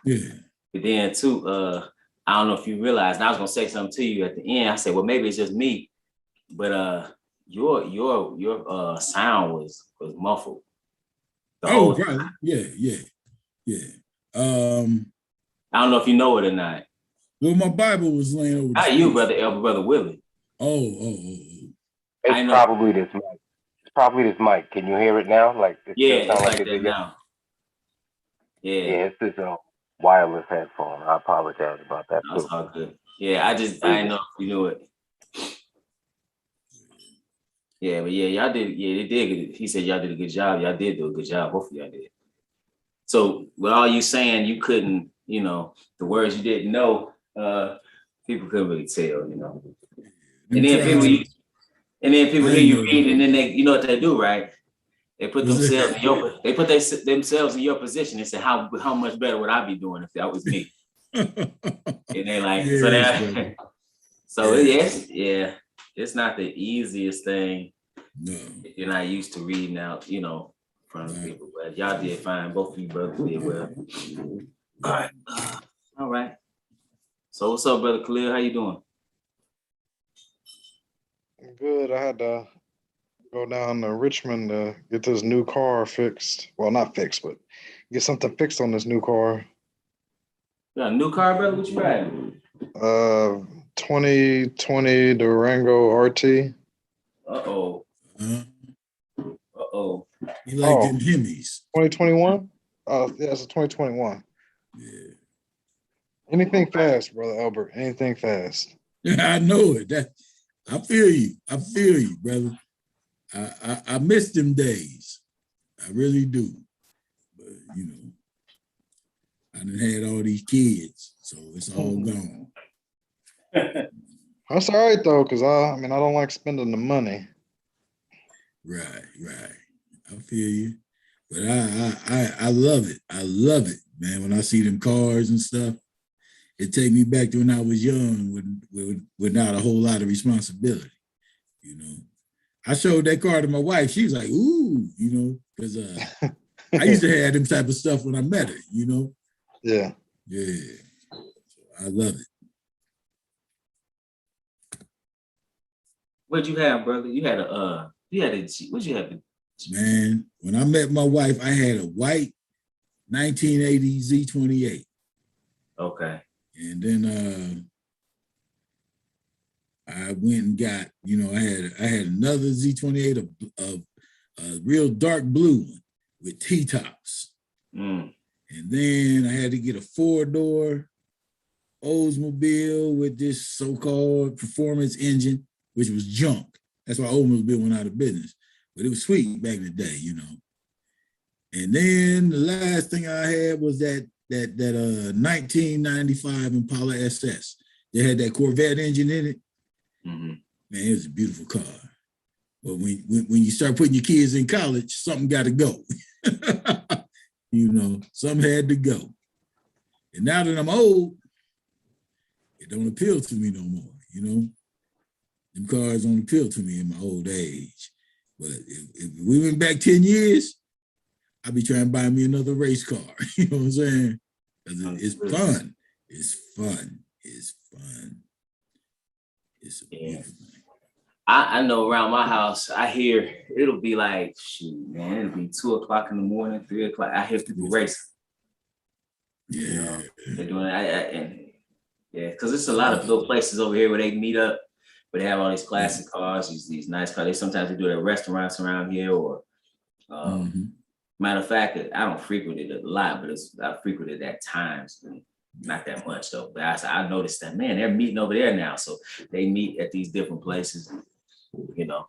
Yeah. But then too, I don't know if you realized, I was gonna say something to you at the end. I said, well, maybe it's just me, but your sound was muffled the whole time. Brother. Yeah. I don't know if you know it or not. Well, my Bible was laying over. Not you, brother Willie. Oh. It's probably this mic. It's probably this mic. Can you hear it now? Like it's like that now. Yeah, it's this wireless headphone. I apologize about that. That's all good. Yeah, I didn't know if you knew it. Yeah, but yeah, y'all did. Yeah, they did. He said y'all did a good job. Y'all did do a good job. Both of y'all did. So with all you saying, you couldn't, the words you didn't know, people couldn't really tell, And then people hear you read, and then they, you know what they do, right? They put themselves in your position and say, how much better would I be doing if that was me? And they like, it's not the easiest thing. No. If you're not used to reading out, from people, but y'all did fine. Both of you brothers did well. All right. So what's up, brother Khalil? How you doing? Good. I had to go down to Richmond to get this new car fixed. Well, not fixed, but get something fixed on this new car. You got a new car, brother? What you riding? 2020 Durango RT. Uh-oh. You like them Hemis. 2021? Yeah, it's a 2021. Yeah. Anything fast, brother Albert. Anything fast. Yeah, I know it. I feel you, brother. I miss them days. I really do. But I done had all these kids, so it's all gone. That's all right though, because I don't like spending the money. Right. I feel you. But I love it. I love it, man. When I see them cars and stuff, it take me back to when I was young without a whole lot of responsibility. I showed that car to my wife. She was like, ooh, because I used to have them type of stuff when I met her, Yeah. Yeah. So I love it. What'd you have, brother? What'd you have? Man, when I met my wife, I had a white 1980 Z28. Okay. And then I went and got, I had another Z28, a real dark blue one with T-tops. Mm. And then I had to get a 4-door Oldsmobile with this so-called performance engine, which was junk. That's why Oldsmobile went out of business. But it was sweet back in the day, And then the last thing I had was that 1995 Impala SS. They had that Corvette engine in it. Mm-hmm. Man, it was a beautiful car. But when you start putting your kids in college, something got to go. Something had to go. And now that I'm old, it don't appeal to me no more, Them cars don't appeal to me in my old age. But if we went back 10 years, I'd be trying to buy me another race car. You know what I'm saying? Because it's fun. It's fun. It's a beautiful thing. I know around my house, I hear it'll be like, shoot, man, it'll be 2 o'clock in the morning, 3 o'clock. I hear people racing. Yeah. They're doing because there's a lot of little places over here where they meet up, but they have all these classic cars, these nice cars. Sometimes they do it at restaurants around here, or matter of fact, I don't frequent it a lot, but I frequent it at times, not that much though. But I noticed that, man, they're meeting over there now, so they meet at these different places, show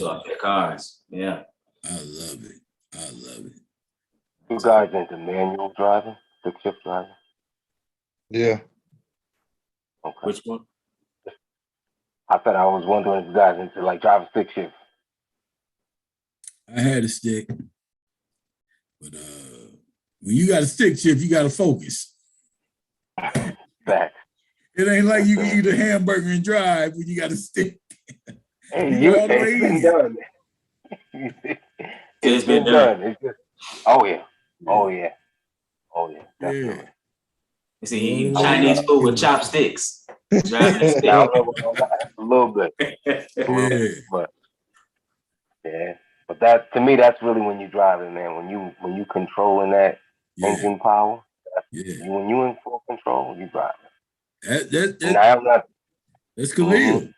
off their cars. Yeah, I love it. You guys into manual driving, stick shift driving? Yeah. Okay. Which one? I was wondering if you guys into like driving stick shift. I had a stick, but when you got a stick shift, you got to focus. Facts. It ain't like you can eat a hamburger and drive when you got a stick. Hey, it's been done. It's been done. It's just, oh yeah. Oh yeah, definitely. Yeah. You see, he eating Oh, Chinese yeah. food with chopsticks. Driving a stick. I don't know about that. A little bit. Yeah. But yeah. But that to me, that's really when you driving, man. When you controlling that Yeah. engine power, Yeah. when you in full control, you driving. That, I'm not. that's Khalil.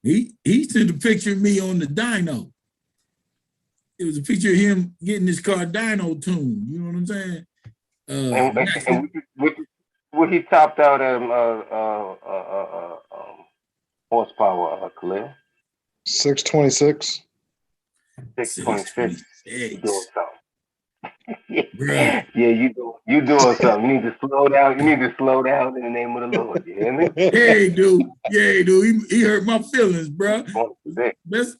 He took a picture of me on the dyno. It was a picture of him getting his car dyno tuned. You know what I'm saying? And what he topped out horsepower, Khalil? 626. 626. You doing 626. something. Bruh. Yeah, you doing something. You need to slow down. You need to slow down in the name of the Lord. You hear me? Hey, dude. Yeah, dude. He hurt my feelings, bro. Best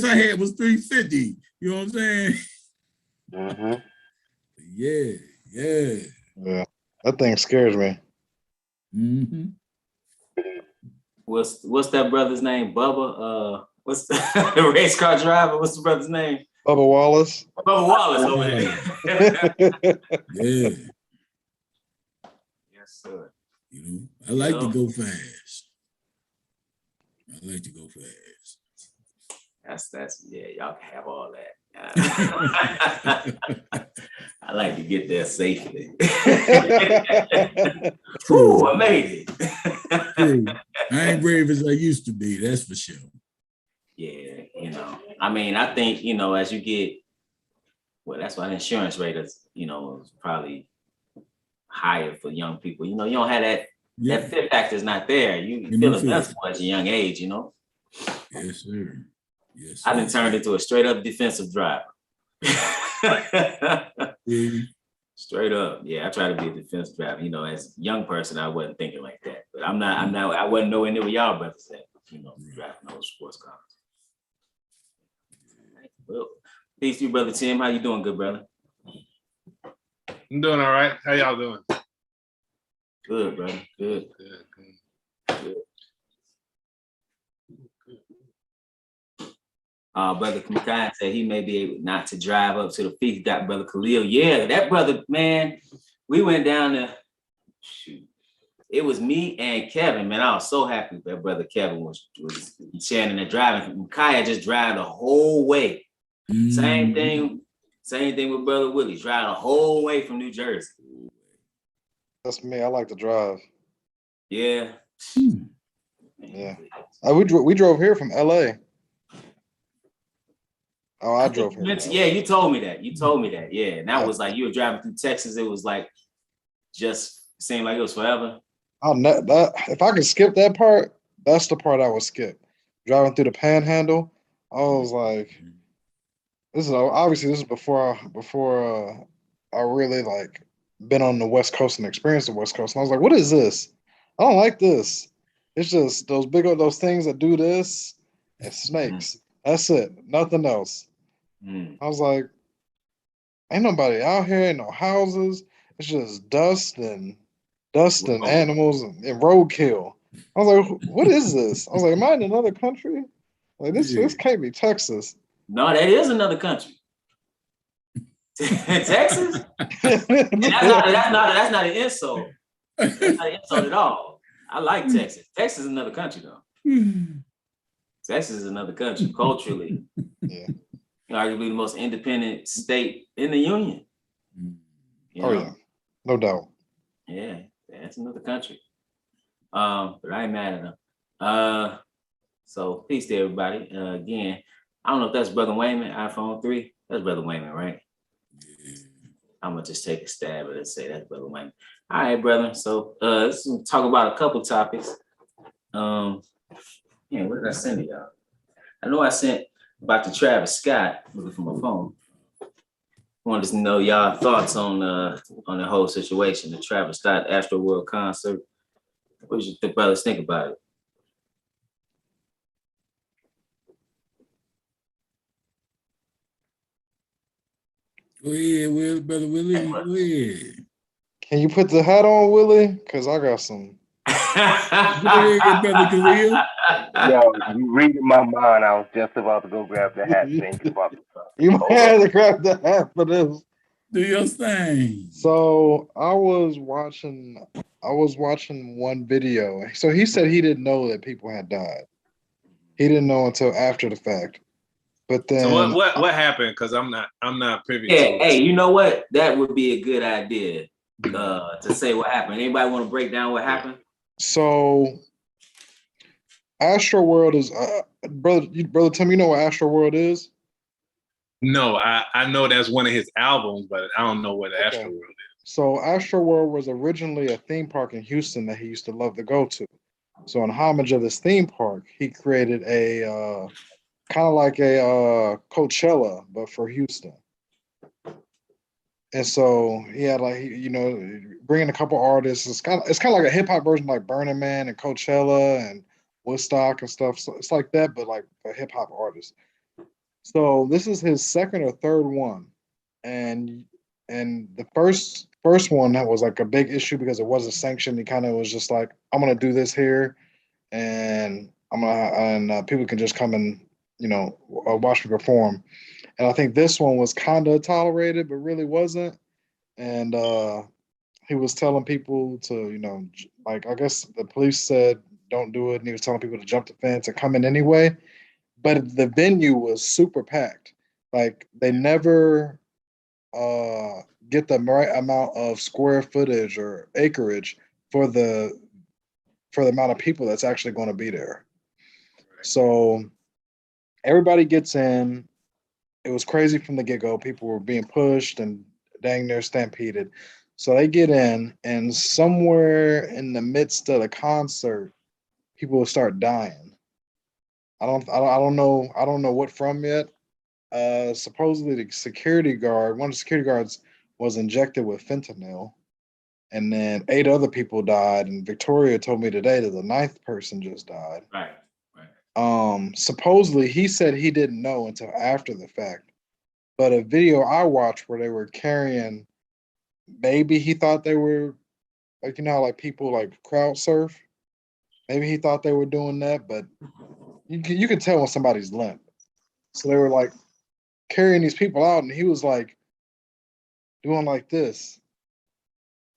I had was 350. You know what I'm saying? Mm-hmm. Yeah. Yeah, that thing scares me. Mm-hmm. What's that brother's name? Bubba. What's the race car driver? What's the brother's name? Bubba Wallace. Bubba Wallace over there. Yeah. Yes, sir. You know, I like to go fast. That's yeah, y'all can have all that. I like to get there safely. Whew, I made it. True. I ain't brave as I used to be, that's for sure. Yeah, I mean, I think, as you get, well, that's why the insurance rate is, is probably higher for young people. You don't have that fear factor is not there. You feel invincible at a young age, Yes, sir. Yes, I done turned into a straight up defensive driver. Straight up. Yeah, I try to be a defensive driver. As a young person, I wasn't thinking like that. But I wasn't nowhere near where y'all brothers at, driving those sports cars. Well, peace to you, brother Tim. How you doing, good brother? I'm doing all right. How y'all doing? Good, brother. Good. Brother Kamikai said he may be able not to drive up to the feast. Got brother Khalil. Yeah, that brother, man, we went down to, it was me and Kevin, man. I was so happy that brother Kevin was sharing and driving. Kaya just drive the whole way. Same thing with brother Willie. Drive the whole way from New Jersey. That's me. I like to drive. Yeah. Yeah. We drove here from LA. Oh, I drove here. Yeah, you told me that. Yeah. And that was like you were driving through Texas. It was like just seemed like it was forever. If I could skip that part, that's the part I would skip. Driving through the panhandle, I was like, this is before I really like been on the West Coast and experienced the West Coast. And I was like, what is this? I don't like this. It's just those things that do this and snakes. That's it. Nothing else. I was like, ain't nobody out here, ain't no houses. It's just dust and animals and roadkill. I was like, what is this? I was like, am I in another country? Like this can't be Texas. No, that is another country. Texas? That's not an insult. That's not an insult at all. I like Texas. Texas is another country though. Texas is another country culturally. Yeah. Arguably the most independent state in the union. Yeah, no doubt. Yeah, that's another country. But I ain't mad at them. So peace to everybody. Again, I don't know if that's Brother Wayman, iPhone 3. That's Brother Wayman, right? I'm gonna just take a stab at it and say that's Brother Wayman. All right, brother. So let's talk about a couple topics. What did I send to y'all? I know I sent about the Travis Scott, looking for my phone. Wanted to know y'all thoughts on the whole situation, the Travis Scott Astroworld concert. What did you brothers think about it? Go ahead, brother Willie. Go ahead. Can you put the hat on, Willie? Because I got some. Go ahead, brother Khalil. Yo, you reading my mind. I was just about to go grab the hat. Thinking about the You might have to grab the hat for this. Do your thing. So I was watching one video. So he said he didn't know that people had died. He didn't know until after the fact. But So then what happened? Because I'm not privy Yeah, to it. hey, you know what? That would be a good idea to say what happened. Anybody want to break down what happened? so Astroworld is brother Tim, you know what Astroworld is? No, I know that's one of his albums, but I don't know what the Okay. Astroworld is. So Astroworld was originally a theme park in Houston that he used to love to go to. So in homage of this theme park, he created a kind of like a Coachella, but for Houston. And so he had like bringing a couple artists. It's kind of like a hip hop version, like Burning Man and Coachella and Woodstock and stuff. So it's like that, but like for hip hop artists. So this is his second or third one, and the first one that was like a big issue because it wasn't sanctioned. He kind of was just like, I'm gonna do this here, and people can just come and watch me perform. And I think this one was kind of tolerated, but really wasn't. And he was telling people to, like I guess the police said don't do it, and he was telling people to jump the fence and come in anyway. But the venue was super packed. Like they never get the right amount of square footage or acreage for the amount of people that's actually going to be there. So everybody gets in. It was crazy from the get-go. People were being pushed and dang near stampeded. So they get in, and somewhere in the midst of the concert, people will start dying. I don't know what from yet. Supposedly the one of the security guards was injected with fentanyl, and then 8 other people died. And Victoria told me today that the 9th person just died. Right. Supposedly he said he didn't know until after the fact. But a video I watched where they were carrying, maybe he thought they were like, like people like crowd surf. Maybe he thought they were doing that, but you can tell when somebody's limp. So they were like carrying these people out, and he was like doing like this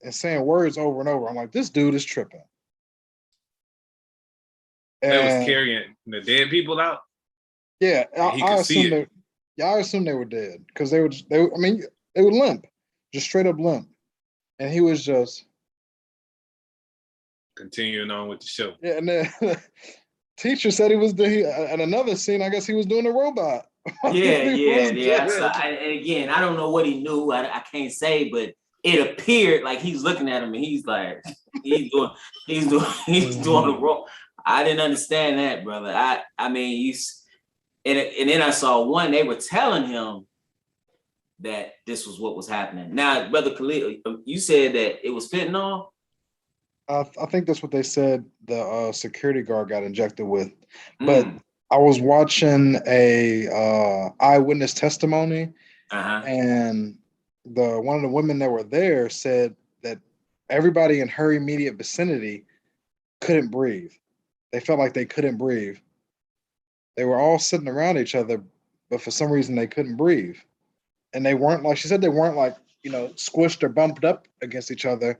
and saying words over and over. I'm like, this dude is tripping. They was And carrying the dead people out. yeah, He could see it. I assume they were dead because they would limp, just straight up limp, and he was just Continuing on with the show. yeah. And then teacher said and another scene. I guess he was doing a robot. Yeah. So and again, I don't know what he knew. I can't say, but it appeared like he's looking at him and he's like, he's doing the role. I didn't understand that, brother. I mean, and then I saw one. They were telling him that this was what was happening. Now, brother Khalil, you said that it was fentanyl. I think that's what they said. The security guard got injected with, but I was watching a eyewitness testimony, and one of the women that were there said that everybody in her immediate vicinity couldn't breathe. They felt like they couldn't breathe. They were all sitting around each other, but for some reason they couldn't breathe, and they weren't like she said they weren't like squished or bumped up against each other.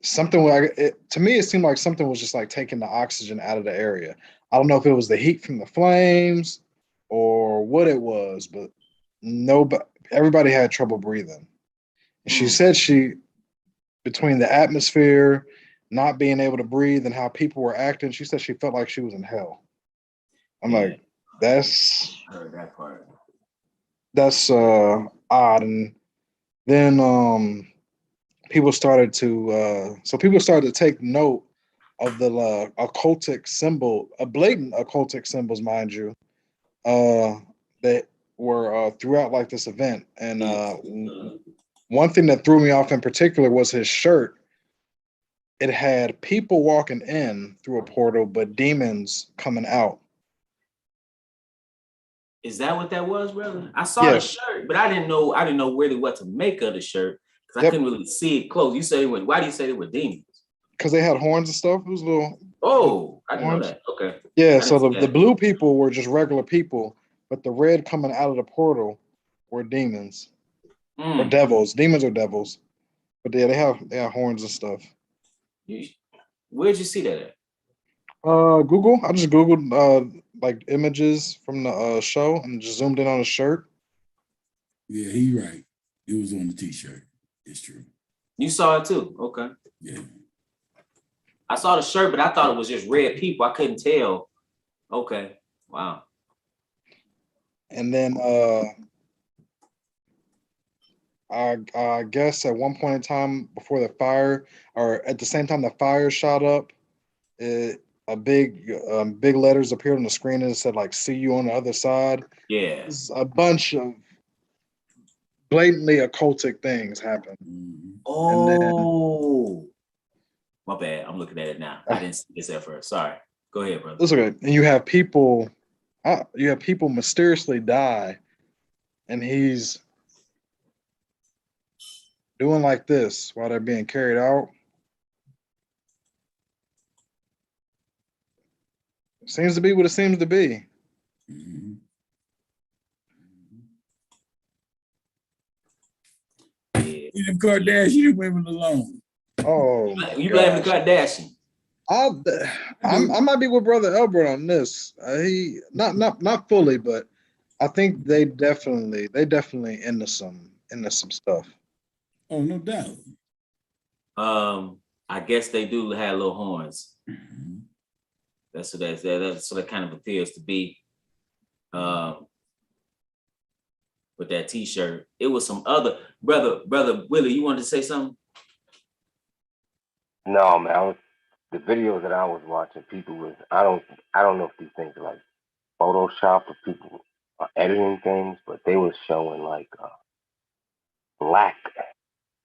Something like to me, it seemed like something was just like taking the oxygen out of the area. I don't know if it was the heat from the flames or what it was, but everybody had trouble breathing. And she said between the atmosphere, not being able to breathe, and how people were acting, she said she felt like she was in hell. I'm like, that's heard that part. That's odd. And then people started to take note of the occultic symbol, blatant occultic symbols, mind you, that were throughout like this event. And one thing that threw me off in particular was his shirt. It had people walking in through a portal, but demons coming out. Is that what that was, brother? I saw the shirt, but I didn't know really what to make of the shirt because I couldn't really see it close. You said why do you say they were demons? Because they had horns and stuff. It was little. Oh, I didn't know that. Okay. Yeah, so the blue people were just regular people, but the red coming out of the portal were demons. or devils. Demons or devils. But yeah, they have horns and stuff. Where'd you see that at? Google. I just googled like images from the show and just zoomed in on a shirt. Yeah, he right. It was on the t-shirt. It's true. You saw it too. Okay. Yeah. I saw the shirt, but I thought it was just red people. I couldn't tell. Okay. Wow. And then I guess at one point in time before the fire, or at the same time the fire shot up, big letters appeared on the screen and it said like "See you on the other side." Yeah. It's a bunch of blatantly occultic things happen. Mhm. Oh, my bad. I'm looking at it now. I didn't see this at first. Sorry. Go ahead, brother. That's okay. And you have people mysteriously die, and he's doing like this while they're being carried out. Seems to be what it seems to be. Mhm. Yeah. Leave them Kardashian women alone. Oh, You blame the Kardashian. I might be with Brother Albert on this. He not fully, but I think they definitely into some stuff. Oh, no doubt. I guess they do have little horns. Mhm. That's what that kind of appears to be. With that T-shirt, it was some other brother Willie. You wanted to say something? No, man. The videos that I was watching, people was I don't know if these things are like Photoshop or people are editing things, but they was showing like black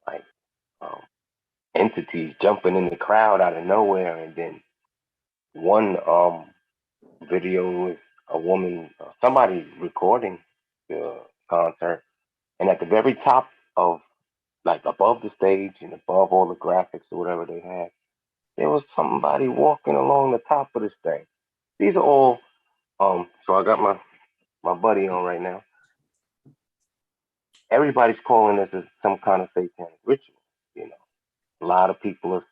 like um, entities jumping in the crowd out of nowhere, and then one video was a woman, somebody recording the concert, and at the very top of like above the stage and above all the graphics or whatever they had, there was somebody walking along the top of this thing. These are all so I got my buddy on right now. Everybody's calling this as some kind of satanic ritual. You know, a lot of people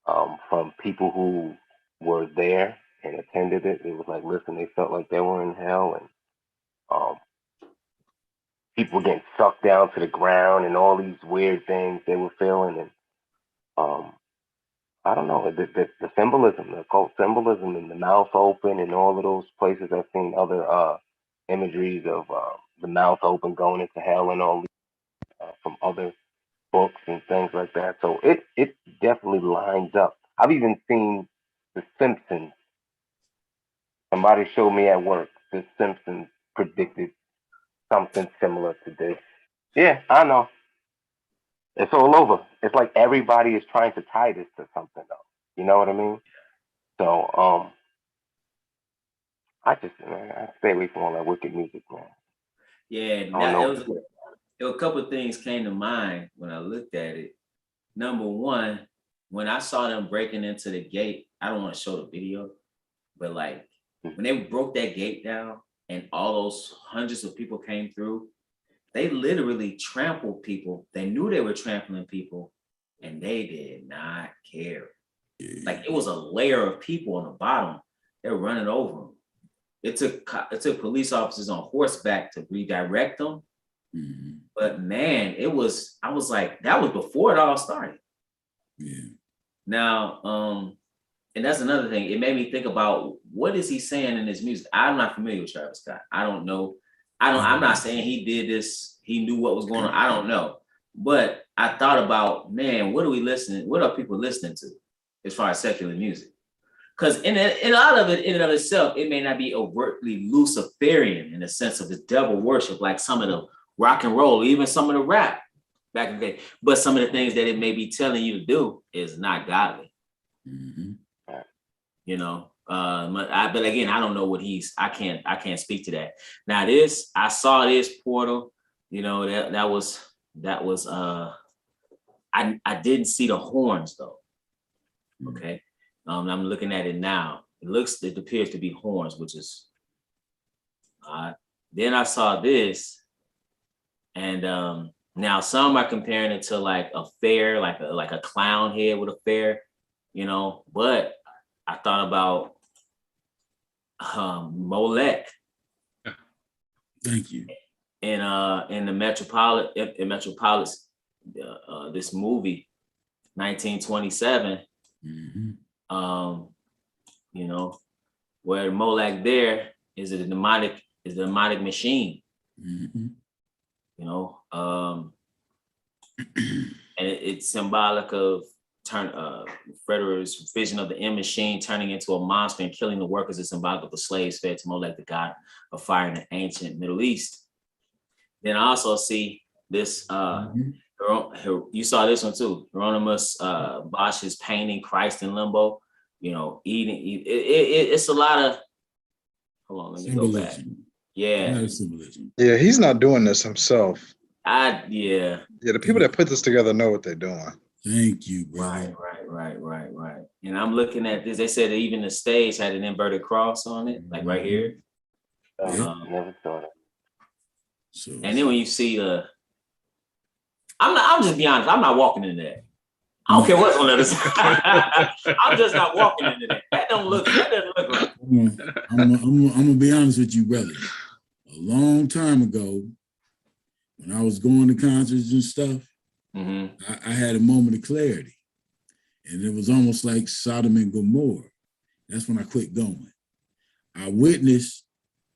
from people who were there and attended it. It was like, listen, they felt like they were in hell, and um, people were getting sucked down to the ground, and all these weird things they were feeling, and um, I don't know the symbolism, the occult symbolism, and the mouth open, and all of those places. I've seen other imageries of the mouth open going into hell, and all from other books and things like that. So it definitely lines up. I've even seen The Simpsons. Somebody showed me at work The Simpsons predicted something similar to this. Yeah, I know. It's all over. It's like everybody is trying to tie this to something though. You know what I mean? So I stay away from all that wicked music, man. Yeah, I don't know. there were a couple of things came to mind when I looked at it. Number one, when I saw them breaking into the gate, I don't want to show the video, but like when they broke that gate down and all those hundreds of people came through, they literally trampled people. They knew they were trampling people and they did not care. Like it was a layer of people on the bottom. They were running over them. It took police officers on horseback to redirect them. Mm-hmm. But man, I was like, that was before it all started. Yeah. Now, and that's another thing. It made me think about what is he saying in his music. I'm not familiar with Travis Scott. I don't know. I'm not saying he did this. He knew what was going on. I don't know. But I thought about, man, what are we listening? What are people listening to as far as secular music? Because in a lot of it, in and of itself, it may not be overtly Luciferian in the sense of the devil worship, like some of the rock and roll, even some of the rap back in the day. But some of the things that it may be telling you to do is not godly. Mm-hmm. You know, but again, I don't know what I can't speak to that. Now I saw this portal, you know, that was I didn't see the horns though. Okay. I'm looking at it now. It appears to be horns, which is odd. Then I saw this. And now some are comparing it to like a fair, like a clown head with a fair, you know. But I thought about Molech. Thank you. In the Metropolis, this movie, 1927. Mm-hmm. You know, where Molech there is a demonic machine. Mm-hmm. You know, and it's symbolic of Frederick's vision of the end machine turning into a monster and killing the workers is symbolic of the slaves fed to Molech, the god of fire in the ancient Middle East. Then I also see this, you saw this one too, Hieronymus Bosch's painting Christ in Limbo, you know, eating. It's a lot of, hold on, let me go back. Yeah. Symbolism. Yeah, he's not doing this himself. Yeah, the people that put this together know what they're doing. Thank you, brother. Right. And I'm looking at this. They said that even the stage had an inverted cross on it, like right here. Never saw that. So, and then when you see I'm just be honest, I'm not walking in that. I don't care what's on the other side. I'm just not walking into that. That doesn't look right. I'm gonna be honest with you, brother. A long time ago, when I was going to concerts and stuff, I had a moment of clarity. And it was almost like Sodom and Gomorrah. That's when I quit going. I witnessed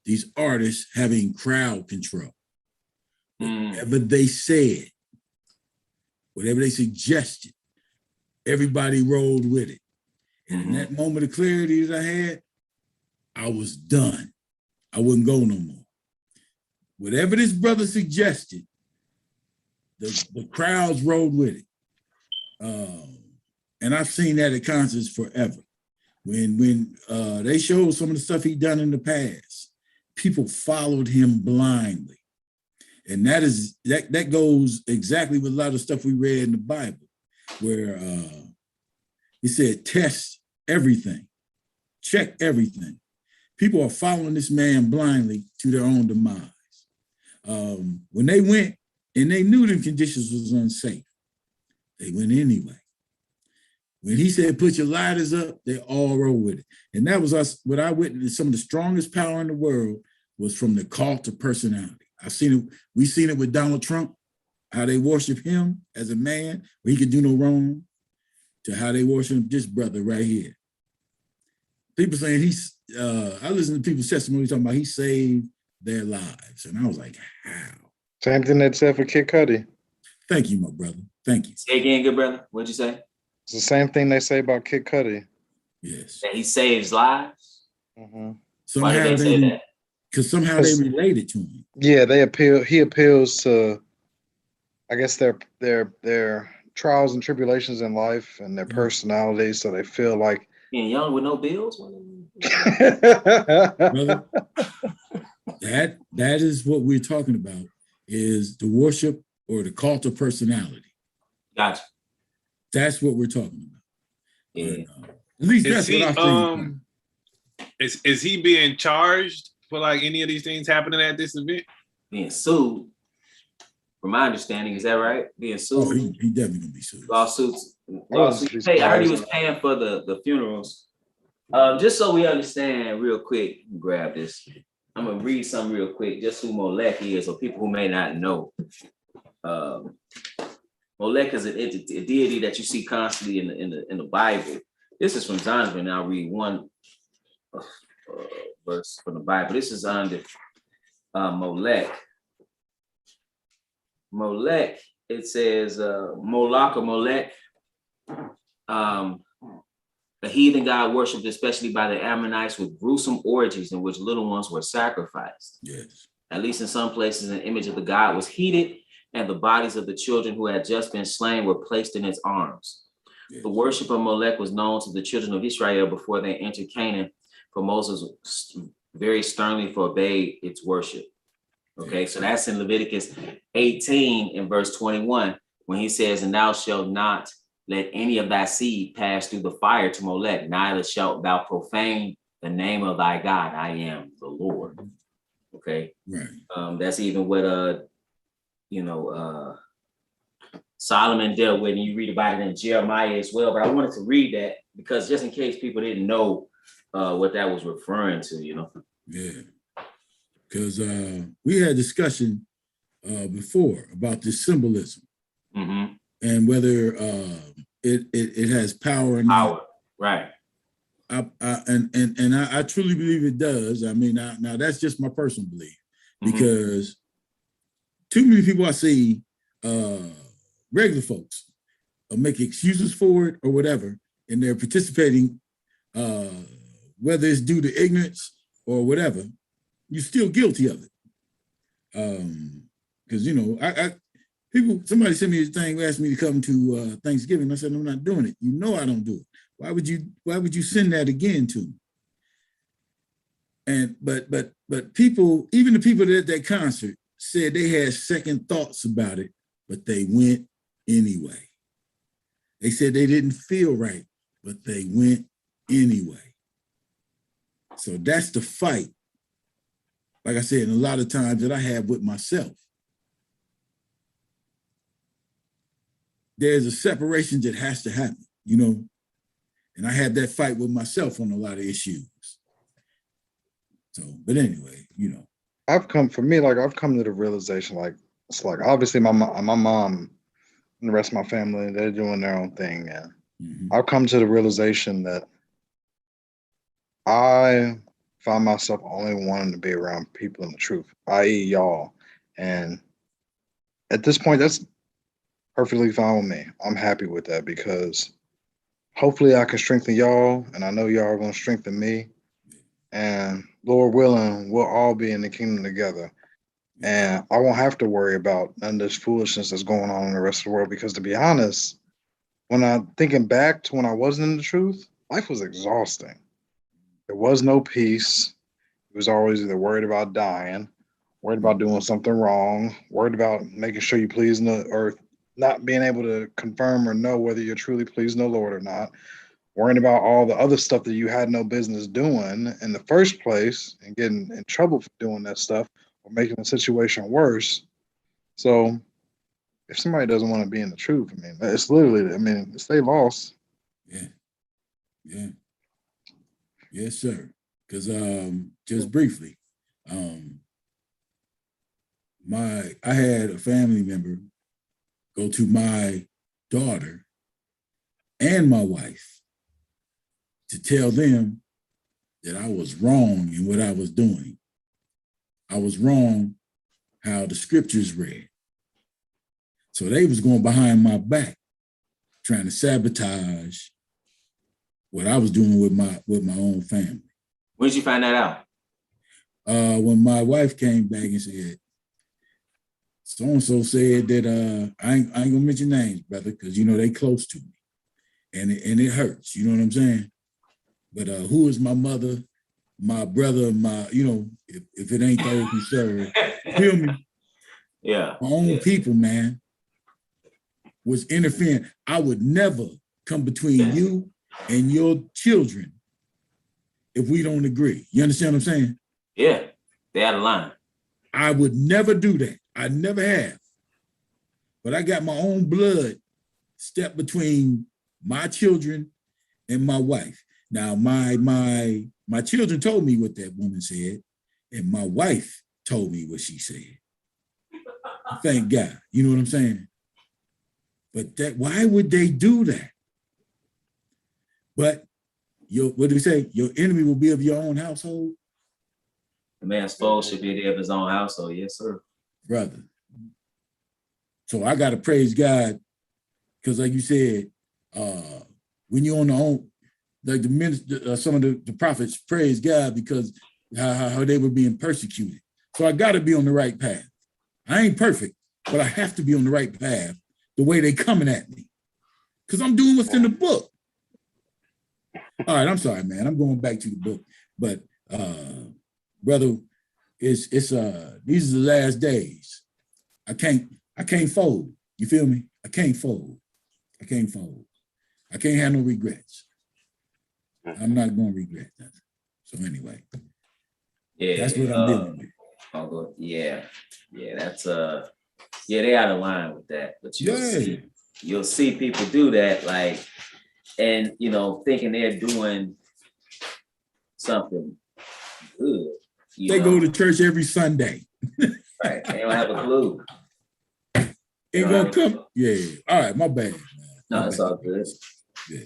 these artists having crowd control. Whatever they said, whatever they suggested, everybody rolled with it. And in that moment of clarity that I had, I was done. I wouldn't go no more. Whatever this brother suggested, the crowds rolled with it. And I've seen that at concerts forever. When they showed some of the stuff he'd done in the past, people followed him blindly. And that goes exactly with a lot of stuff we read in the Bible, where he said, test everything, check everything. People are following this man blindly to their own demise. When they went and they knew the conditions was unsafe, they went anyway. When he said, put your lighters up, they all rolled with it. And that was us. What I witnessed, some of the strongest power in the world was from the cult of personality. We've seen it with Donald Trump, how they worship him as a man, where he could do no wrong, to how they worship this brother right here. People saying I listen to people's testimony talking about he saved their lives. And I was like, how? Same thing they said for Kid Cudi. Thank you, my brother. Thank you. Say again, good brother. What'd you say? It's the same thing they say about Kid Cudi. Yes. That he saves lives? Somehow Why did they say that? Because somehow they related to him. Yeah, he appeals to, I guess, their trials and tribulations in life and their personalities, so they feel like being young with no bills. Brother, that is what we're talking about, is the worship or the cult of personality. Gotcha. That's what we're talking about. Yeah. At least that's what I think. Is he being charged for like any of these things happening at this event? Being sued, from my understanding, is that right? Being sued. Oh, he definitely gonna be sued. Lawsuits. Hey, I heard he was paying for the funerals. Just so we understand real quick, grab this. I'm gonna read something real quick, just who Molech is, or people who may not know. Molech is a deity that you see constantly in the Bible. This is from Zanzibar, and I'll read one verse from the Bible. This is under Molech. Molech, it says Moloch or Molech, the heathen god worshipped especially by the Ammonites with gruesome orgies in which little ones were sacrificed. Yes. At least in some places, an image of the god was heated, and the bodies of the children who had just been slain were placed in its arms. Yes. The worship of Molech was known to the children of Israel before they entered Canaan, for Moses very sternly forbade its worship. Okay, so that's in Leviticus 18 in verse 21, when he says, and thou shalt not let any of thy seed pass through the fire to Molech, neither shalt thou profane the name of thy God. I am the Lord. Okay. Right. That's even what Solomon dealt with, and you read about it in Jeremiah as well. But I wanted to read that because just in case people didn't know what that was referring to, Yeah, because we had discussion before about this symbolism and whether it has power or not. Power, right? I truly believe it does. I mean, now that's just my personal belief, because too many people I see, regular folks, make excuses for it or whatever, and they're participating, whether it's due to ignorance or whatever. You're still guilty of it, because somebody sent me a thing, asked me to come to Thanksgiving. I said, I'm not doing it. I don't do it. Why would you send that again to me? And but people, even the people at that concert, said they had second thoughts about it, but they went anyway. They said they didn't feel right, but they went anyway. So that's the fight, like I said, a lot of times that I have with myself. There's a separation that has to happen, and I had that fight with myself on a lot of issues. So, but anyway, I've come to the realization, like, it's like, obviously my mom and the rest of my family, they're doing their own thing. And I've come to the realization that I find myself only wanting to be around people in the truth, i.e. y'all. And at this point, that's perfectly fine with me. I'm happy with that because hopefully I can strengthen y'all, and I know y'all are going to strengthen me. And Lord willing, we'll all be in the kingdom together. And I won't have to worry about none of this foolishness that's going on in the rest of the world. Because to be honest, when I'm thinking back to when I wasn't in the truth, life was exhausting. There was no peace. It was always either worried about dying, worried about doing something wrong, worried about making sure you please the earth, not being able to confirm or know whether you're truly pleasing the Lord or not, worrying about all the other stuff that you had no business doing in the first place and getting in trouble for doing that stuff or making the situation worse. So if somebody doesn't want to be in the truth, it's literally, it's they lost. Yeah. Yes, sir. Because just briefly, I had a family member go to my daughter and my wife to tell them that I was wrong in what I was doing. I was wrong how the scriptures read. So they was going behind my back, trying to sabotage what I was doing with my own family. When did you find that out? When my wife came back and said, so-and-so said that I ain't gonna mention names, brother, because they close to me. And it hurts, you know what I'm saying? But who is my mother, my brother, if it ain't those who serve, feel me? Yeah. My own people, man, was interfering. I would never come between you and your children if we don't agree. You understand what I'm saying? Yeah, they out of line. I would never do that. I never have. But I got my own blood step between my children and my wife. Now, my children told me what that woman said, and my wife told me what she said. Thank God. You know what I'm saying? But why would they do that? But what do we say? Your enemy will be of your own household. The man's foe should be there of his own household. Yes, sir. Brother. So I gotta praise God, because like you said, when you're on the own, like the minister, some of the prophets praise God because how they were being persecuted. So I gotta be on the right path. I ain't perfect, but I have to be on the right path the way they coming at me, because I'm doing what's in the book. All right, I'm sorry, man. I'm going back to the book, but brother, it's these are the last days. I can't fold. You feel me? I can't fold. I can't have no regrets. I'm not going to regret that. So anyway, yeah, that's what I'm dealing with. Yeah, that's Yeah, they out of line with that. But Yeah. you'll see people do that, like, and thinking they're doing something good. They go to church every Sunday. Right. They don't have a clue. Ain't gonna come. Yeah. All right, my bad. No, it's all good. Yeah.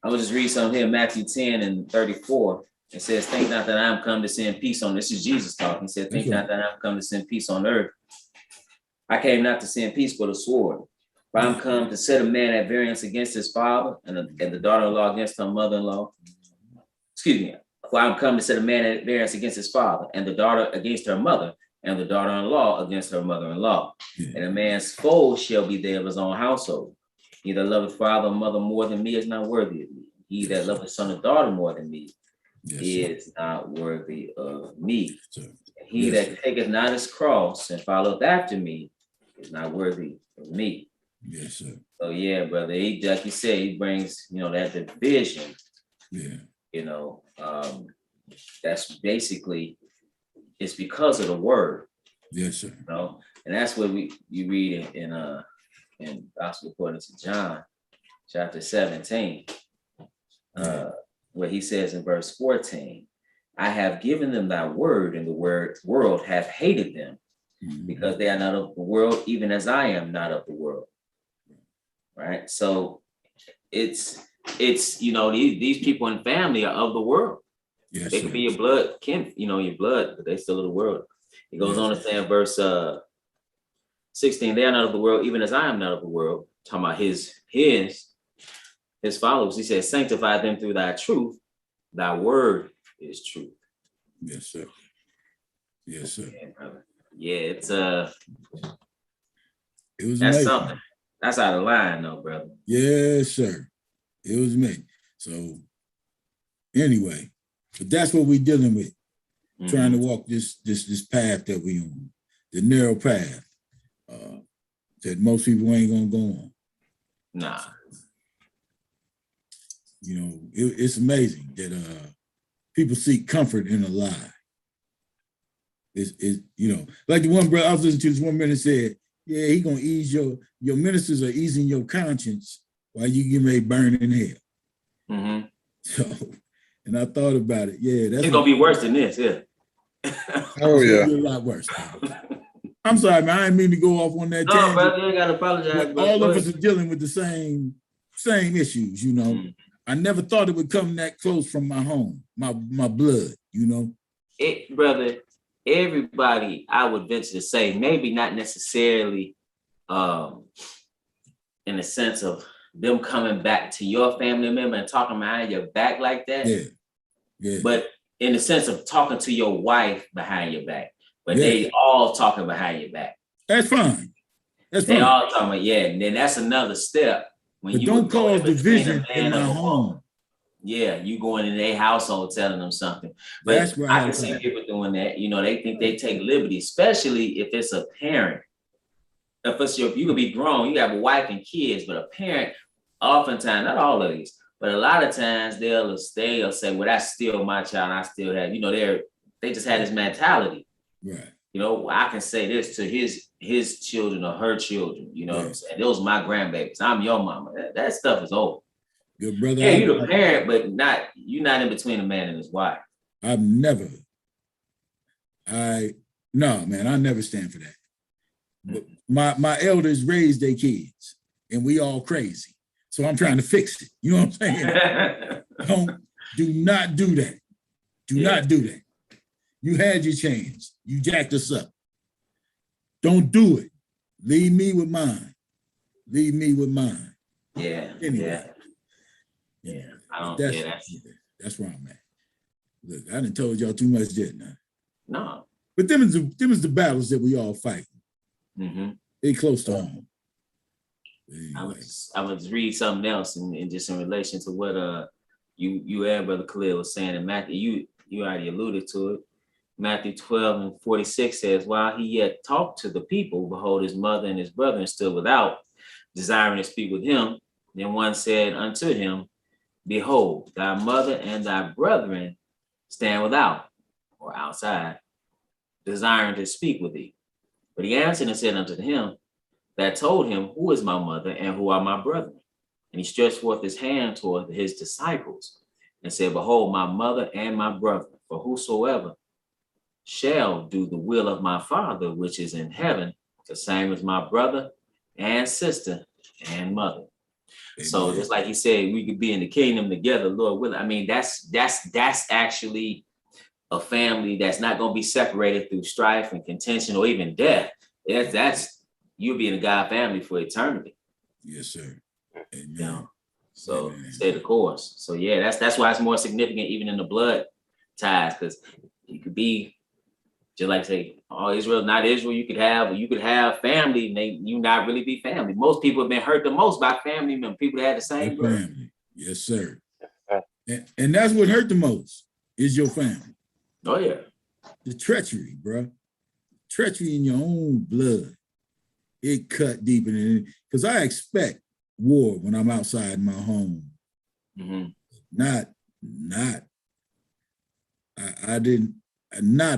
I'm gonna just read something here, Matthew 10 and 34. It says, think not that I am come to send peace on. This is Jesus talking. He said, think not that I am come to send peace on earth. I came not to send peace, but a sword. For I'm come to set a man at variance against his father, and the daughter-in-law against her mother-in-law. Excuse me. For I'm come to set a man at variance against his father, and the daughter against her mother, and the daughter-in-law against her mother-in-law. Yeah. And a man's foe shall be there of his own household. He that loveth father or mother more than me is not worthy of me. He that loveth son or daughter more than me is not worthy of me. He that taketh not his cross and followeth after me is not worthy of me. Yes, sir. So yeah, brother, he, like you said, he brings, that division. Yeah. That's basically, it's because of the word. Yes, sir. And that's what you read in Gospel according to John, chapter 17, where he says in verse 14, I have given them thy word, and the world hath hated them, because they are not of the world, even as I am not of the world. Right. So it's these people in family are of the world. Yes, they could be your blood kin, your blood, but they still of the world. It goes on to say in verse 16, they are not of the world, even as I am not of the world. Talking about his followers. He says, sanctify them through thy truth. Thy word is truth. Yes, sir. Yes, sir. Yeah, brother. Yeah, it's it was that's amazing. something. That's out of line, though, brother. Yes, sir. It was me. So anyway, but that's what we're dealing with. Trying to walk this path that we on, the narrow path that most people ain't gonna go on. Nah. It's amazing that people seek comfort in a lie. It's like the one brother I was listening to this one minute said, yeah, he gonna ease your ministers are easing your conscience while you get ready to burn in hell. So, and I thought about it. Yeah, that's it's gonna be worse than this. Yeah. Oh yeah, a lot worse. I'm sorry, man. I didn't mean to go off on that. No, brother, you ain't gotta apologize. All of us are dealing with the same issues. I never thought it would come that close from my home, my blood. Brother. Everybody, I would venture to say, maybe not necessarily in the sense of them coming back to your family member and talking behind your back like that. Yeah. But in the sense of talking to your wife behind your back. But they all talking behind your back. That's fine. They all talking, and then that's another step. But don't cause division in my home. Yeah, you going in their household telling them something. But I can see people doing that. They think they take liberty, especially if it's a parent. If you could be grown, you have a wife and kids, but a parent, oftentimes, not all of these, but a lot of times they'll say, well, that's still my child. I still have, they just had this mentality. Right. I can say this to his children or her children, what I'm saying? Those are my grandbabies. I'm your mama. That stuff is over. Good brother. Yeah, you're the parent, but you're not in between a man and his wife. No, man, I never stand for that. But my elders raised their kids, and we all crazy. So I'm trying to fix it. You know what I'm saying? Do not do that. Do not do that. You had your chance. You jacked us up. Don't do it. Leave me with mine. Yeah. Anyway. Yeah. That's where I'm at. Look, I done told y'all too much, didn't I? No. But them is the battles that we all fight. They close to home. Anyway. I would read something else in just in relation to what you and Brother Khalil was saying in Matthew. You already alluded to it. Matthew 12:46 says, while he yet talked to the people, behold, his mother and his brethren stood without, desiring to speak with him. Then one said unto him, behold, thy mother and thy brethren stand without, or outside, desiring to speak with thee. But he answered and said unto him, that told him, who is my mother and who are my brethren? And he stretched forth his hand toward his disciples and said, behold, my mother and my brethren, for whosoever shall do the will of my Father, which is in heaven, the same as my brother and sister and mother. Amen. So just like he said, we could be in the kingdom together, Lord willing. I mean, that's actually a family that's not going to be separated through strife and contention or even death. That's you'll be in a God family for eternity. Yes, sir. Amen. You know? So stay the course. So yeah, that's why it's more significant even in the blood ties, because you could be just like say, oh, Israel, not Israel. You could have family, and you not really be family. Most people have been hurt the most by family members, people that had the same birth. Family. Yes, sir. And that's what hurt the most is your family. Oh yeah. The treachery, bro. Treachery in your own blood. It cut deep in it. Because I expect war when I'm outside my home. Mm-hmm. Not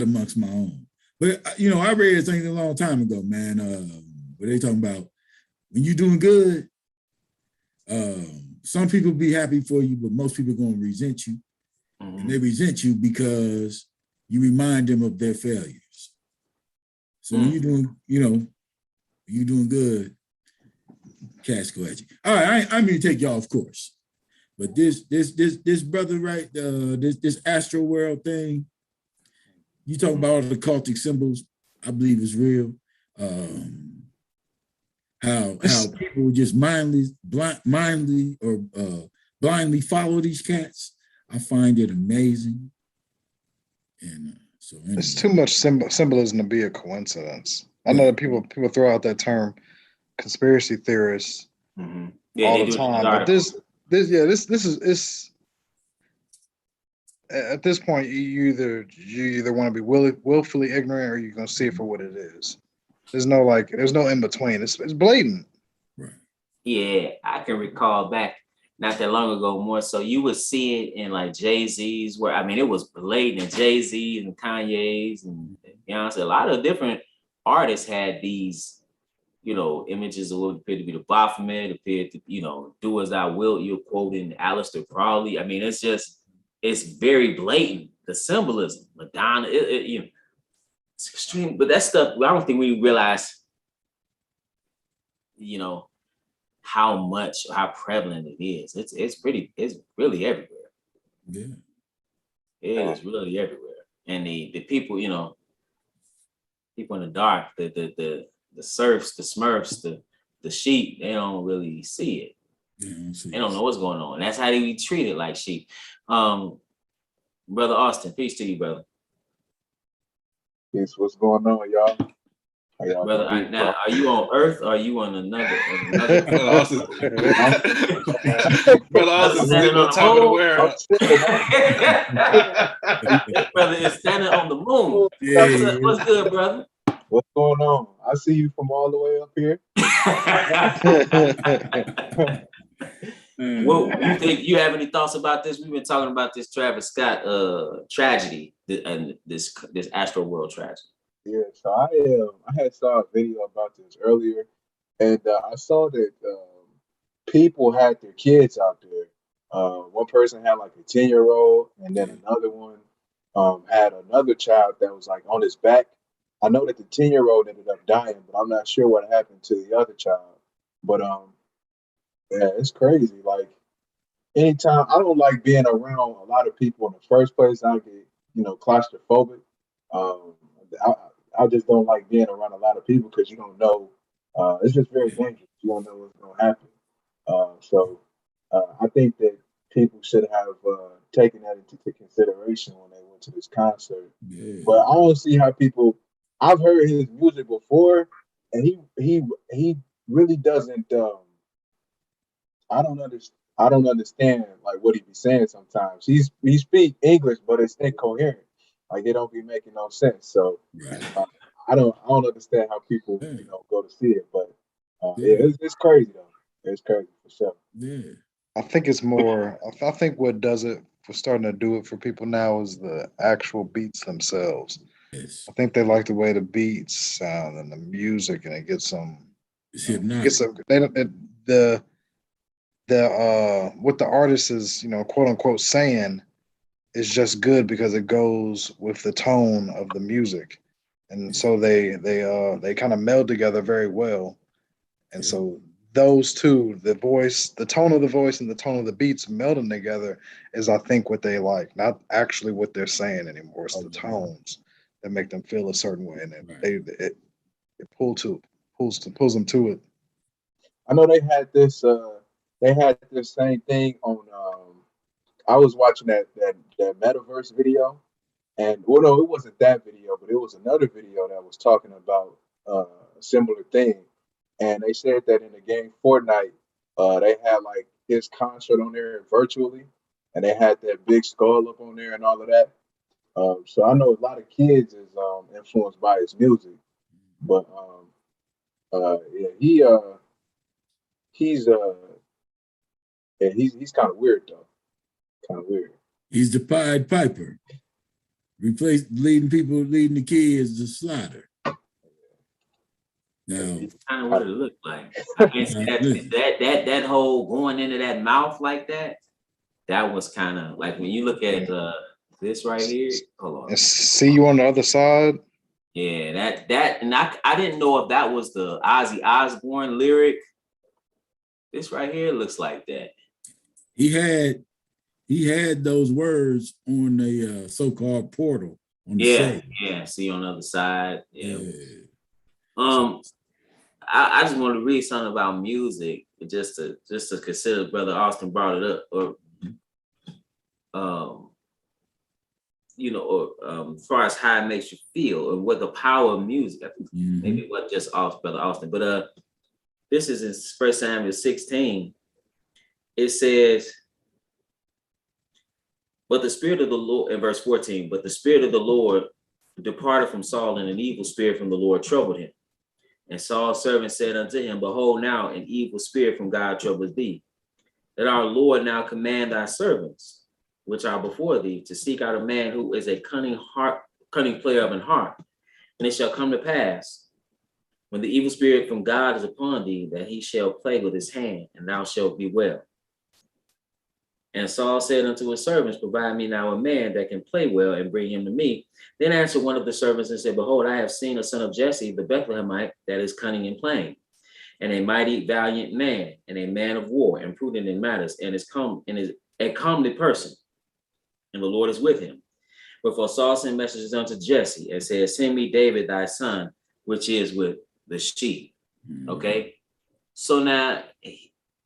amongst my own. But, you know, I read something a long time ago, man, where they talking about when you're doing good, some people be happy for you, but most people going to resent you. Mm-hmm. And they resent you because you remind them of their failures. So when you're doing, you know, you're doing good, cats go at you. All right, I mean to take y'all off course. But this brother, right, this Astroworld thing, you talk about all the cultic symbols, I believe is real. How people just blindly follow these cats. I find it amazing. And so anyway. It's too much symbolism to be a coincidence. I know that people throw out that term conspiracy theorists all the time, but this is at this point you either want to be willfully ignorant or you're gonna see it for what it is. There's no in between. It's blatant. Right. Yeah, I can recall back not that long ago, more so you would see it in like Jay-Z's, where I mean it was blatant, and Jay-Z and Kanye's and Beyonce. A lot of different artists had these, you know, images of what appeared to be the Baphomet, appeared to, you know, do as I will. You're quoting Aleister Crowley. I mean, it's very blatant, the symbolism. Madonna, you know, it's extreme, but that stuff, I don't think we realize, you know, how prevalent it is. It's really everywhere. Yeah. It is really everywhere. And the people, you know, people in the dark, the serfs, the smurfs, the sheep, they don't really see it. They don't know what's going on. That's how they be treated, like sheep. Brother Austin, peace to you, brother. Peace. What's going on, y'all? Brother, now, are you on Earth or are you on another? Brother Austin's sitting on top of the world. Brother is standing on the moon. Yeah. What's good, brother? What's going on? I see you from all the way up here. Well, you have any thoughts about this? We've been talking about this Travis Scott tragedy and this Astroworld tragedy. Yeah, so I had saw a video about this earlier, and I saw that people had their kids out there. One person had like a 10-year-old, and then another one had another child that was like on his back. I know that the 10-year-old ended up dying, but I'm not sure what happened to the other child. But yeah, it's crazy. Like anytime, I don't like being around a lot of people in the first place. I get, you know, claustrophobic. I just don't like being around a lot of people because you don't know. It's just very dangerous. You don't know what's going to happen. So I think that people should have taken that into consideration when they went to this concert. Yeah. But I don't see how people. I've heard his music before, and he really doesn't. I don't understand like what he be saying sometimes. He speak English, but it's incoherent. Like it don't be making no sense. So I don't understand how people go to see it. But it's crazy though. It's crazy for sure. Yeah. I think it's more. I think what does it for starting to do it for people now is the actual beats themselves. Yes. I think they like the way the beats sound and the music, and it gets them It's hypnotic. It's a they don't the what the artist is, quote unquote saying is just good because it goes with the tone of the music. And so they kind of meld together very well. And Yeah. so those two, the voice, the tone of the voice and the tone of the beats melding together is, I think, what they like, not actually what they're saying anymore. It's the tones that make them feel a certain way, and Right. it pulls them to it. I know they had this same thing on I was watching that metaverse video, and well, no, it wasn't that video, but it was another video that was talking about a similar thing. And they said that in the game Fortnite, they had like his concert on there virtually, and they had that big skull up on there and all of that. So I know a lot of kids is influenced by his music, but yeah, he's yeah, he's kind of weird though, kind of weird. He's the Pied Piper. Replace leading the kids to slaughter. Now, Kind of what it looked like. I can see that whole going into that mouth like that. That was kind of like when you look at this right here. Hold on. And see you on the other side. Yeah, that and I didn't know if that was the Ozzy Osbourne lyric. This right here looks like that. he had those words on the so-called portal on the side. Yeah. See on the other side. Yeah. I just want to read something about music, just to consider. Brother Austin brought it up, or as far as how it makes you feel, and what the power of music. I think maybe it wasn't just Brother Austin, but this is in 1 Samuel 16. It says, "But the Spirit of the Lord," in verse 14, "but the Spirit of the Lord departed from Saul, and an evil spirit from the Lord troubled him. And Saul's servant said unto him, Behold, now an evil spirit from God troubles thee. Let our Lord now command thy servants, which are before thee, to seek out a man who is a cunning player of an harp. And it shall come to pass, when the evil spirit from God is upon thee, that he shall play with his hand, and thou shalt be well. And Saul said unto his servants, Provide me now a man that can play well, and bring him to me. Then answered one of the servants and said, Behold, I have seen a son of Jesse, the Bethlehemite, that is cunning in playing, and a mighty valiant man, and a man of war, and prudent in matters, and is a comely person, and the Lord is with him. Wherefore Saul sent messages unto Jesse, and said, Send me David thy son, which is with the sheep." Okay, so now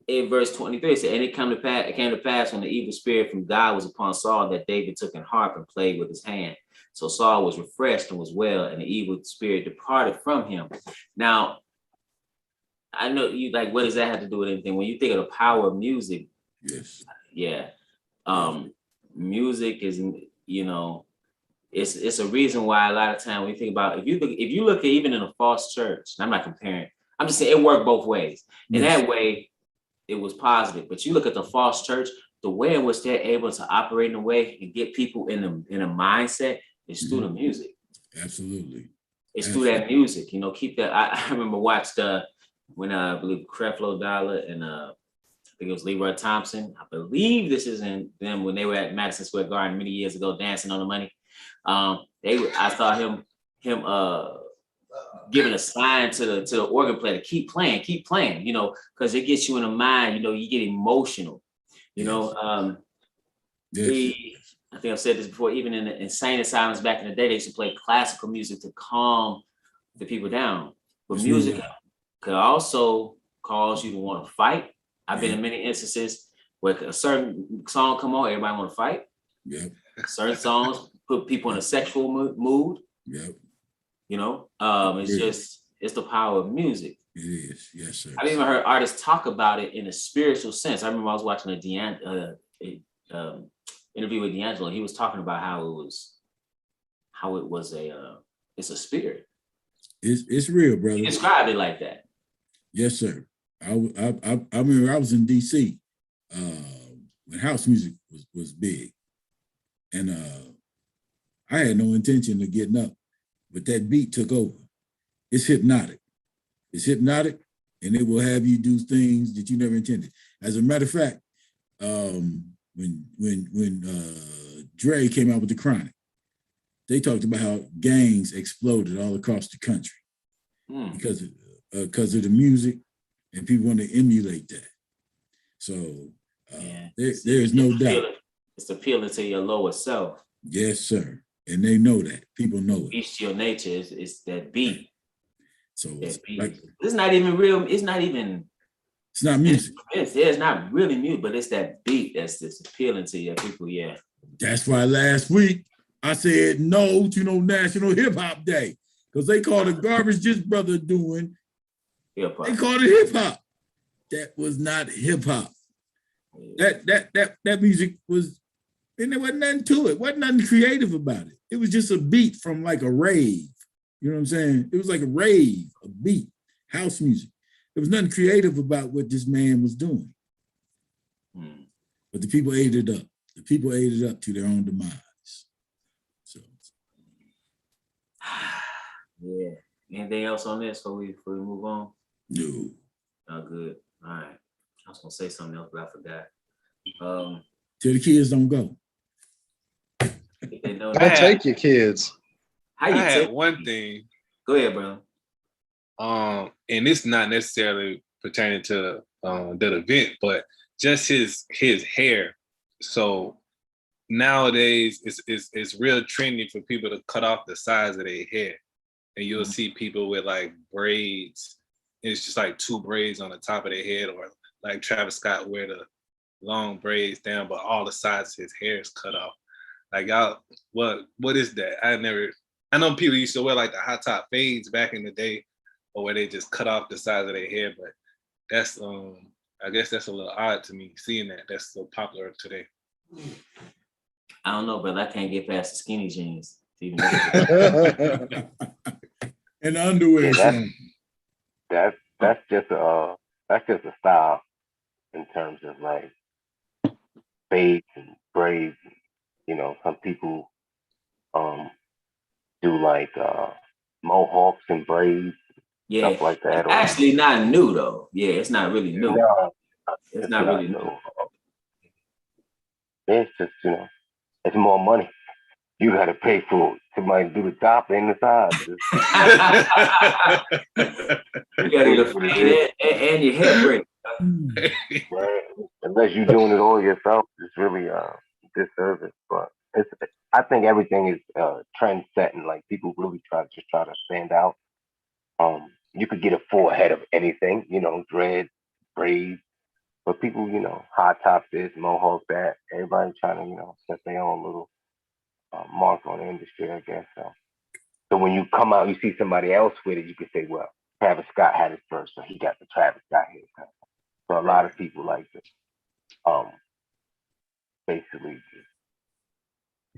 in verse 23, it said, "And it came to pass when the evil spirit from God was upon Saul, that David took an harp and played with his hand. So Saul was refreshed and was well, and the evil spirit departed from him." Now, I know you like, what does that have to do with anything? When you think of the power of music, yes, yeah, music is, it's a reason why a lot of time when you think about, if you look at even in a false church, and I'm not comparing, I'm just saying it worked both ways. In that way, it was positive. But you look at the false church, the way in which they're able to operate in a way and get people in a mindset is through the music. Absolutely. It's through that music, keep that. I remember watched when I believe Creflo Dollar and I think it was Leroy Thompson. I believe this is in them when they were at Madison Square Garden many years ago, dancing on the money. I saw him giving a sign to the organ player to keep playing, because it gets you in the mind, you get emotional, I think I've said this before, even in the insane asylums back in the day, they used to play classical music to calm the people down. But music could also cause you to want to fight. I've been in many instances where a certain song come on, everybody want to fight. Certain songs put people in a sexual mood. It's the power of music. It is, yes, sir. I've even heard artists talk about it in a spiritual sense. I remember I was watching interview with D'Angelo. He was talking about how it was it's a spirit. It's real, brother. He described it like that. Yes, sir. I remember I was in DC when house music was big, and I had no intention of getting up, but that beat took over. It's hypnotic. It's hypnotic, and it will have you do things that you never intended. As a matter of fact, when Dre came out with the Chronic, they talked about how gangs exploded all across the country because of the music, and people want to emulate that. So there's no doubt. It's appealing to your lower self. Yes, sir. And they know that. People know it. It's your nature. It's that beat. So That beat. like, it's not even real. It's not even. It's not music. It's not really music, but it's that beat that's just appealing to your people. Yeah. That's why last week I said no to National Hip Hop Day, because they called it garbage this brother doing. Hip-hop. They called it hip hop. That was not hip hop. Yeah. That music was, and there wasn't nothing to it. Wasn't nothing creative about it. It was just a beat from like a rave. You know what I'm saying? It was like a rave, a beat, house music. There was nothing creative about what this man was doing. But the people ate it up. The people ate it up to their own demise. So, yeah. Anything else on this before we move on? No. Oh, good. All right. I was gonna say something else, but I forgot. Till the kids don't go. They know Don't take your kids. How you I had take one thing. Go ahead, bro. And it's not necessarily pertaining to that event, but just his hair. So nowadays it's real trendy for people to cut off the sides of their hair, and you'll see people with like braids. It's just like 2 braids on the top of their head, or like Travis Scott wear the long braids down, but all the sides of his hair is cut off. Like, y'all, what is that? I know people used to wear like the hot top fades back in the day, or where they just cut off the sides of their hair, but that's I guess that's a little odd to me, seeing that that's so popular today. I don't know, but I can't get past the skinny jeans. And underwear. That's just a style in terms of like fades and braids. Some people do like mohawks and braids, stuff like that. Actually not new though. Yeah, it's not really new. No, it's not really new. It's just, it's more money. You got to pay for somebody to do the top and the sides. You got to get paid and your hair break. Right. Unless you're doing it all yourself, it's really disservice. But I think everything is trend setting. Like, people really try to stand out. You could get a full head of anything, dread, braids. But people, high top this, mohawk that. Everybody trying to, set their own little mark on the industry, I guess. So when you come out, you see somebody else with it, you can say, well, Travis Scott had it first, so he got the Travis Scott haircut. So a lot of people like to basically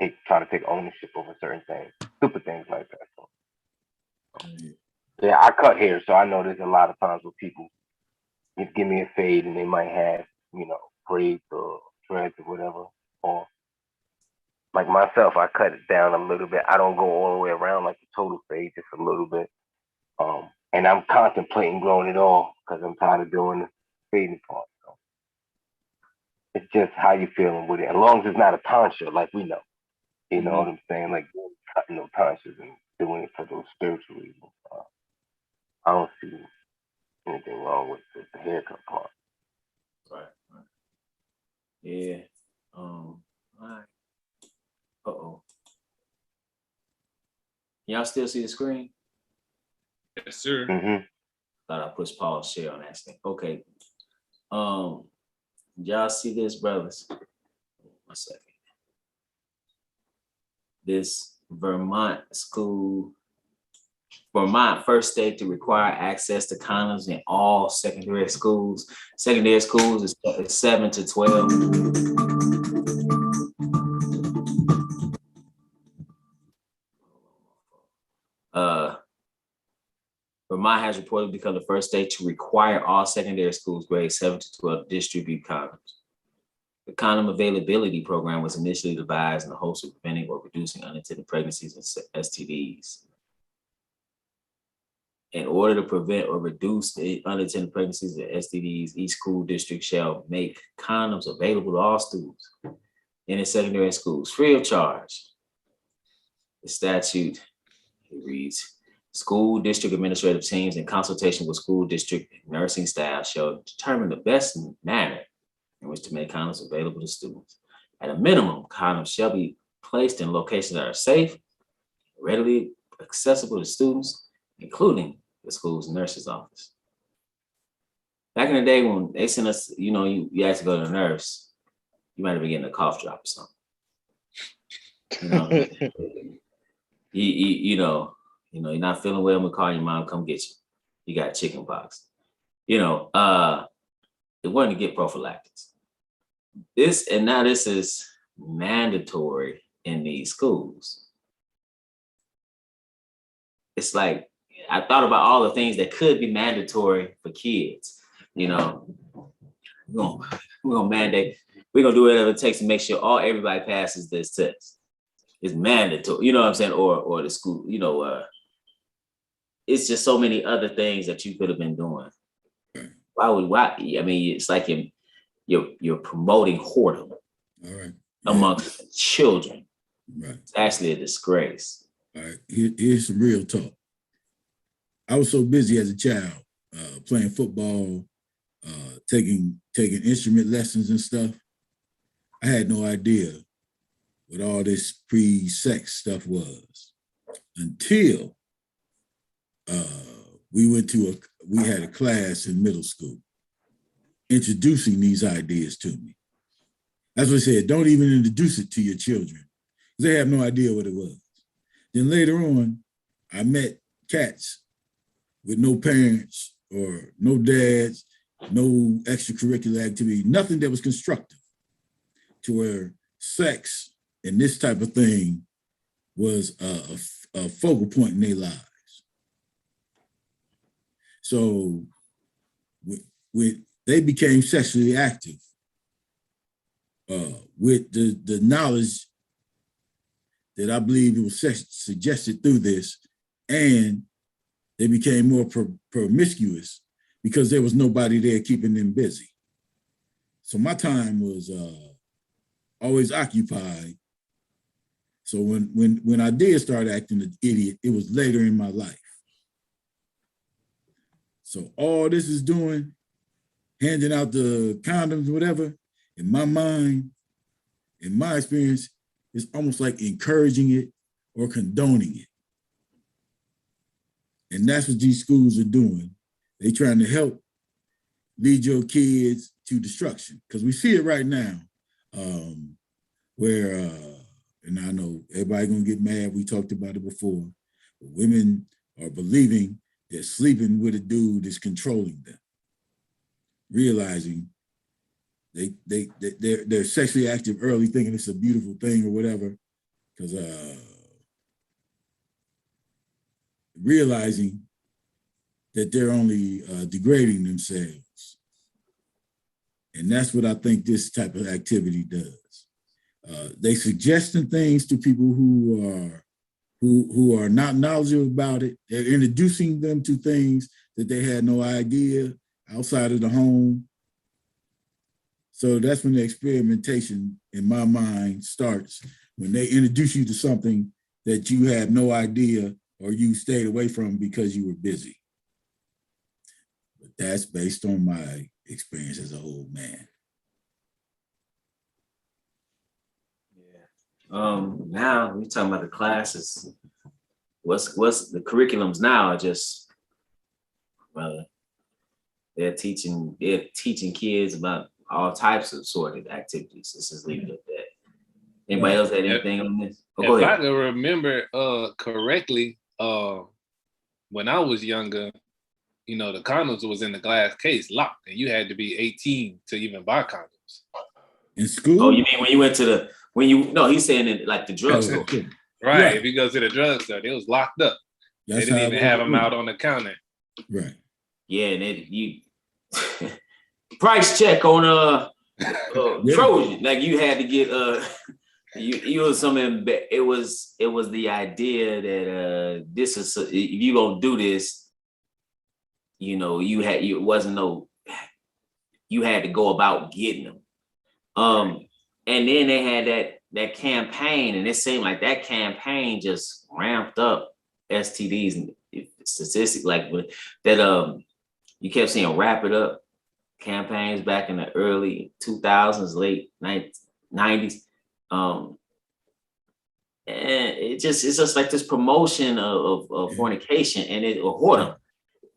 just try to take ownership over certain things, stupid things like that. So, yeah, I cut hair, so I know there's a lot of times where people just give me a fade and they might have, braids or dreads or whatever. Or like myself, I cut it down a little bit. I don't go all the way around like a total fade, just a little bit. And I'm contemplating growing it all because I'm tired of doing the fading part. So it's just how you feeling with it. As long as it's not a tonsure, like we know. You know what I'm saying? Like cutting no tonsures and doing it for those spiritual reasons. I don't see anything wrong with the haircut part. Right. Yeah. All right. Uh-oh. Y'all still see the screen? Yes, sir. Mm-hmm. Thought I pushed pause share on that thing. Okay. Y'all see this, brothers? 1 second. This Vermont first state to require access to condoms in all secondary schools. Secondary schools is 7 to 12. Vermont has reportedly become the first state to require all secondary schools grades 7 to 12 distribute condoms. The condom availability program was initially devised in the hopes of preventing or reducing unintended pregnancies and STDs. in order to prevent or reduce the unintended pregnancies and STDs, each school district shall make condoms available to all students in its secondary schools free of charge. The statute, it reads, school district administrative teams in consultation with school district nursing staff shall determine the best manner in which to make condoms available to students. At a minimum, condoms shall be placed in locations that are safe, readily accessible to students, including the school's nurse's office. Back in the day when they sent us, you had to go to the nurse, you might have been getting a cough drop or something. You're not feeling well, I'm gonna call your mom, come get you. You got chicken pox. It wasn't to get prophylactics. This is mandatory in these schools. It's like, I thought about all the things that could be mandatory for kids. We're gonna mandate, we're gonna do whatever it takes to make sure everybody passes this test. It's mandatory, you know what I'm saying? Or the school, it's just so many other things that you could have been doing. Why? I mean, it's like you're promoting whoredom amongst children. Right. It's actually a disgrace. All right. Here's some real talk. I was so busy as a child, playing football, taking instrument lessons and stuff. I had no idea what all this pre-sex stuff was until we had a class in middle school introducing these ideas to me. That's what I said, don't even introduce it to your children, because they have no idea what it was. Then later on, I met cats with no parents or no dads, no extracurricular activity, nothing that was constructive, to where sex and this type of thing was a focal point in their lives. So they became sexually active with the knowledge that I believe it was suggested through this, and they became more promiscuous because there was nobody there keeping them busy. So my time was always occupied. So when I did start acting an idiot, it was later in my life. So all this is doing, handing out the condoms, whatever, in my mind, in my experience, it's almost like encouraging it or condoning it. And that's what these schools are doing. They're trying to help lead your kids to destruction. Because we see it right now, where, and I know everybody gonna get mad, we talked about it before, but women are believing that sleeping with a dude is controlling them, realizing they're sexually active early, thinking it's a beautiful thing or whatever, because realizing that they're only degrading themselves. And that's what I think this type of activity does. They suggesting things to people who are not knowledgeable about it. They're introducing them to things that they had no idea outside of the home. So that's when the experimentation, in my mind, starts, when they introduce you to something that you had no idea or you stayed away from because you were busy. But that's based on my experience as a whole man. Now we're talking about the classes. What's the curriculums now are just, they're teaching kids about all types of sorted activities. Let's just leave it at that. Anybody else had anything on this? If I can remember correctly, when I was younger, the condoms was in the glass case locked, and you had to be 18 to even buy condoms. In school? Oh, you mean when you went to he's saying in like the drugstore. Right. If you go to the drugstore, it was locked up. They didn't even have them out on the counter. Right. Yeah, and you price check on Trojan. Like you had to get you was something. It was the idea that this is, if you gonna do this, you know, you had to go about getting them. And then they had that campaign, and it seemed like that campaign just ramped up STDs and statistics like that. You kept seeing Wrap It Up campaigns back in the early 2000s, late 90s. And it's just like this promotion of fornication or whoredom.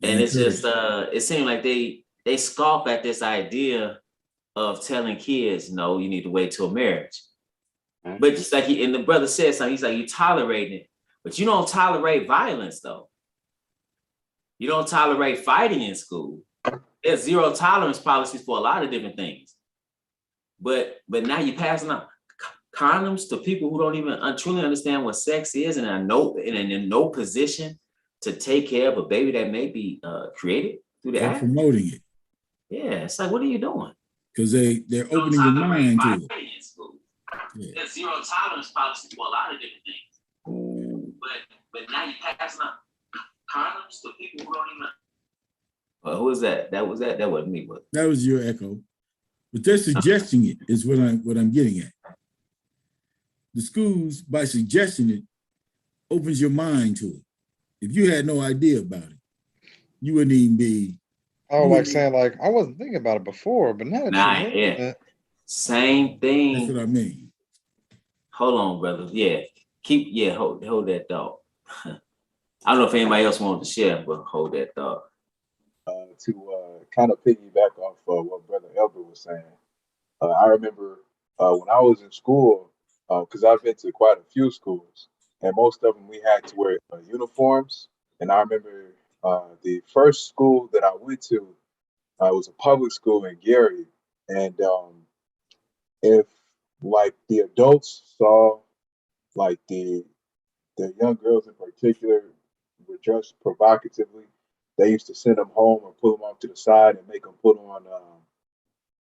And it's just it seemed like they scoff at this idea of telling kids, no, you need to wait till marriage. But just like and the brother said something, he's like, you tolerate it, but you don't tolerate violence though. You don't tolerate fighting in school. There's zero tolerance policies for a lot of different things. But now you're passing out condoms to people who don't even truly understand what sex is and are in no position to take care of a baby that may be created through the act. Promoting it. Yeah, it's like, what are you doing? Because they're opening your mind to it. Yeah. There's zero tolerance policy for a lot of different things. But now you're passing out condoms to people who don't even. Who was that? That wasn't me. But that was your echo. But they're suggesting it is what I'm getting at. The schools, by suggesting it, opens your mind to it. If you had no idea about it, you wouldn't even be. Oh, like saying like I wasn't thinking about it before, but now that you mention it. Same thing. That's what I mean. Hold on, brother. Yeah, hold that thought. I don't know if anybody else wanted to share, but hold that thought. To kind of piggyback off what Brother Elber was saying, I remember when I was in school, because I've been to quite a few schools, and most of them we had to wear uniforms. And I remember the first school that I went to was a public school in Gary, and if like the adults saw like the young girls in particular were dressed provocatively, they used to send them home or pull them off to the side and make them put on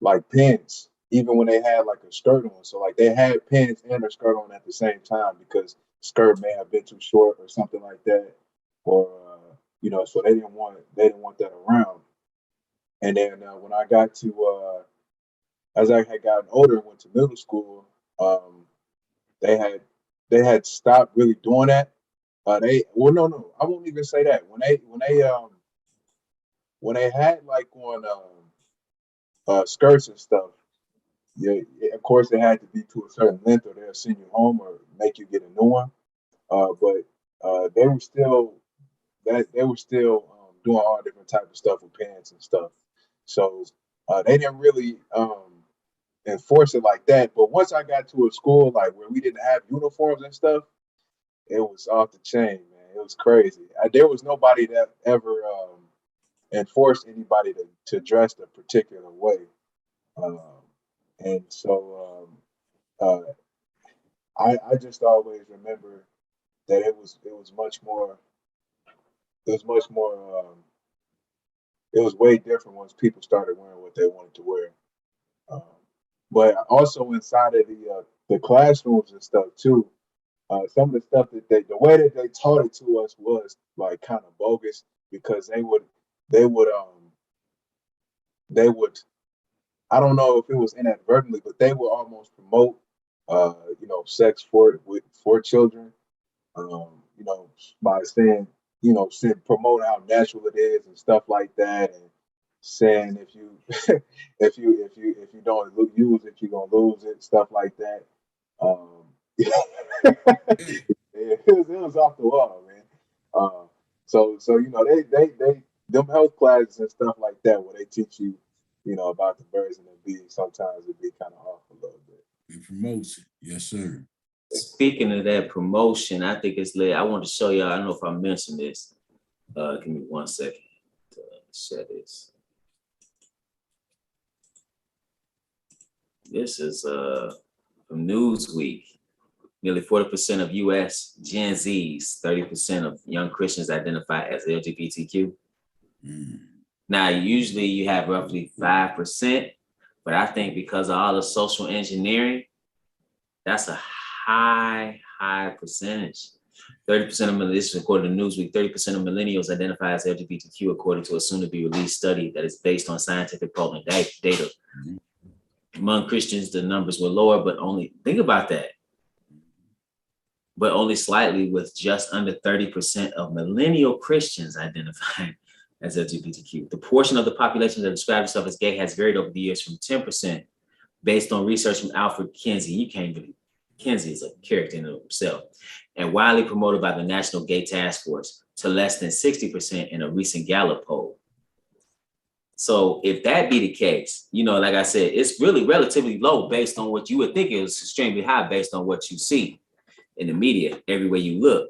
like pins, even when they had like a skirt on. So like they had pins and a skirt on at the same time because skirt may have been too short or something like that, or so they didn't want that around. And then when I got to as I had gotten older and went to middle school, they had stopped really doing that. No, I won't even say that. When they had like on skirts and stuff, yeah, of course it had to be to a certain length, or they'll send you home or make you get a new one. But they were still doing all different type of stuff with pants and stuff. So they didn't really enforce it like that. But once I got to a school like where we didn't have uniforms and stuff, it was off the chain, man. It was crazy. There was nobody that ever enforced anybody to dress a particular way. And so I just always remember that it was way different once people started wearing what they wanted to wear. But also inside of the classrooms and stuff too, some of the stuff that the way that they taught it to us was like kind of bogus, because they would I don't know if it was inadvertently, but they would almost promote sex for children, by saying, promote how natural it is and stuff like that, and saying if you if you don't use it, you're gonna lose it, stuff like that. It was off the wall, man. So they them health classes and stuff like that where they teach you, about the birds and the bees. Sometimes it'd be kind of off a little bit. It promotes it, yes, sir. Speaking of that promotion, I think it's lit. I want to show y'all. I don't know if I mentioned this. Give me 1 second to share this. This is from Newsweek. Nearly 40% of U.S. Gen Zs, 30% of young Christians identify as LGBTQ. Now, usually you have roughly 5%, but I think because of all the social engineering, that's a high percentage. 30% of this is according to Newsweek. 30% of millennials identify as LGBTQ, according to a soon-to-be-released study that is based on scientific polling data. Among Christians, the numbers were lower, but only think about that. But only slightly, with just under 30% of millennial Christians identifying as LGBTQ. The portion of the population that describes itself as gay has varied over the years from 10%, based on research from Alfred Kinsey. You can't believe Kinsey is a character in himself, and widely promoted by the National Gay Task Force, to less than 60% in a recent Gallup poll. So if that be the case, you know, like I said, it's really relatively low based on what you would think it was extremely high based on what you see in the media, everywhere you look,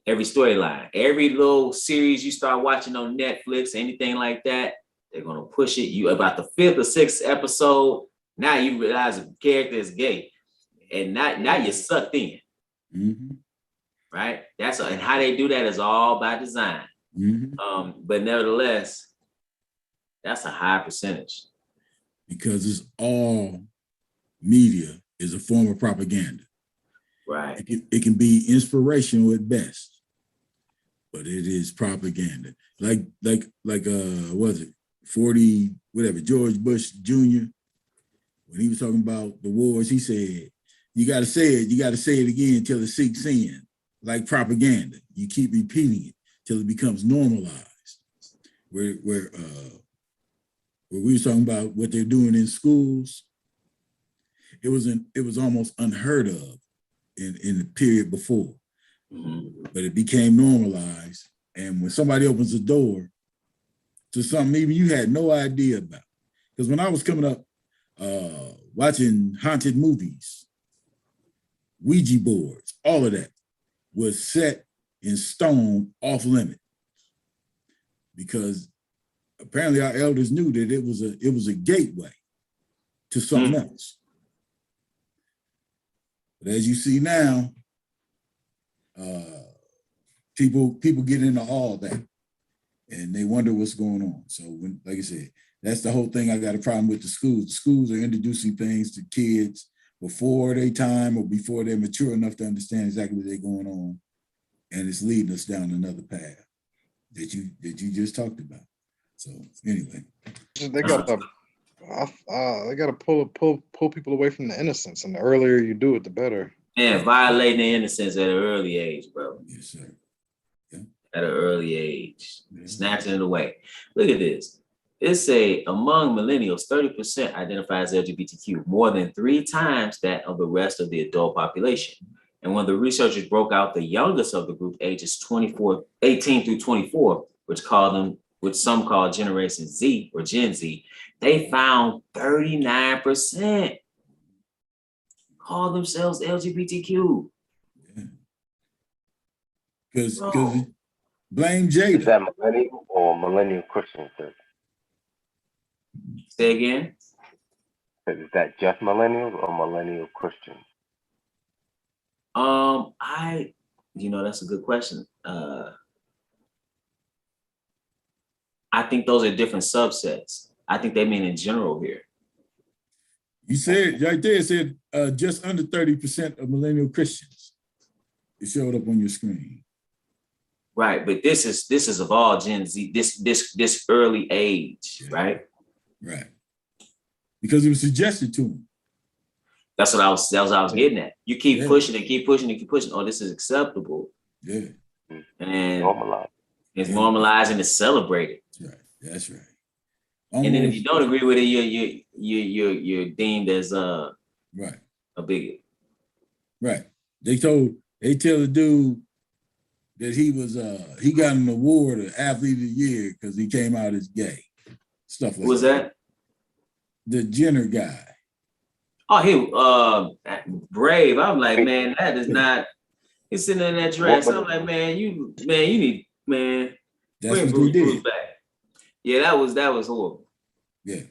every storyline, every little series you start watching on Netflix, anything like that, they're gonna push it. You about the 5th or 6th episode, now you realize the character is gay, and now you're sucked in, right? And how they do that is all by design. But nevertheless, that's a high percentage. Because it's all media is a form of propaganda. Right. It can be inspirational at best, but it is propaganda. Like was it 40, whatever, George Bush Jr., when he was talking about the wars, he said, you got to say it again until it sinks in, like propaganda. You keep repeating it till it becomes normalized. Where we was talking about what they're doing in schools, it was almost unheard of in the period before, but it became normalized. And when somebody opens the door to something even you had no idea about, because when I was coming up, watching haunted movies, Ouija boards, all of that was set in stone, off limit, because apparently our elders knew that it was a gateway to something else. But as you see now, people get into all that, and they wonder what's going on. So when, like I said, that's the whole thing. I got a problem with the schools. The schools are introducing things to kids before their time or before they're mature enough to understand exactly what they're going on, and it's leading us down another path that you just talked about. So anyway, they got to pull people away from the innocence, and the earlier you do it, the better. Yeah, violating the innocence at an early age, bro. Yes, sir. Yeah. At an early age, snatching it away. Look at this. It say among millennials, 30% identify as LGBTQ, more than 3 times that of the rest of the adult population. And when the researchers broke out the youngest of the group, ages 18 through 24, which some call Generation Z or Gen Z, they found 39% call themselves LGBTQ. Because blame Jada. Is that millennial or millennial Christians? Say again? Is that just millennials or millennial Christians? That's a good question. I think those are different subsets. I think they mean in general here. You said right there, it said just under 30% of millennial Christians. It showed up on your screen. Right, but this is of all Gen Z, this early age, right? Right. Because it was suggested to them. That's what I was getting at. You keep pushing and keep pushing and keep pushing. Oh, this is acceptable. Yeah. And normalized. It's normalized and it's celebrated. That's right. That's right. And then if you don't agree with it, you're deemed as right, a bigot. Right. They tell the dude that he got an award of athlete of the year because he came out as gay. Stuff like that. Who was that? The Jenner guy. Oh, he Brave. I'm like, man, that is not. He's sitting in that dress. I'm like, man, you need, man. That's what he did. Back. Yeah, that was horrible. Yeah,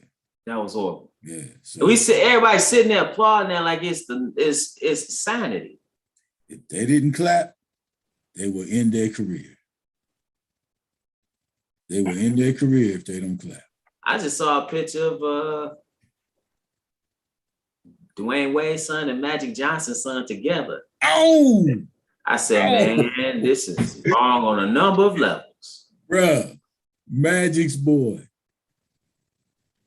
that was horrible. Yeah, so everybody sitting there applauding that like it's sanity. If they didn't clap, they will end their career. They will end their career if they don't clap. I just saw a picture of Dwayne Wade's son and Magic Johnson's son together. Oh, I said, man, this is wrong on a number of levels. Bruh, Magic's boy.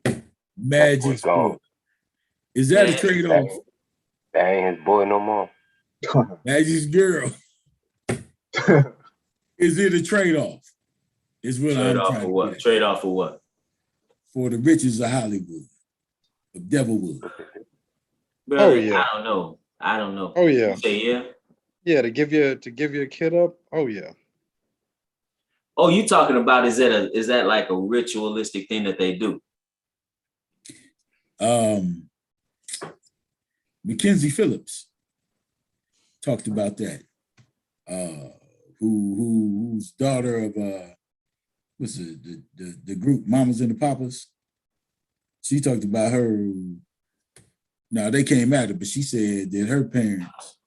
That boy Magic's boy. gone. Is that a Man. trade-off? That ain't his boy no more. Magic's girl. Is it a trade-off? Is what Trade I'm off trying for to what? get at. Trade off for what? For the riches of Hollywood, of Devilwood. Brother, yeah. I don't know. I don't know. Oh yeah. You say yeah? Yeah, to give your kid up. Oh yeah. Oh, you talking about is that like a ritualistic thing that they do? Mackenzie Phillips talked about that. Whose daughter of what's the group Mamas and the Papas? She talked about her. Now they came at her, but she said that her parents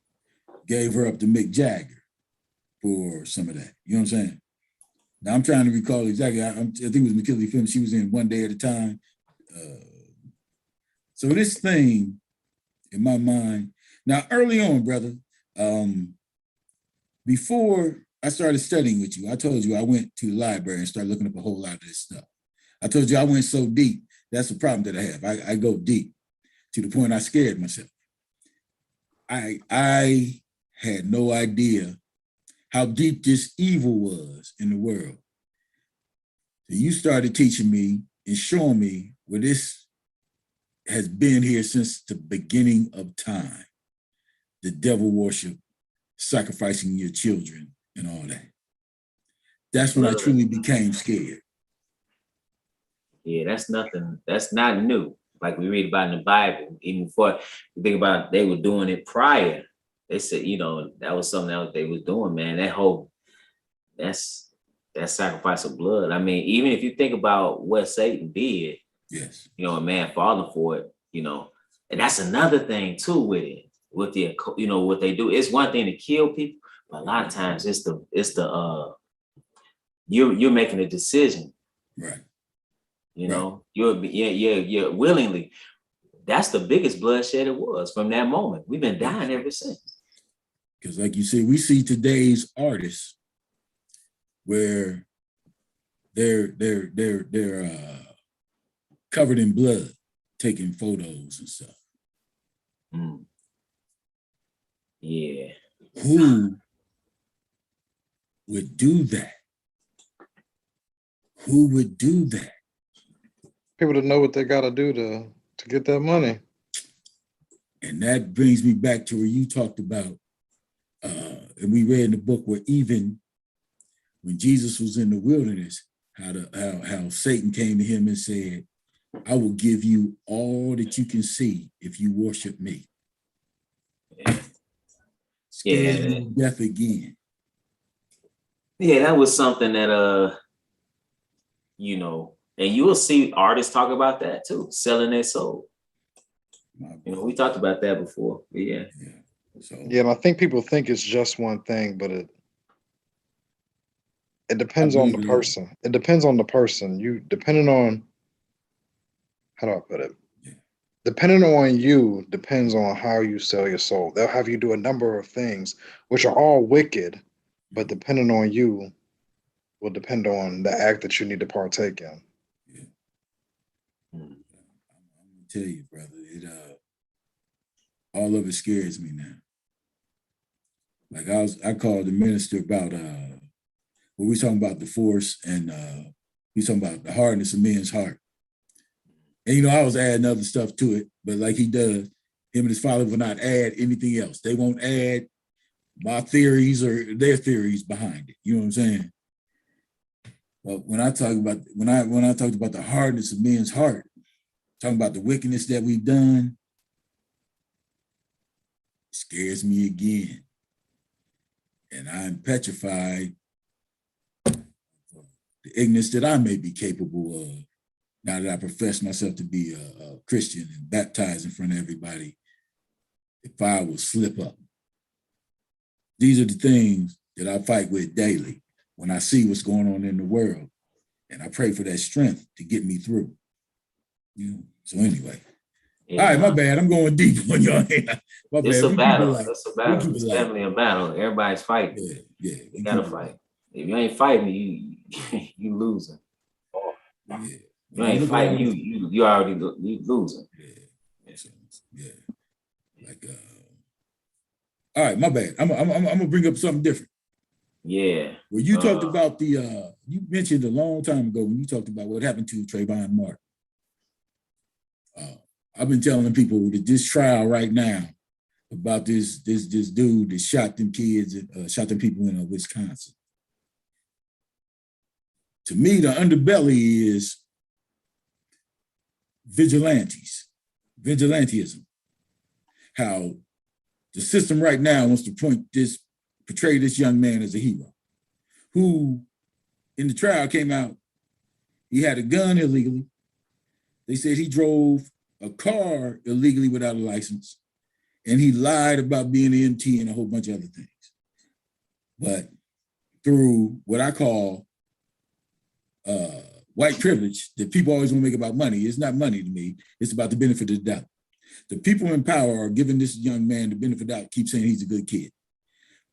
gave her up to Mick Jagger for some of that. You know what I'm saying? Now I'm trying to recall exactly. I think it was Mackenzie Phillips. She was in One Day at a Time. So this thing in my mind. Now early on, brother, before I started studying with you, I told you I went to the library and started looking up a whole lot of this stuff. I told you I went so deep. That's the problem that I have. I go deep to the point I scared myself. I had no idea how deep this evil was in the world. So you started teaching me and showing me where this has been here since the beginning of time. The devil worship, sacrificing your children and all that. That's when I truly became scared. Yeah, that's nothing. That's not new. Like we read about in the Bible, even before you think about it, they were doing it prior. They said, that was something else they was doing, man. That's sacrifice of blood. I mean, even if you think about what Satan did, yes, a man falling for it, and that's another thing too with it, with the, what they do. It's one thing to kill people, but a lot of times it's the you're making a decision, right? You're willingly. That's the biggest bloodshed it was from that moment. We've been dying ever since. Because, like you said, we see today's artists where they're covered in blood, taking photos and stuff. Mm. Yeah. Who would do that? Who would do that? People to know what they got to do to get that money. And that brings me back to where you talked about, and we read in the book where even when Jesus was in the wilderness, how Satan came to him and said, I will give you all that you can see if you worship me. Scared you to death again. Yeah, that was something that and you will see artists talk about that too, selling their soul. We talked about that before. Yeah. So, yeah, and I think people think it's just one thing, but it depends on the person. It depends on the person. Depending on, how do I put it? Yeah. Depending on you depends on how you sell your soul. They'll have you do a number of things, which are all wicked, but depending on you will depend on the act that you need to partake in. Yeah. I'm gonna tell you, brother, all of it scares me now. Like I called the minister about we were talking about the force and we talking about the hardness of men's heart. And I was adding other stuff to it, but like he does, him and his father will not add anything else. They won't add my theories or their theories behind it. You know what I'm saying? But when I talk about when I talked about the hardness of men's heart, talking about the wickedness that we've done, it scares me again. And I'm petrified of the ignorance that I may be capable of now that I profess myself to be a Christian and baptized in front of everybody, if I will slip up. These are the things that I fight with daily when I see what's going on in the world. And I pray for that strength to get me through. So anyway, Yeah, All right, my no, bad. I'm going deep on y'all. My it's bad. a We keep it battle. light. It's a We battle. keep It's it light. definitely a battle. Everybody's fighting. Yeah, yeah. You We gotta keep it fight. light. If you ain't fighting, you losing. Yeah. You When I ain't look at all fighting, this, you already you losing. yeah. So, yeah. Like, all right, my bad. I'm gonna bring up something different. Yeah. Well, you talked about the you mentioned a long time ago when you talked about what happened to Trayvon Martin. I've been telling people that this trial right now about this dude that shot them kids, shot them people in Wisconsin. To me, the underbelly is vigilantism. How the system right now wants to portray this young man as a hero, who in the trial came out, he had a gun illegally. They said he drove a car illegally without a license, and he lied about being an MT and a whole bunch of other things. But through what I call white privilege, that people always want to make about money, it's not money to me, it's about the benefit of the doubt. The people in power are giving this young man the benefit of the doubt, keep saying he's a good kid.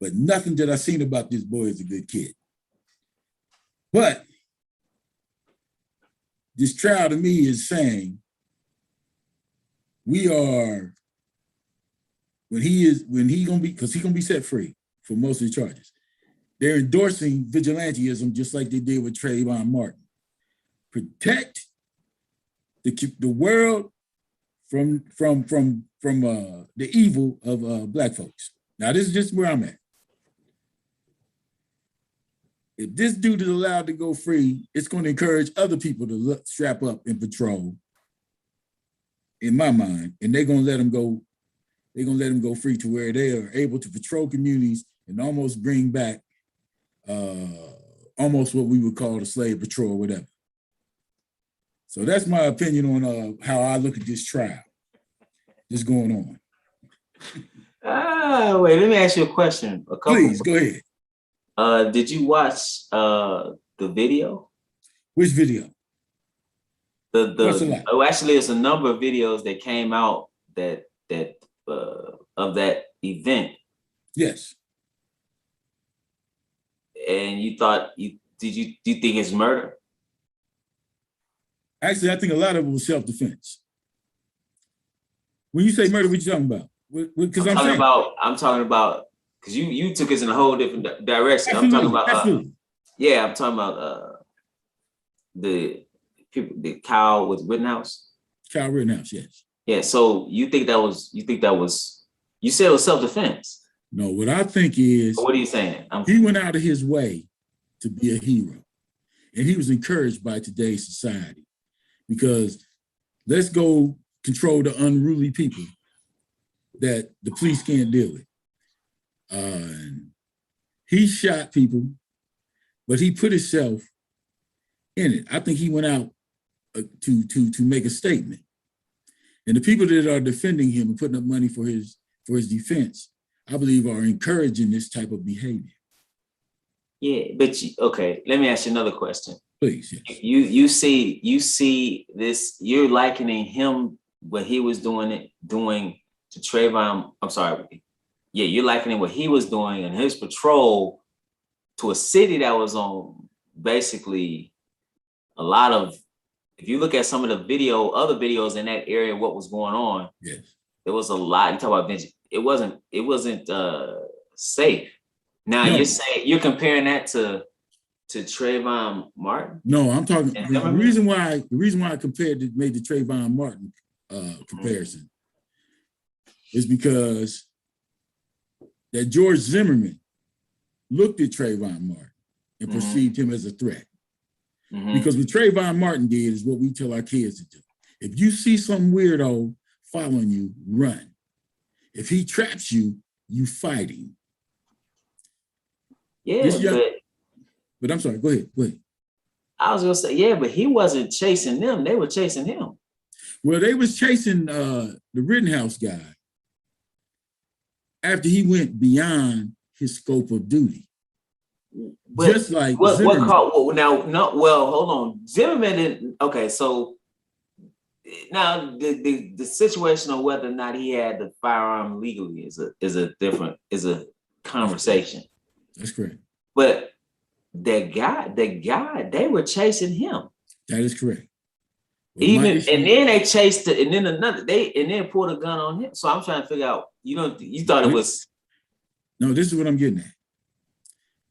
But nothing that I've seen about this boy is a good kid. But this trial to me is saying we are, because he's gonna be set free for most of the charges. They're endorsing vigilantism just like they did with Trayvon Martin. Protect the world from the evil of Black folks. Now, this is just where I'm at. If this dude is allowed to go free, it's going to encourage other people to strap up and patrol, in my mind, and they're going to let him go. They're going to let him go free to where they are able to patrol communities and almost bring back almost what we would call the slave patrol or whatever. So that's my opinion on how I look at this trial that's going on. Wait, let me ask you a question. Please, go ahead. Did you watch the video? Which video? Actually, it's a number of videos that came out that of that event. Yes. And you thought do you think it's murder? Actually, I think a lot of it was self-defense. When you say murder, what you talking about? Because I'm talking about because you took us in a whole different direction. Absolutely, I'm talking about absolutely. I'm talking about the people, the Kyle with Rittenhouse. Kyle Rittenhouse, yes. Yeah. So you said it was self-defense. No, what I think is, what are you saying? He went out of his way to be a hero, and he was encouraged by today's society because let's go control the unruly people that the police can't deal with. He shot people, but he put himself in it. I think he went out to make a statement, and the people that are defending him and putting up money for his defense, I believe, are encouraging this type of behavior. Yeah, but okay. Let me ask you another question. Please. Yes. You see this. You're likening him what he was doing to Trayvon. I'm sorry. Yeah, you're likening what he was doing in his patrol to a city that was on basically a lot of. If you look at some of the other videos in that area, what was going on? Yes, there was a lot. You talk about vengeance. It wasn't safe. Now you're comparing that to Trayvon Martin. No, I'm talking. The reason why I made the Trayvon Martin comparison is because that George Zimmerman looked at Trayvon Martin and perceived him as a threat. Because what Trayvon Martin did is what we tell our kids to do. If you see some weirdo following you, run. If he traps you, you fight him. Yeah, but I'm sorry, go ahead. I was gonna say, yeah, but he wasn't chasing them, they were chasing him. Well, they was chasing the Rittenhouse guy after he went beyond his scope of duty. But just like hold on. Zimmerman didn't. Okay, so Now the situation of whether or not he had the firearm legally is a conversation. That's correct. But the guy, they were chasing him. That is correct. But Even and then they chased it, and then pulled a gun on him. So I'm trying to figure out. You thought it was. No, this is what I'm getting at.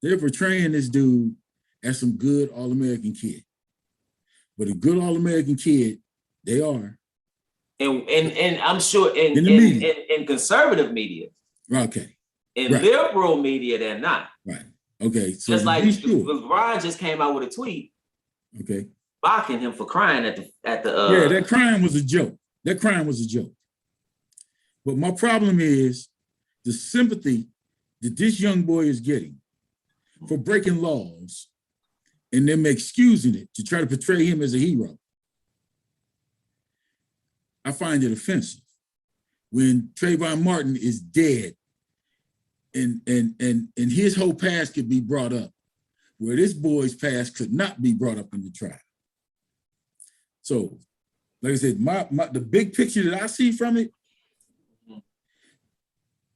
They're portraying this dude as some good All-American kid. But a good All-American kid, they are. And I'm sure in conservative media. Okay. In liberal media, they're not. Right. Okay. So just like LeBron just came out with a tweet. Okay. Mocking him for crying at the. Yeah, that crime was a joke. But my problem is the sympathy that this young boy is getting for breaking laws and them excusing it to try to portray him as a hero. I find it offensive when Trayvon Martin is dead and his whole past could be brought up, where this boy's past could not be brought up in the trial. So, like I said, the big picture that I see from it,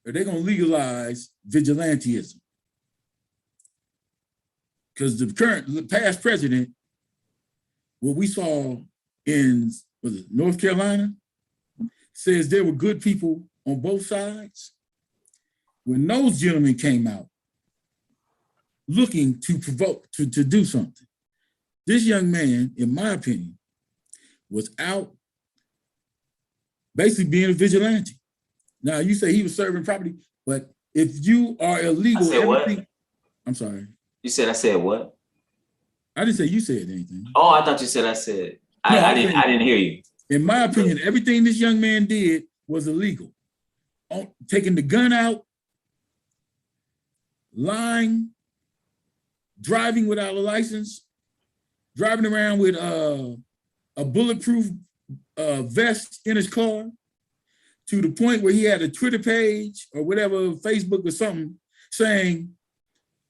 are they gonna legalize vigilantism? Because the past president, what we saw in North Carolina, says there were good people on both sides. When those gentlemen came out looking to provoke, to do something, this young man, in my opinion, was out basically being a vigilante. Now, you say he was serving property, but if you are illegal, everything. What? I'm sorry. You said I said what? I didn't say you said anything. Oh, I thought you said I said. I didn't hear you. In my opinion, everything this young man did was illegal. Taking the gun out, lying, driving without a license, driving around with a bulletproof vest in his car, to the point where he had a Twitter page or whatever, Facebook or something, saying,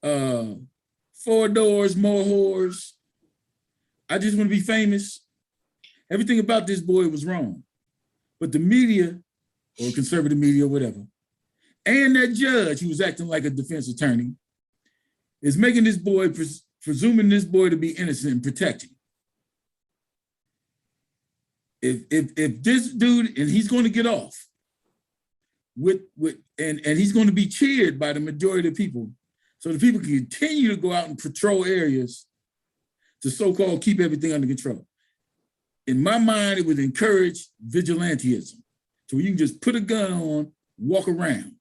4 doors, more whores. I just want to be famous. Everything about this boy was wrong. But the media, or conservative media or whatever, and that judge who was acting like a defense attorney, is making this boy, presuming this boy to be innocent and protecting. If this dude, and he's going to get off and he's going to be cheered by the majority of the people, so the people can continue to go out and patrol areas to so-called keep everything under control. In my mind, it would encourage vigilantism. So you can just put a gun on, walk around,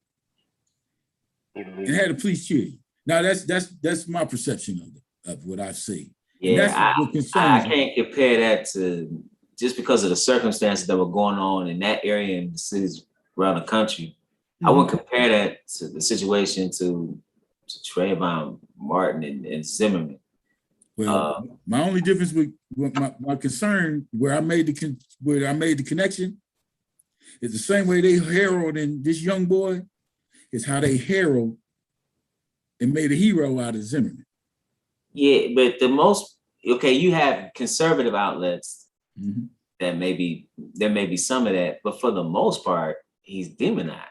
and have the police cheer you. Now that's my perception of what I see. Yeah, I can't compare that to, just because of the circumstances that were going on in that area and the cities around the country. Mm-hmm. I wouldn't compare that to the situation to Trayvon Martin and Zimmerman. Well, my only difference with my concern, where I made the connection, is the same way they heralded this young boy, is how they herald and made a hero out of Zimmerman. Yeah, but you have conservative outlets. Mm-hmm. There may be some of that, but for the most part, he's demonized.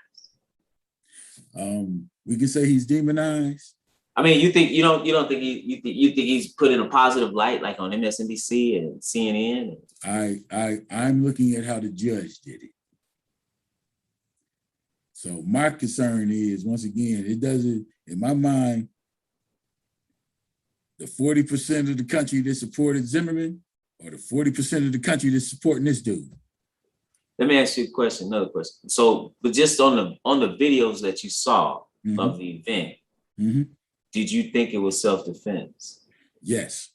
We can say he's demonized. I mean, you don't think he's put in a positive light, like on MSNBC and CNN? I'm looking at how the judge did it. So my concern is, once again, it doesn't, in my mind, the 40% of the country that supported Zimmerman, or the 40% of the country that's supporting this dude. Let me ask you another question. So, but just on the videos that you saw, mm-hmm. of the event, mm-hmm. did you think it was self-defense? Yes.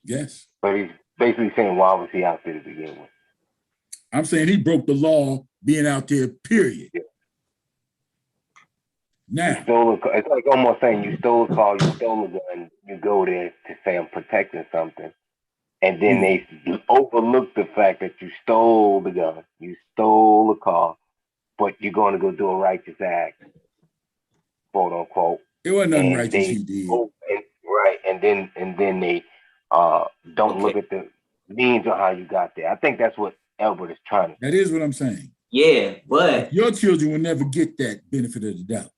Yes. But he's basically saying, why was he out there to begin with? I'm saying he broke the law being out there, period. Yeah. Now, it's like almost saying you stole a car, you stole a gun, you go there to say I'm protecting something. And then they overlook the fact that you stole the gun, you stole the car, but you're going to go do a righteous act, quote unquote. It wasn't nothing righteous he did. Right, and then they don't look at the means on how you got there. I think that's what Albert is trying to. That is what I'm saying. Yeah, but Your children will never get that benefit of the doubt.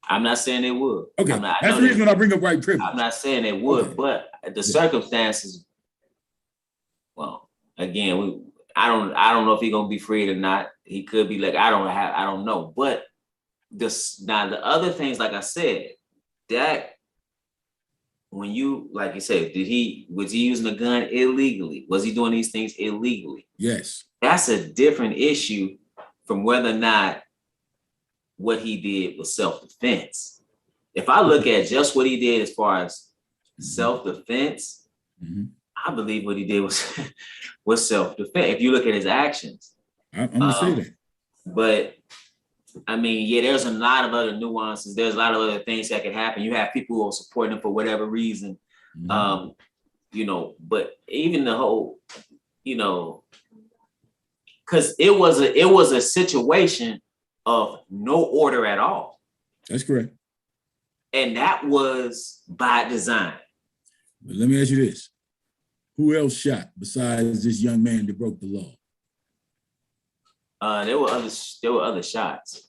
I'm not saying they would. Okay, that's the reason when I bring up white privilege. I'm not saying they would, Okay. but the circumstances. Well, again, I don't know if he's gonna be freed or not. He could be like, I don't know. But now the other things, like I said, that when you, like you said, was he using a gun illegally? Was he doing these things illegally? Yes. That's a different issue from whether or not what he did was self-defense. If I look at just what he did as far as self-defense, I believe what he did was self-defense. If you look at his actions. I'm gonna say that. But I mean, yeah, there's a lot of other nuances. There's a lot of other things that can happen. You have people who are supporting him for whatever reason. You know, but even the whole, you know, because it was a situation of no order at all. That's correct. And that was by design. But let me ask you this. Who else shot besides this young man that broke the law? There were other shots.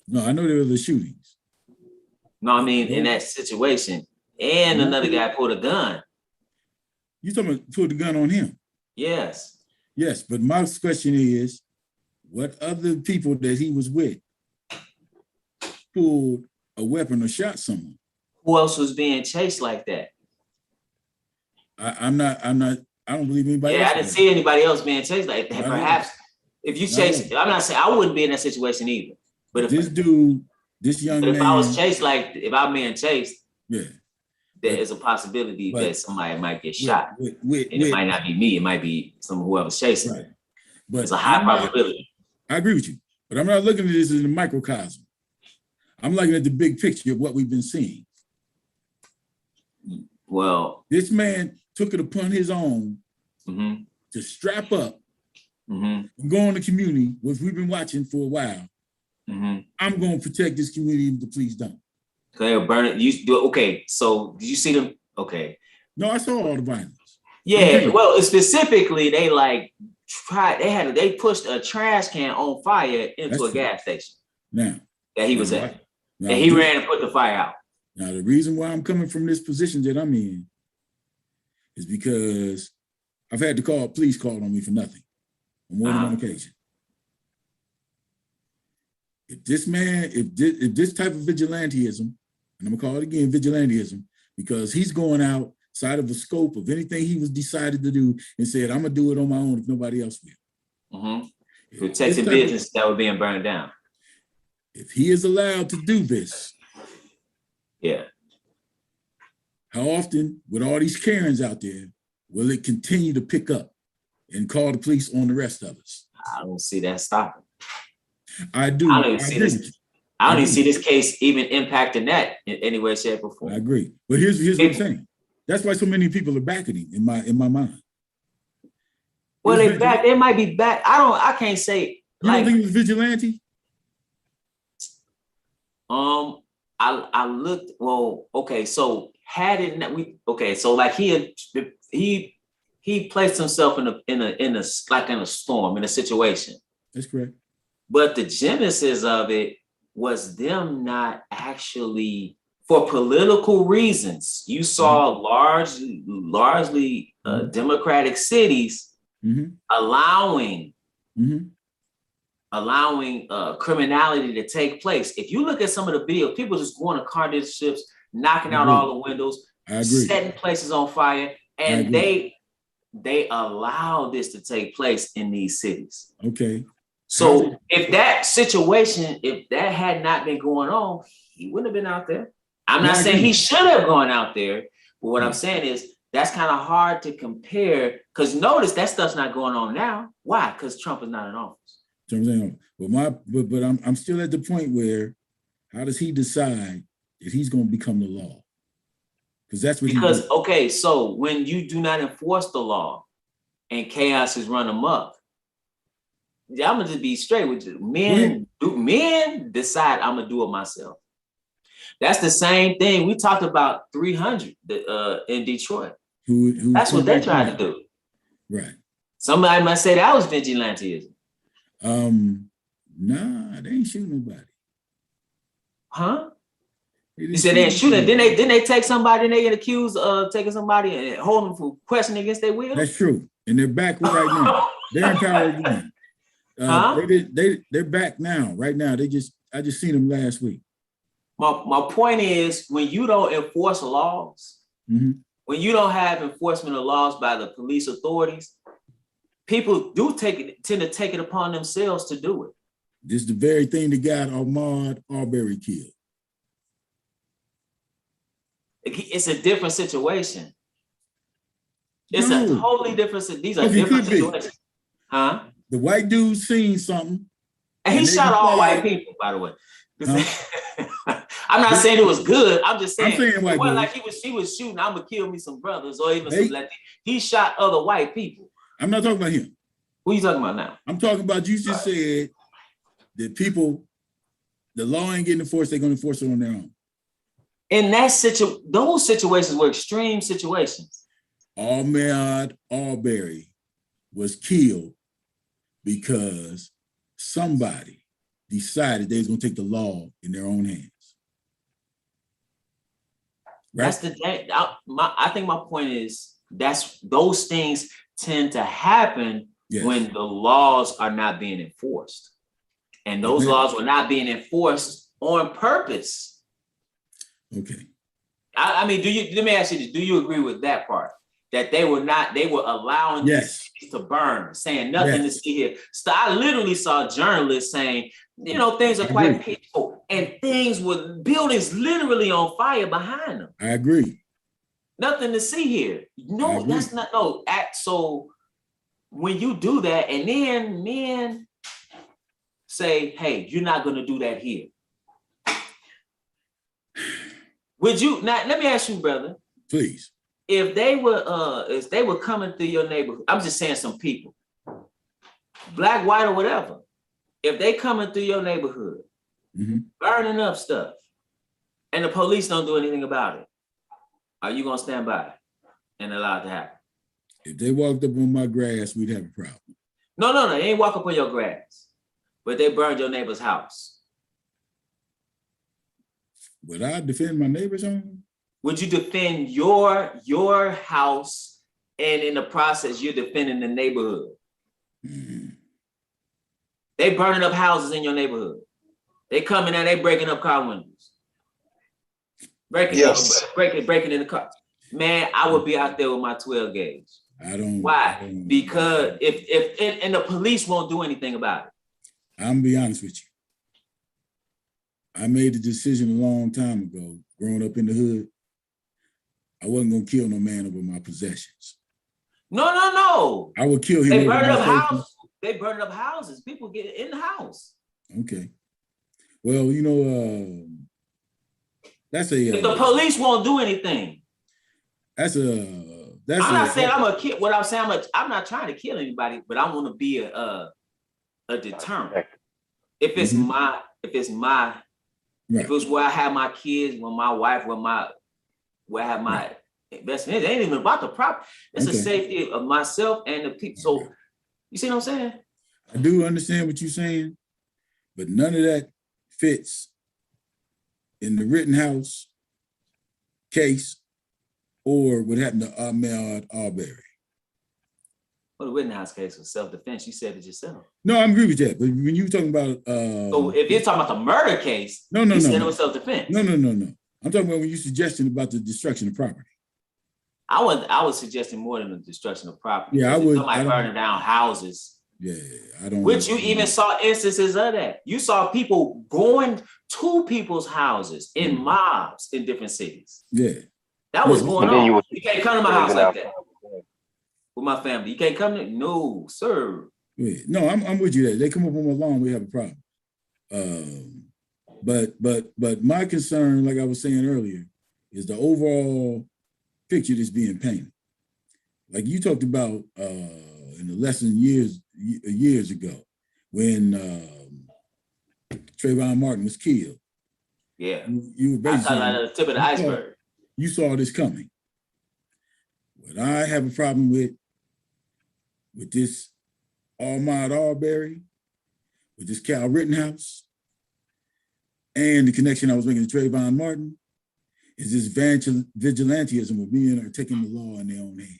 No, I know there were the shootings. No, I mean, in that situation. And another guy pulled a gun. You talking about pulled the gun on him? Yes. Yes, but my question is, what other people that he was with pulled a weapon or shot someone? Who else was being chased like that? I don't believe anybody else. I didn't see anybody else being chased like that. Perhaps if you chase, I'm not saying I wouldn't be in that situation either. But if this young man, if I was chased, like if I'm being chased, yeah, there is a possibility that somebody might get shot. And it might not be me, it might be whoever's chasing. Right. But it's a high probability. I agree with you, but I'm not looking at this as a microcosm. I'm looking at the big picture of what we've been seeing. Well, this man took it upon his own to strap up and go in the community, which we've been watching for a while. I'm going to protect this community if the police don't. Okay, burn it. You do okay. So did you see them? Okay. No, I saw all the violence. Yeah, well, specifically, they pushed a trash can on fire into a gas station. Now that he was at. And he ran and put the fire out. Now, the reason why I'm coming from this position that I'm in is because I've had the police call on me for nothing on more than one occasion. If this type of vigilantism, and I'm gonna call it again vigilantism, because he's going outside of the scope of anything he was decided to do and said, I'm gonna do it on my own if nobody else will. Protecting business that were being burned down. If he is allowed to do this, how often, with all these Karens out there, will it continue to pick up and call the police on the rest of us? I don't see that stopping. I do. I don't even see this case even impacting that in any way, shape, or form. I agree. But here's what I'm saying. That's why so many people are backing him in my mind. Well, they might be back. I can't say. You don't think he was vigilante? I looked. Well, okay. So so like he placed himself in a storm, in a situation. That's correct. But the genesis of it was them not actually, for political reasons. You saw largely democratic cities allowing criminality to take place. If you look at some of the videos, people just going to car dealerships, knocking out all the windows, setting places on fire, and they allow this to take place in these cities. Okay. So if that situation, if that had not been going on, he wouldn't have been out there. I'm not saying he should have gone out there, but what I'm saying is that's kind of hard to compare, because notice that stuff's not going on now. Why? Because Trump is not in office. But I'm still at the point where, how does he decide that he's going to become the law? Because that's what okay, so when you do not enforce the law and chaos is run amok, I'm gonna just be straight with you. Men decide I'm gonna do it myself. That's the same thing we talked about 300 in Detroit. That's what they're trying to do. Right. Somebody might say that was vigilantism. Nah, they ain't shooting nobody. Huh? They You didn't said they ain't shoot shooting. nobody. Didn't they take somebody and they get accused of taking somebody and holding them for questioning against their will? That's true. And they're back right now. They're in power again. Huh? They're back now, right now. I just seen them last week. My point is, when you don't enforce laws, Mhm. when you don't have enforcement of laws by the police authorities, people do tend to take it upon themselves to do it. This is the very thing that got Ahmaud Arbery killed. It's a different situation. It's a No. totally different. These are Okay, different could be. situations. Huh? The white dude seen something. And he And they shot all white decided- people, by the way. Huh? I'm not saying it was good. I'm just saying, I'm saying it white wasn't dudes. like he was shooting, I'm gonna kill me some brothers or even They- some Latinos. He shot other white people. I'm not talking about him. Who are you talking about now? I'm talking about you just said that people, the law ain't getting enforced, they're gonna enforce it on their own. In that those situations were extreme situations. Ahmaud Arbery was killed because somebody decided they was gonna take the law in their own hands. Right? That's the day. I think my point is those things tend to happen Yes. when the laws are not being enforced. And those Okay. laws were not being enforced on purpose. Okay. I mean, let me ask you this, do you agree with that part? That they were allowing Yes. these cities to burn, saying nothing Yes. to see here. So I literally saw journalists saying, things are I quite agree. peaceful, and buildings literally on fire behind them. I agree. Nothing to see here. I No, agree. that's not no act. So when you do that, and then men say, hey, you're not gonna do that here. Would you now let me ask you, brother, Please. if they were coming through your neighborhood, I'm just saying some people, black, white, or whatever, if they coming through your neighborhood, Mhm. burning up stuff, and the police don't do anything about it, are you gonna stand by and allow it to happen? If they walked up on my grass, we'd have a problem. No, they ain't walk up on your grass, but they burned your neighbor's house. Would I defend my neighbor's home? Would you defend your house, and in the process, you're defending the neighborhood? Mhm. They burning up houses in your neighborhood. They coming in, they breaking up car windows. Breaking in the car. Man, I would be out there with my 12 gauge. I don't. Why? Because if and the police won't do anything about it. I'm gonna be honest with you. I made the decision a long time ago, growing up in the hood. I wasn't gonna kill no man over my possessions. No. I would kill him They over burning my up safety. houses. They burning up houses. People get in the house. Okay. Well, that's a. If the police won't do anything. I'm I'm not saying I'm a kid. What I'm saying, I'm not trying to kill anybody, but I want to be a deterrent. If it's Mhm. my, Right. if it was where I have my kids, when my wife, where I have my investment, it ain't even about the property. It's the Okay. safety of myself and the people. So you see what I'm saying? I do understand what you're saying, but none of that fits in the Rittenhouse case or what happened to Ahmaud Arbery. Well, the Rittenhouse case was self-defense. You said it yourself. No, I agree with that. But when you were talking about So if you're talking about the murder case, No, you said it was self-defense. No. I'm talking about when you suggesting about the destruction of property. I was suggesting more than the destruction of property. Yeah, I Because if would- somebody I don't- burning down houses. Yeah, I don't. Which you even saw instances of that. You saw people going to people's houses in Mhm. mobs in different cities. Yeah. That was Yeah. going And then on. you You can't come to my house like that with my family. You can't come to no, sir. Yeah. No, I'm with you there. They come up on my lawn, we have a problem. But my concern, like I was saying earlier, is the overall picture that's being painted. Like you talked about in the lesson years ago when Trayvon Martin was killed. Yeah. You were I basically thought like the tip of the iceberg. you saw this coming. What I have a problem with with this Ahmaud Arbery, with this Cal Rittenhouse, and the connection I was making to Trayvon Martin, is this vigilantism where men are taking the law in their own hands.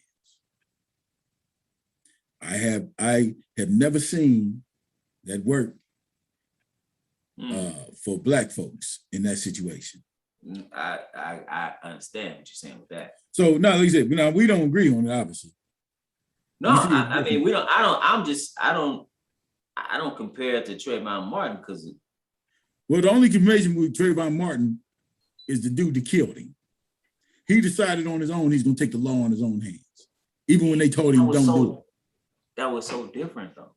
I have never seen that work for Black folks in that situation. I understand what you're saying with that. So now, like I said, now we don't agree on it, obviously. No, I mean we don't. I don't compare it to Trayvon Martin because. Well, the only connection with Trayvon Martin is the dude that killed him. He decided on his own he's gonna take the law in his own hands, even when they told him don't do it. That was so different though.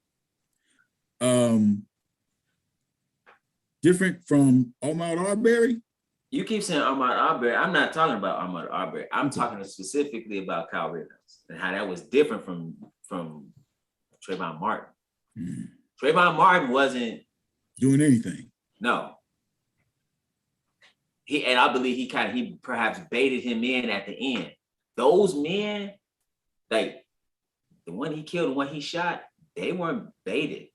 Different from Ahmaud Arbery? You keep saying Ahmaud Arbery. I'm not talking about Ahmaud Arbery. I'm talking specifically about Kyle Rittenhouse and how that was different from Trayvon Martin. Mm. Trayvon Martin wasn't doing anything. No. And I believe he perhaps baited him in at the end. Those men, like the one he killed, the one he shot, they weren't baited.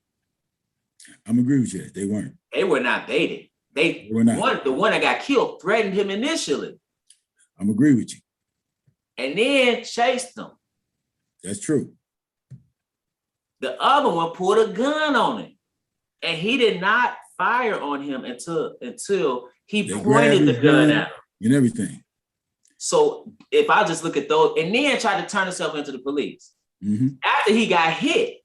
I'm agree with you. They weren't. They were not baited. They were not. The one that got killed threatened him initially. I'm agree with you. And then chased them. That's true. The other one pulled a gun on him. And he did not fire on him until he pointed the gun at him. And everything. So if I just look at those, and then tried to turn himself into the police. Mm-hmm. After he got hit.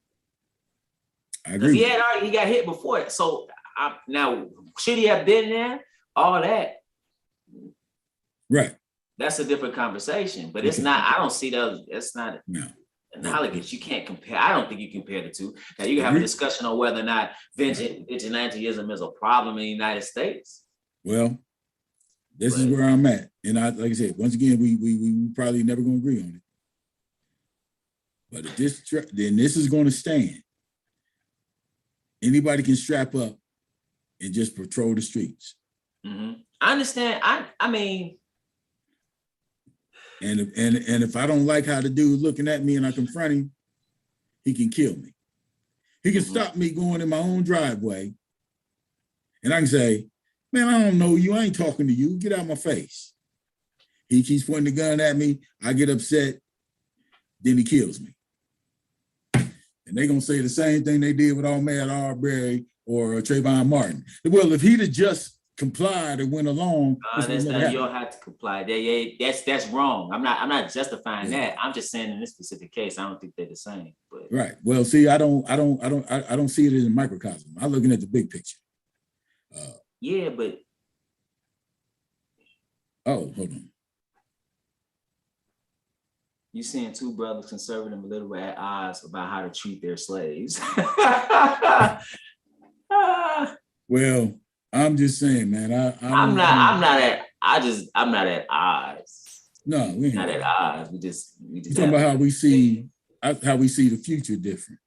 I agree. He got hit before it. So now, should he have been there? All that. Right. That's a different conversation. But it's not, I don't see that. It's not analogous. You can't compare. I don't think you compare the two. Now you can have a discussion on whether or not vigilantism is a problem in the United States. Well, this is where I'm at. And like I said, once again, we probably never gonna agree on it. But if this is going to stand. Anybody can strap up and just patrol the streets. Mm-hmm. I understand. I mean, and if I don't like how the dude looking at me and I confront him, he can kill me. He can stop me going in my own driveway, and I can say, "Man, I don't know you. I ain't talking to you. Get out of my face." He keeps pointing the gun at me. I get upset. Then he kills me. And they're going to say the same thing they did with Ahmaud Arbery or Trayvon Martin. Well, if he'd have just complied and went along, you don't have to comply. That's wrong. I'm not justifying that. I'm just saying in this specific case, I don't think they're the same. But right. Well, see, I don't see it as a microcosm. I'm looking at the big picture. Yeah, but hold on. You seeing two brothers, conservative and liberal, at odds about how to treat their slaves. Well, I'm just saying, man. I'm not at odds. No, we ain't not at odds. We just talking about how we see the future different.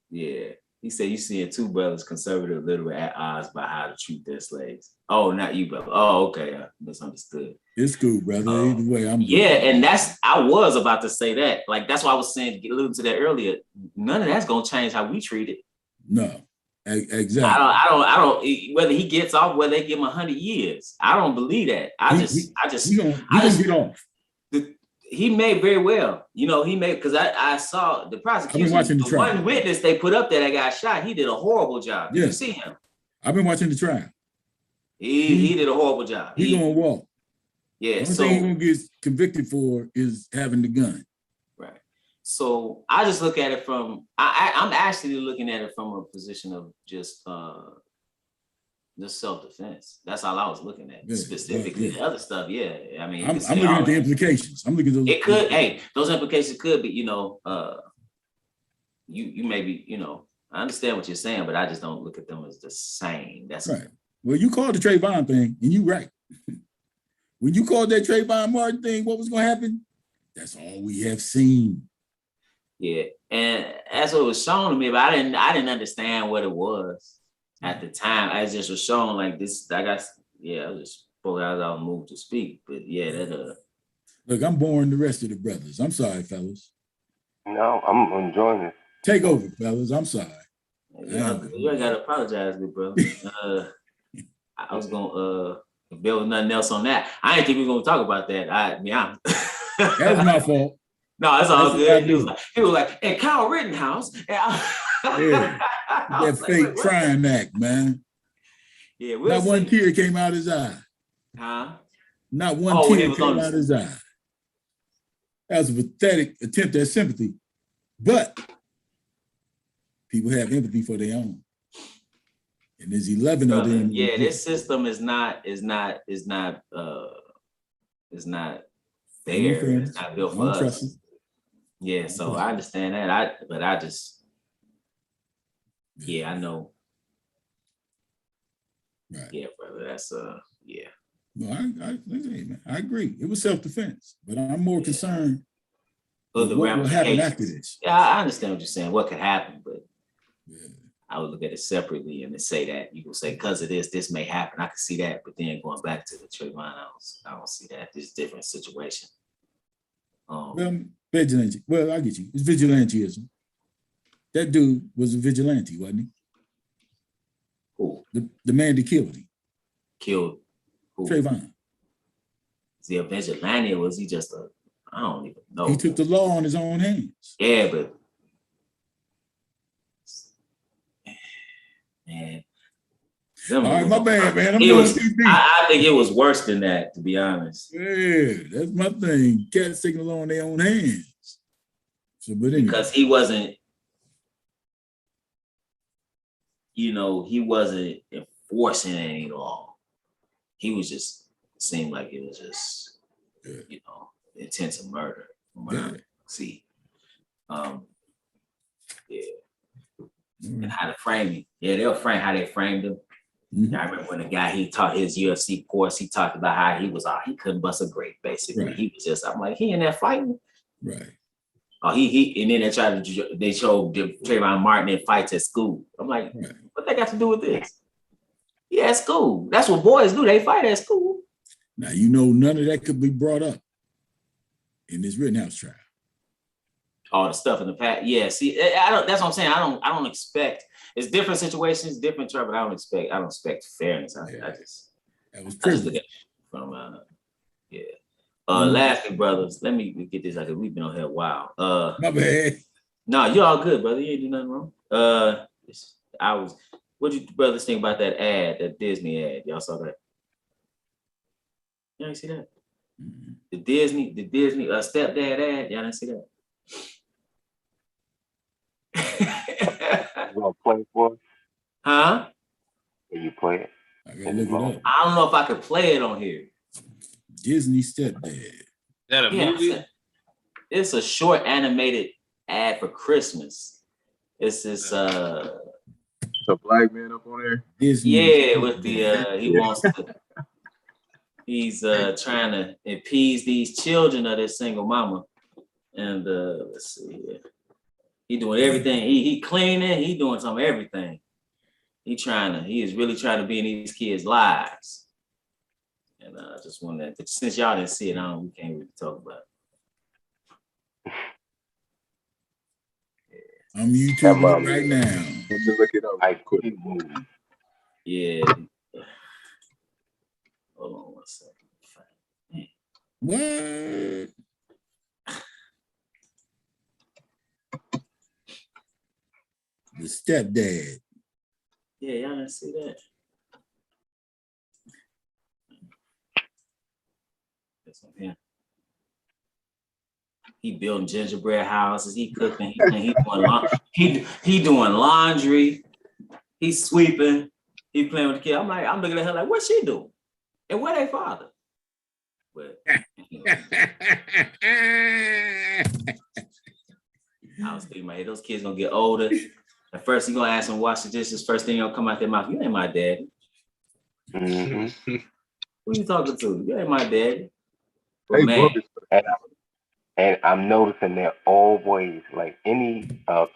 Yeah. He said you seeing two brothers, conservative, liberal, at odds about how to treat their slaves. Oh, not you, brother. Oh, okay. I misunderstood. It's cool, brother. Either way, I'm good. Yeah, and I was about to say that. Like, that's why I was saying, alluding to that earlier. None of that's gonna change how we treat it. No, exactly. I don't. Whether he gets off, whether they give him 100 years, I don't believe that. He's gonna get off. He may very well, because I saw the prosecution. The one witness they put up there that got shot, he did a horrible job. Did you see him? I've been watching the trial. He did a horrible job. He's gonna walk. Yeah. The only thing he's gonna get convicted for is having the gun. Right. So I just look at it from I'm actually looking at it from a position of just self-defense. That's all I was looking at specifically. The other stuff, I mean, I'm looking at the implications. I'm looking at it could. Hey, those implications could be. You may be. I understand what you're saying, but I just don't look at them as the same. That's right. Well, you called the Trayvon thing, and you right. When you called that Trayvon Martin thing, what was going to happen? That's all we have seen. Yeah, and that's what was shown to me, but I didn't understand what it was at the time. I just was shown like this. I was just spoke out of move to speak, but Look, I'm boring the rest of the brothers. I'm sorry, fellas. No, I'm enjoying this. Take over, fellas. I'm sorry. You ain't gotta apologize, good brother. I was gonna if there was nothing else on that. I didn't think we were gonna talk about that. That was my fault. No, it's all That's good. what I He was like, and Kyle Rittenhouse. Yeah. I That was like, fake wait, what? crime act, man. Yeah, we'll Not see. one tear came out his eye. Huh? Not one Oh, he tear was came on out his eye. That was a pathetic attempt at sympathy. But people have empathy for their own. And there's 11 of them. Yeah, this system is not fair. It's not built for us. Yeah, so I understand that. I know. Right. Yeah, brother. That's yeah. No, I agree. It was self-defense, but I'm more concerned with what will happen after this. Yeah, I understand what you're saying. What could happen, but Yeah. I would look at it separately and say that you can say because of this may happen. I can see that, but then going back to the Trayvon, I don't see that. It's a different situation. Vigilante. Well, I get you. It's vigilantism. That dude was a vigilante, wasn't he? Who? The man that killed him. Killed who? Trayvon. Is he a vigilante or was he just I don't even know. He took the law in his own hands. Yeah, but man. All right, my bad, man. I think it was worse than that, to be honest. Yeah, that's my thing. Cats taking the law in their own hands. So, but anyway. Because he wasn't, he wasn't enforcing any law. He was just seemed like it was just, intensive murder. Yeah. See, and how to frame him. Yeah, they'll frame how they framed him. Mm-hmm. I remember when the guy he taught his UFC course, he talked about how he couldn't bust a grape. Basically, right. He was just. I'm like, he in there fighting. Right. Oh, and then they showed Trayvon Martin in fights at school. I'm like, right. What they got to do with this? Yeah, at school. That's what boys do. They fight at school. Now none of that could be brought up in this Rittenhouse trial. All the stuff in the past. Yeah, see, that's what I'm saying. I don't expect. It's different situations, different trouble. I don't expect fairness. I just look at it from lastly, brothers, let me get this. Like we've been on here a while. My bad. No, you're all good, brother. You ain't do nothing wrong. What you brothers think about that ad, that Disney ad? Y'all saw that? Y'all didn't see that? Mm-hmm. The Disney stepdad ad. Y'all didn't see that? You gonna play it for us? Huh? Can you play it? I gotta look it up. I don't know if I could play it on here. Disney stepdad. That a movie? It's a short animated ad for Christmas. It's this a black man up on there. Disney with the he's trying to appease these children of this single mama. And let's see here. He doing everything. He cleaning. He doing some everything. He is really trying to be in these kids' lives. And I just wanted to, since y'all didn't see it, we can't really talk about it. Yeah. I'm YouTubing right now. Let me look it up. Yeah. Hold on one second. What? The stepdad. Yeah, y'all didn't see that. That's on him. He building gingerbread houses. He cooking. He doing laundry. He's sweeping. He playing with the kid. I'm looking at her like, what's she doing? And where they father? But I was thinking, my head, those kids gonna get older. At first, he gonna ask them to wash the dishes. First thing gonna come out their mouth, you ain't my daddy. Mm-hmm. Who you talking to? You ain't my daddy. Hey, man. And I'm noticing that always, like any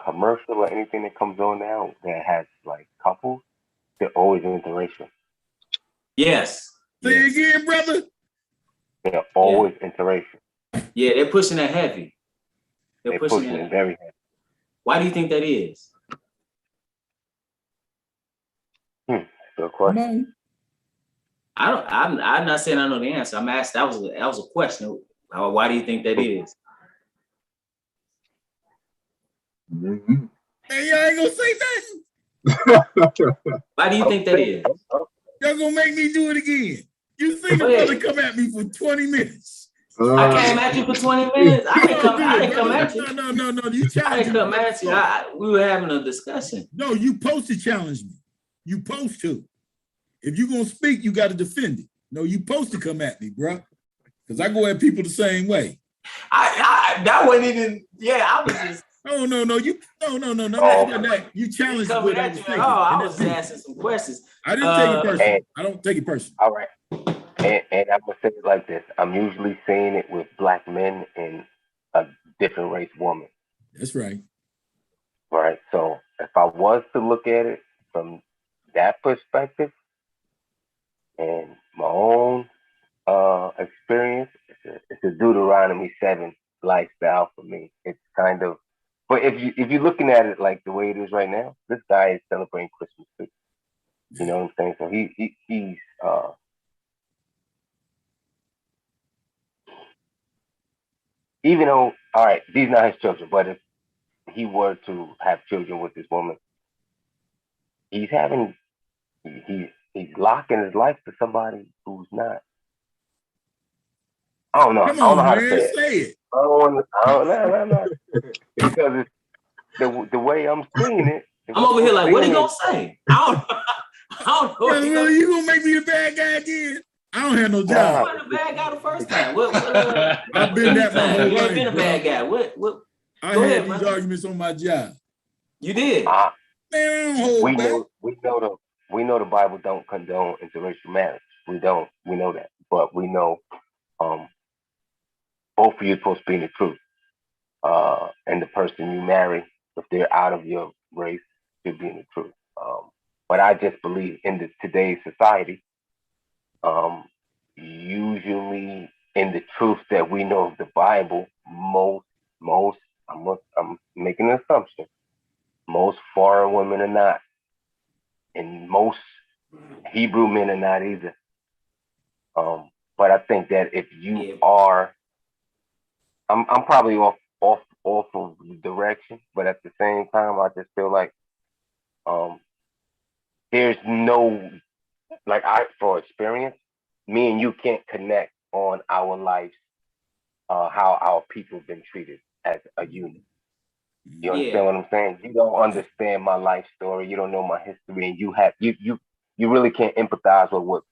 commercial or anything that comes on now that has like couples, they're always interracial. Yes. Say again, brother. They're always interracial. Yeah, they're pushing that heavy. They're pushing it very heavy. Why do you think that is? Good Come question. on. I'm not saying I know the answer. I'm asked. That was a question. Why do you think that is? Mhm. Man, y'all ain't gonna say nothing. Why do you think that is? Y'all gonna make me do it again. You see the Go ahead. brother come at me for 20 minutes. I came at you for 20 minutes. I You didn't gonna come. do I it, didn't come brother. at you. No. You I challenged didn't me. come at you. We were having a discussion. No, you supposed to challenge me. You supposed to. If you gonna speak, you got to defend it. No, you supposed to come at me, bro. Because I go at people the same way. That wasn't even. Yeah, I was just No. You You challenged coming what I at was you at thinking. all. I and was that's just it. asking some questions. I didn't take it personal. And- I don't take it personal. All right. And I'm gonna say it like this. I'm usually saying it with black men and a different race woman. That's right. Right. So if I was to look at it from that perspective and my own experience, it's a Deuteronomy 7 lifestyle for me. It's kind of, but if you're looking at it like the way it is right now, this guy is celebrating Christmas too. You know what I'm saying? So he's even though, all right, these not his children, but if he were to have children with this woman, he's having he's locking his life to somebody who's not. I don't know. Come I don't know on, how to man. say it. Say it. I don't no. Because it's the way I'm seeing it. I'm over here like, what he gonna say? I don't know. What he Brother, gonna you gonna make me the bad guy again? I don't have no You job. wasn't a bad guy the first time. What I've been that my whole you ain't life, been a bro. bad guy. What? I Go had ahead, these man. arguments on my job. You did. Man, I don't hold back. We know the Bible don't condone interracial marriage. We don't. We know that. But we know both of you are supposed to be in the truth. And the person you marry, if they're out of your race, should be in the truth. But I just believe in today's society, usually in the truth that we know of the Bible, most I'm making an assumption, most foreign women are not, and most Hebrew men are not either. But I think that if you are, I'm probably off of the direction, but at the same time, I just feel like there's no, like, for experience, me and you can't connect on our lives, how our people have been treated as a unit. You understand what I'm saying? You don't understand my life story. You don't know my history, and you really can't empathize with what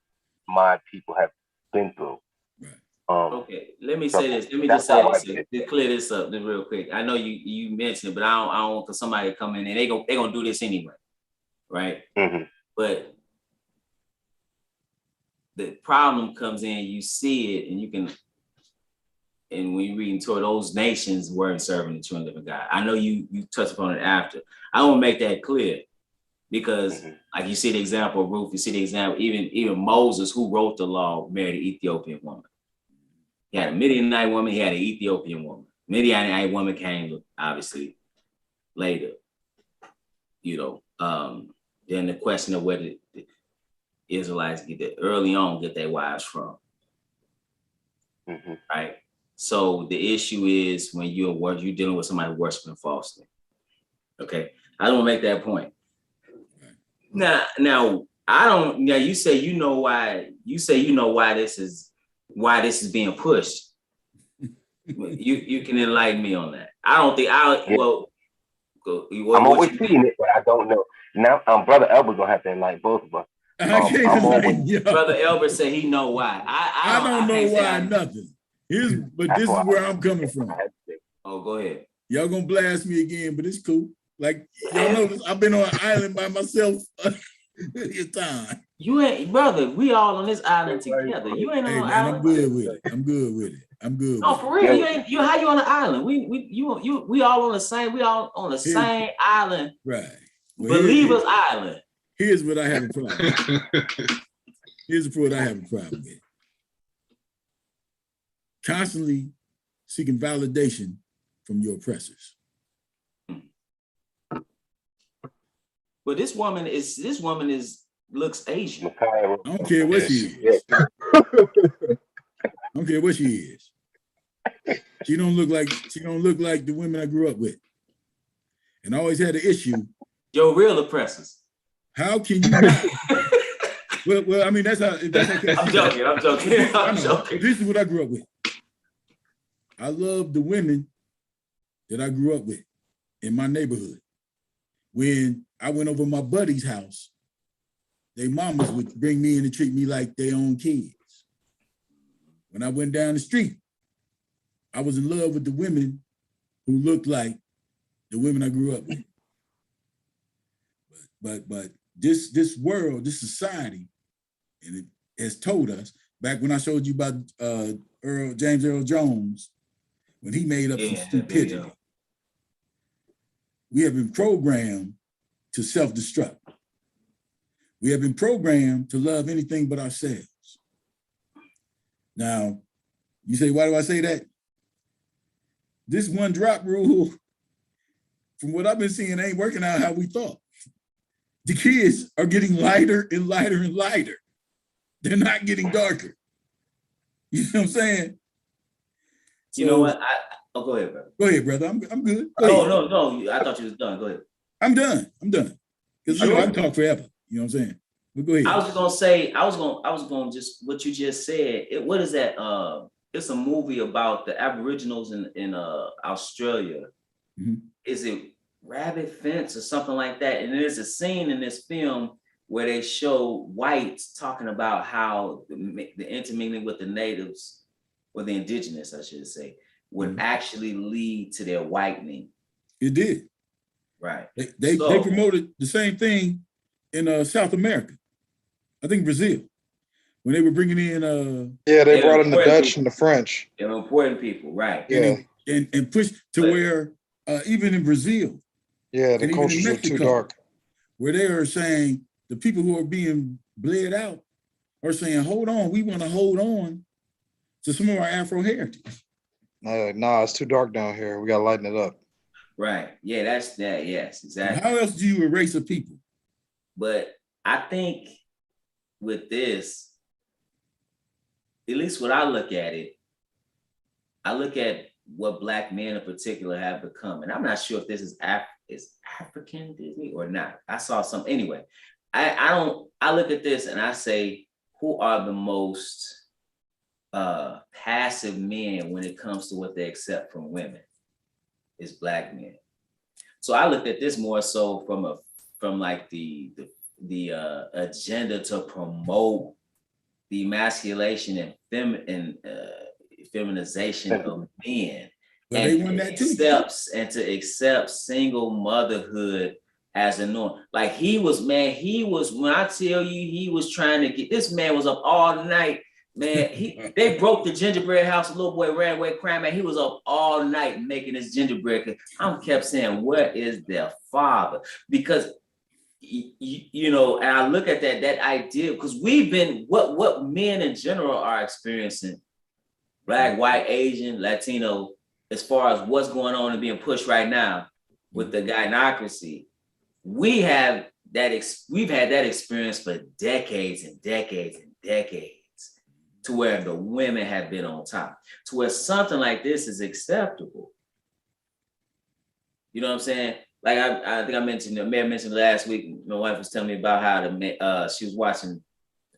my people have been through. Okay, let me say this. Let me just say this to clear this up real quick. I know you mentioned it, but I don't want for somebody to come in and they gonna do this anyway, right? Mm-hmm. But the problem comes in, you see it, and you can, and when you're reading toward those nations weren't serving the true and living God. I know you touched upon it after. I want to make that clear because, like you see the example of Ruth, you see the example, even Moses, who wrote the law, married an Ethiopian woman. He had a Midianite woman, he had an Ethiopian woman. Midianite woman came obviously later. Then the question of where the Israelites early on get their wives from. Right? So the issue is when you're dealing with somebody worshiping falsely. Okay. I don't make that point. Now I don't. Now you say you know why this is being pushed. You can enlighten me on that. I don't think I'm always seeing it, but I don't know. Now, Brother Elber's gonna have to enlighten both of us. Brother Elber said he know why. I don't know why nothing. But this is where I'm coming from. Oh, go ahead. Y'all gonna blast me again, but it's cool. Like y'all notice, I've been on an island by myself your time. You ain't, brother. We all on this island together. You ain't on an island. I'm good with it. No, for real. You ain't. How you on an island? We all on the same. We all on the same island. Right. Well, Believers Island. Here's what I have a problem with. Here's what I have a problem with. Constantly seeking validation from your oppressors. But this woman looks Asian. Messiah. I don't care what she Yeah. is. I don't care what she is. She don't look like the women I grew up with. And I always had an issue. Your real oppressors. How can you not? well, I mean, that's how. I'm joking. I'm joking. This is what I grew up with. I love the women that I grew up with in my neighborhood. When I went over my buddy's house, their mamas would bring me in and treat me like their own kids. When I went down the street, I was in love with the women who looked like the women I grew up with. But this world, this society, and it has told us, back when I showed you about James Earl Jones, when he made up some stupidity. Yeah. We have been programmed to self-destruct. We have been programmed to love anything but ourselves. Now, you say, why do I say that? This one drop rule, from what I've been seeing, ain't working out how we thought. The kids are getting lighter and lighter and lighter. They're not getting darker. You know what I'm saying? You know what? Go ahead, brother. Go ahead, brother. I'm good. No. I thought you was done. Go ahead. I'm done. Because I can talk forever. You know what I'm saying? But go ahead. I was gonna just what you just said. What is that? It's a movie about the Aboriginals in Australia. Mm-hmm. Is it Rabbit Fence or something like that? And there's a scene in this film where they show whites talking about how the intermingling with the natives, or the indigenous, I should say, would actually lead to their whitening. It did. Right. They promoted the same thing in South America. I think Brazil, when they were bringing in. They brought in the Dutch and the French. They were important people, right? Yeah. And pushed to where even in Brazil. Yeah, the cultures are too dark. Where they are saying the people who are being bled out are saying, hold on, we want to hold on to some of our Afro heritage. Nah, it's too dark down here. We got to lighten it up. Right. Yeah, that's that. Yes, exactly. How else do you erase a people? But I think with this, at least when I look at it, I look at what Black men in particular have become. And I'm not sure if this is African Disney or not. I saw some anyway. I look at this and I say, who are the most passive men when it comes to what they accept from women? Is Black men. So I looked at this more so from like the agenda to promote the emasculation and feminization of men, and to accept single motherhood as a norm. Like he was, when I tell you, he was trying to get, this man was up all night. Man, they broke the gingerbread house. A little boy ran away crying. Man, he was up all night making this gingerbread. I kept saying, "What is their father?" Because you know, and I look at that idea, because we've been what men in general are experiencing, Black, white, Asian, Latino, as far as what's going on and being pushed right now with the gynocracy. We've had that experience for decades and decades and decades. To where the women have been on top, to where something like this is acceptable. You know what I'm saying? Like I think I may have mentioned last week, my wife was telling me about how she was watching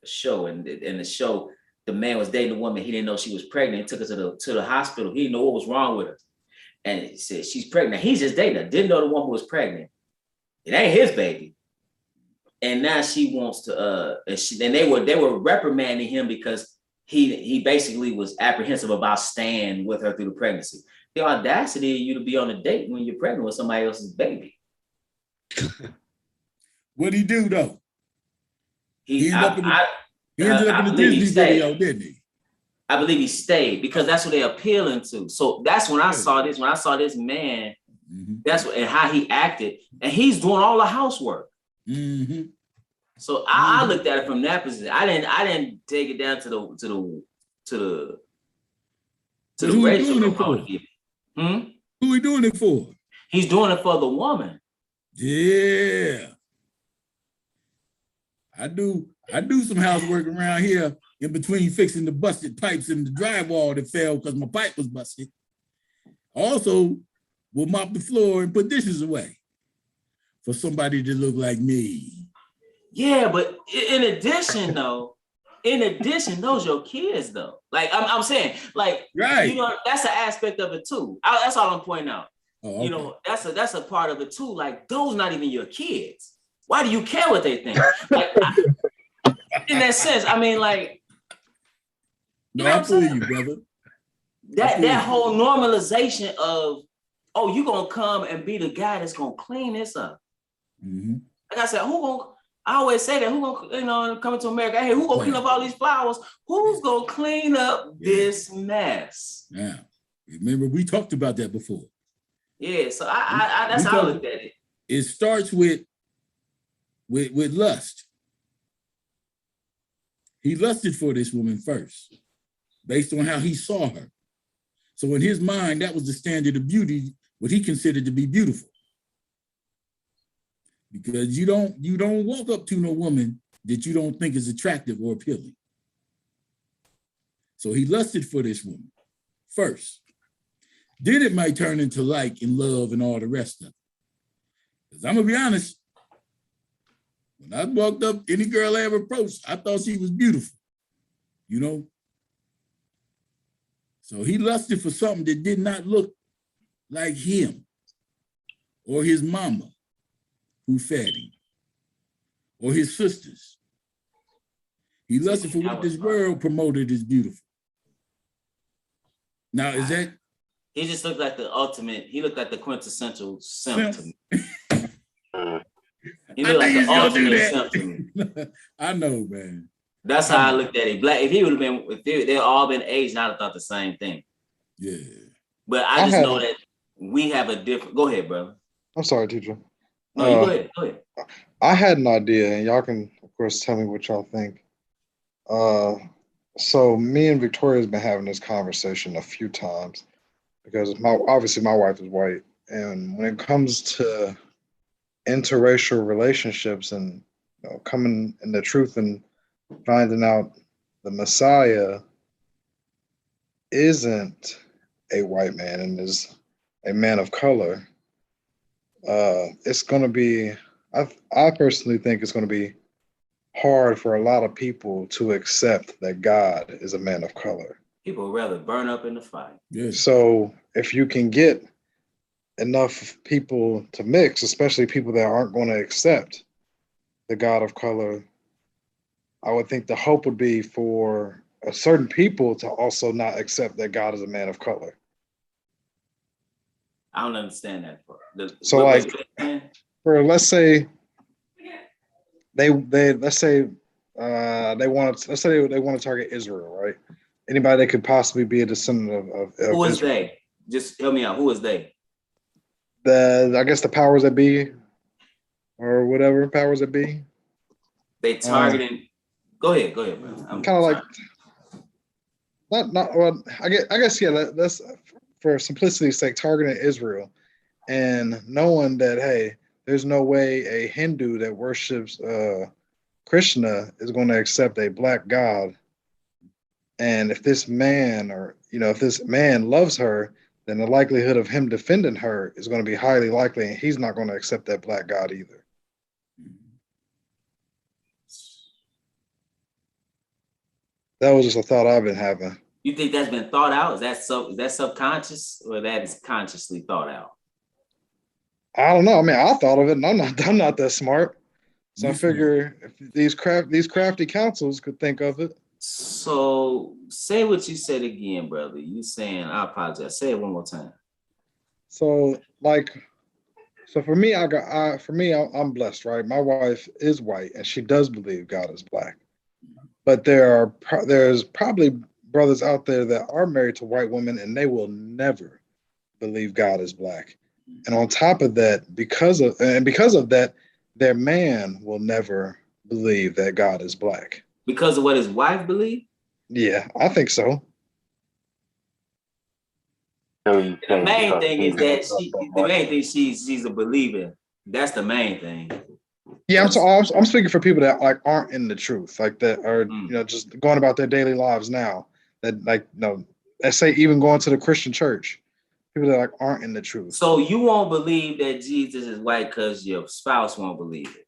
a show, and in the show, the man was dating a woman. He didn't know she was pregnant. He took her to the hospital. He didn't know what was wrong with her. And he said, she's pregnant. He's just dating her. Didn't know the woman was pregnant. It ain't his baby. And now she wants to, and they were reprimanding him because he basically was apprehensive about staying with her through the pregnancy. The audacity of you to be on a date when you're pregnant with somebody else's baby. What'd he do though? He ended up in the Disney video, didn't he? I believe he stayed because that's what they're appealing to. So that's when I saw this. When I saw this man, that's what and how he acted, and he's doing all the housework. Mm-hmm. So I looked at it from that position. I didn't take it down to the racial component. Who he doing it for? He's doing it for the woman. Yeah. I do some housework around here in between fixing the busted pipes and the drywall that fell because my pipe was busted. Also, will mop the floor and put dishes away for somebody to look like me. Yeah, but in addition, those your kids though. Like I'm saying, like Right. you know, that's an aspect of it too. That's all I'm pointing out. Oh, okay. You know, that's a part of it too. Like those not even your kids. Why do you care what they think? Like in that sense, I mean, like no, I feel you, brother. That whole normalization of, oh, you gonna come and be the guy that's gonna clean this up. Mm-hmm. Like I said, I always say that, who gonna, you know, coming to America, hey, who gonna clean up all these flowers? Who's gonna clean up this mess? Yeah. Remember, we talked about that before. Yeah, so I that's how I looked at it. It starts with lust. He lusted for this woman first, based on how he saw her. So in his mind, that was the standard of beauty, what he considered to be beautiful. Because you don't walk up to no woman that you don't think is attractive or appealing. So he lusted for this woman first. Then it might turn into like and love and all the rest of it. Because I'm gonna be honest, when I walked up, any girl I ever approached, I thought she was beautiful, you know? So he lusted for something that did not look like him or his mama who fed him or his sisters. He lusted for what this world promoted as beautiful. Now, is that? He just looked like the ultimate, he looked like the quintessential simp to me. He looked like the ultimate simp to me. I know, man. That's how I looked at it. Black, if he would have been, if they'd all been aged, I'd have thought the same thing. Yeah. But I just know that we have a different, go ahead, brother. I'm sorry, teacher. No, you go ahead. I had an idea, and y'all can, of course, tell me what y'all think. So me and Victoria's been having this conversation a few times because obviously my wife is white, and when it comes to interracial relationships and coming in the truth and finding out the Messiah isn't a white man and is a man of color, it's going to be, I personally think it's going to be hard for a lot of people to accept that God is a man of color. People would rather burn up in the fire. Yeah. So if you can get enough people to mix, especially people that aren't going to accept the God of color, I would think the hope would be for certain people to also not accept that God is a man of color. I don't understand that part. So like, for let's say they want to target Israel, right? Anybody that could possibly be a descendant of who is Israel. they? Just help me out. Who is they? I guess the powers that be, or whatever powers that be. They targeting. Go ahead, bro. I'm kind of like not well. I guess yeah. That's for simplicity's sake, targeting Israel and knowing that hey, there's no way a Hindu that worships Krishna is going to accept a black god. And if this man, or if this man loves her, then the likelihood of him defending her is going to be highly likely, and he's not going to accept that black god either. That was just a thought I've been having. You think that's been thought out? Is that subconscious, or that is consciously thought out? I don't know. I mean, I thought of it, and I'm not that smart. So I figure if these crafty councils could think of it. So say what you said again, brother. You saying, I apologize. Say it one more time. So for me, I'm blessed, right? My wife is white, and she does believe God is black. But there's probably brothers out there that are married to white women, and they will never believe God is black. And on top of that, because of that, their man will never believe that God is black. Because of what his wife believed? Yeah, I think so. The main thing is that she's a believer. That's the main thing. Yeah, I'm speaking for people that like aren't in the truth, like that are just going about their daily lives now. That like let's say even going to the Christian church, people that like aren't in the truth. So you won't believe that Jesus is white because your spouse won't believe it.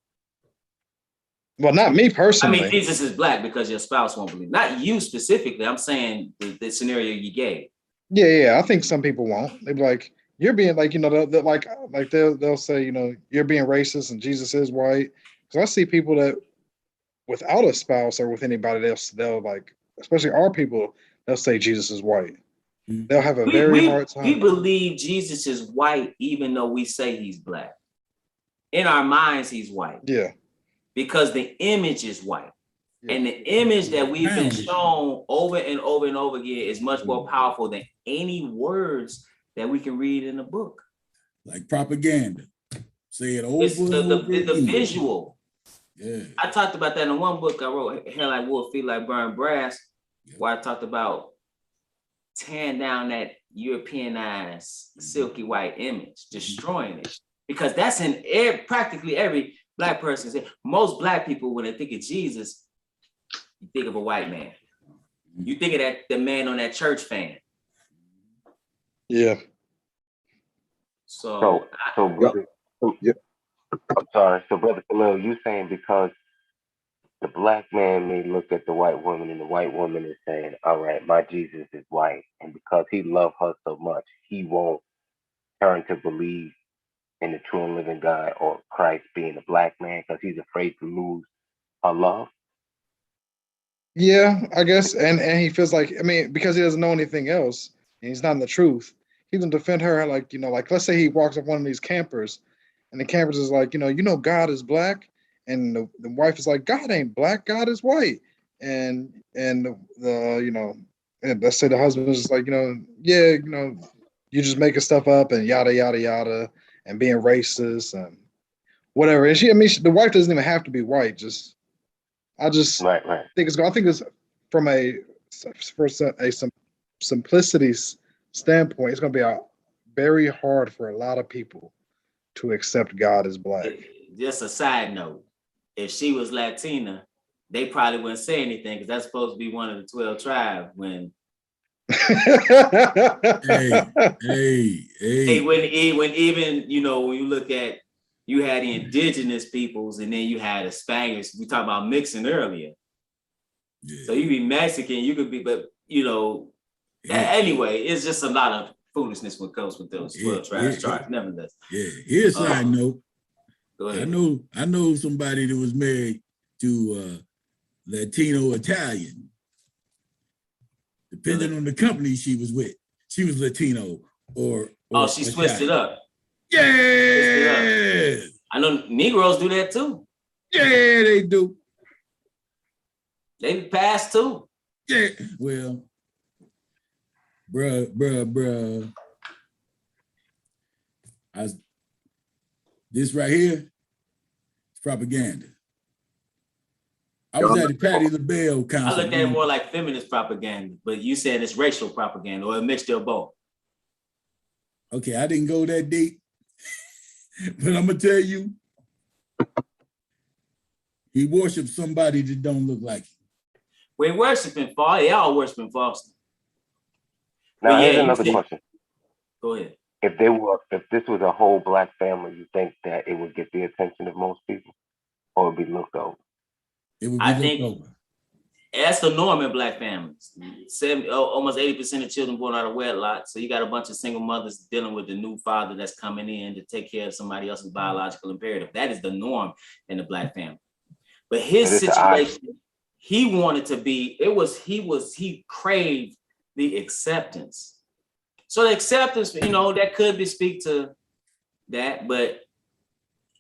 Well, not me I personally. mean, Jesus is black because your spouse won't believe it. Not you specifically. I'm saying the scenario you gave. Yeah. I think some people won't. They'd be like, "You're being like, they'll say, you're being racist, and Jesus is white." Because I see people that without a spouse or with anybody else, they'll like, especially our people, they'll say Jesus is white. They'll have a very hard time. We believe Jesus is white, even though we say he's black. In our minds, he's white. Yeah. Because the image is white. Yeah. And the image that we've been shown over and over and over again is much more powerful than any words that we can read in a book. Like propaganda. Say it over it's and over again. The visual. Yeah. I talked about that in one book I wrote, Hair Like Wool, Feet Like Burned Brass, where I talked about tearing down that Europeanized silky white image, destroying it. Because that's in practically every black person's head. Most black people, when they think of Jesus, you think of a white man. You think of the man on that church fan. Yeah. So brother, I'm sorry. So brother Khalil, you saying because the black man may look at the white woman and the white woman is saying, all right, my Jesus is white. And because he loved her so much, he won't turn to believe in the true and living God or Christ being a black man because he's afraid to lose her love. Yeah, I guess. And he feels like, because he doesn't know anything else and he's not in the truth, he can defend her like, let's say he walks up one of these campers and the campers is like, God is black. And the wife is like, God ain't black, God is white. And and let's say the husband is like, you're just making stuff up and yada yada yada and being racist and whatever. And the wife doesn't even have to be white. I think it's from a simplicity standpoint, it's going to be very hard for a lot of people to accept God as black. Just a side note, if she was Latina, they probably wouldn't say anything because that's supposed to be one of the 12 tribes. When when even when you look at, you had the indigenous peoples and then you had the Spaniards. We talked about mixing earlier. Yeah. So you be Mexican, you could be, but anyway, it's just a lot of foolishness when it comes with those 12 tribes. Nevertheless. Yeah. Here's a side note. Go ahead. I know somebody that was married to Latino Italian. Depending on the company she was with, she was Latino or she switched it up. Yeah. I know Negroes do that too. Yeah, they do. They pass too. Yeah. Well, bruh. This right here is propaganda. I was at the Patti LaBelle concert. I look at it more like feminist propaganda, but you said it's racial propaganda or a mixture of both. Okay, I didn't go that deep, but I'm gonna tell you, he worships somebody that don't look like him. We're worshiping false. They all worshiping false. Now here's another question. Go ahead. If this was a whole black family, you think that it would get the attention of most people, or it would be looked over? It would be looked over. That's the norm in black families. Almost 80% of children born out of wedlock. So you got a bunch of single mothers dealing with the new father that's coming in to take care of somebody else's biological imperative. That is the norm in the black family. But his situation, he wanted to be. He craved the acceptance. So the acceptance, that could speak to that, but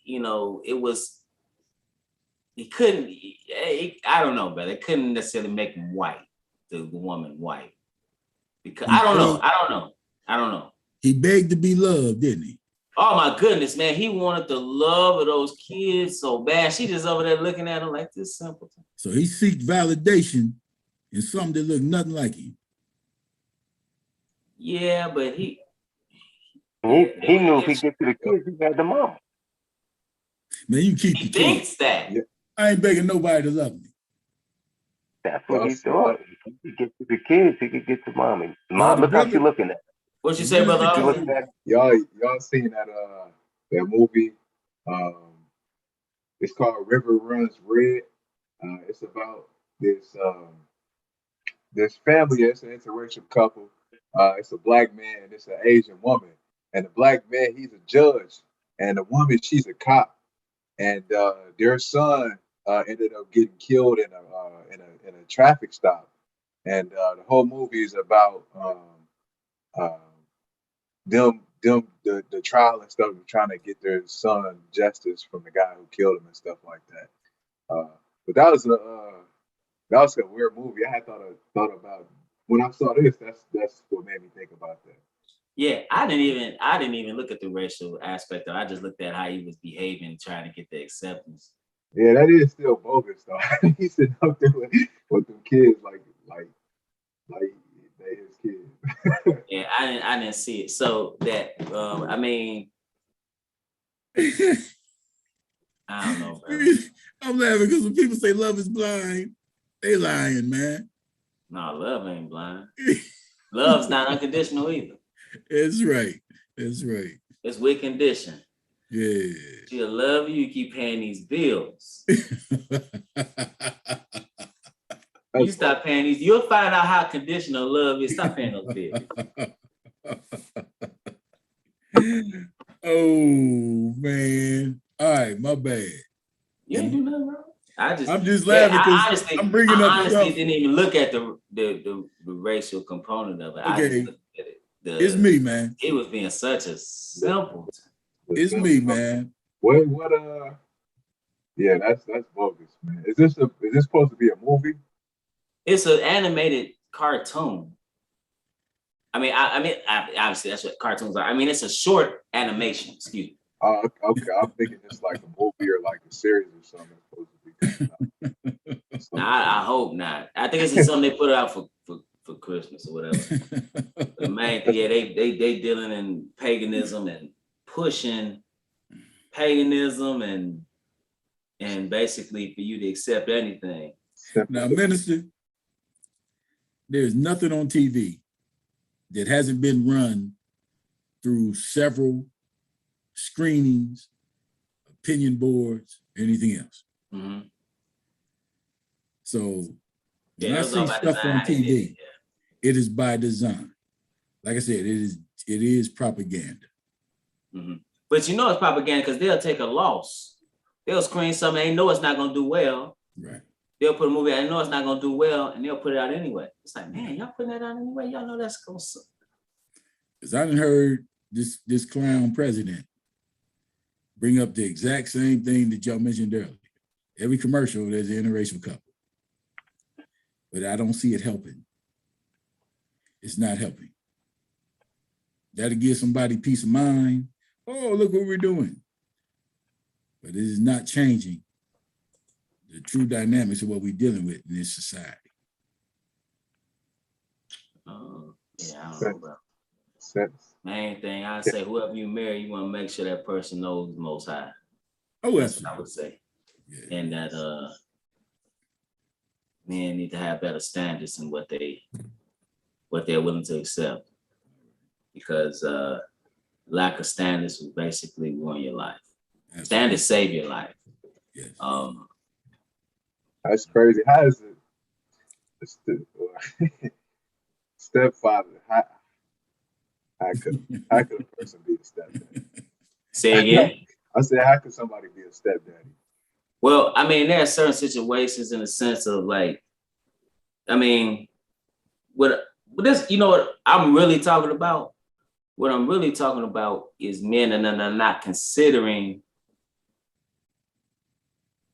it was. He couldn't. I don't know, but it couldn't necessarily make him white, the woman white, because I don't know. He begged to be loved, didn't he? Oh my goodness, man! He wanted the love of those kids so bad. She just over there looking at him like this simpleton. So he seeked validation in something that looked nothing like him. Yeah, but he knew if he get to the kids, he had the mom. Man, you keep He your kids. thinks that. Yeah. I ain't begging nobody to love me. That's what Y'all he see thought. If he could get to the kids, he could get to mommy. Mom, the look how she brother- looking at. What you the say, brother brother? She called- looking at. y'all seen that movie? It's called River Runs Red. It's about this family. It's an interracial couple. It's a black man and it's an Asian woman. And the black man, he's a judge, and the woman, she's a cop. And their son ended up getting killed in a traffic stop. And the whole movie is about um, the trial and stuff, trying to get their son justice from the guy who killed him and stuff like that. But that was a weird movie. I had thought about when I saw this. That's what made me think about that. Yeah, I didn't even look at the racial aspect of it. I just looked at how he was behaving, trying to get the acceptance. Yeah, that is still bogus though. He said up there with them kids like they his kids. Yeah, I didn't see it. So that I mean, I don't know, bro. I'm laughing because when people say love is blind, they lying, man. No, love ain't blind. Love's not unconditional either. That's right. That's right. It's with condition. Yeah. She'll love you, you keep paying these bills. You stop paying these, you'll find out how conditional love is. Stop paying those bills. Oh man. All right, my bad. You ain't do nothing wrong. I'm just laughing because I'm bringing I up honestly stuff. didn't even look at the racial component of it. I Okay. just looked at it. It's me, man. It was being such a simple. It's me, man. What yeah, that's bogus, man. Is this supposed to be a movie? It's an animated cartoon. I mean, obviously that's what cartoons are. I mean, it's a short animation. Excuse me. Okay, I'm thinking it's like a movie or like a series or something that's supposed to be coming out. I hope not. I think it's just something they put out for Christmas or whatever. The main thing, yeah, they dealing in paganism and pushing paganism and basically for you to accept anything. Now, minister, there's nothing on TV that hasn't been run through several screenings, opinion boards, anything else. Mm-hmm. So when Yeah, I see stuff on TV, it is by design. Like I said, it is propaganda. Mm-hmm. But you know it's propaganda because they'll take a loss. They'll screen something they know it's not gonna do well. Right. They'll put a movie out, they know it's not gonna do well, and they'll put it out anyway. It's like, man, y'all putting that out anyway. Y'all know that's gonna suck. Because I done heard this clown president bring up the exact same thing that y'all mentioned earlier. Every commercial, there's an interracial couple. But I don't see it helping. It's not helping. That'll give somebody peace of mind. Oh, look what we're doing. But it is not changing the true dynamics of what we're dealing with in this society. Yeah, I don't know, bro. Sense. Main thing I say, whoever you marry, you want to make sure that person knows the Most High. Oh, That's what I would say. Yeah. And that men need to have better standards in what they're willing to accept. Because lack of standards will basically ruin your life. Absolutely. Standards save your life. Yes. That's crazy. How is it? Stepfather. How could a person be a stepdaddy? Say again? I said, how could somebody be a stepdaddy? Well, I mean, there are certain situations in the sense of like, I mean, what this, you know what I'm really talking about? What I'm really talking about is men and they're not considering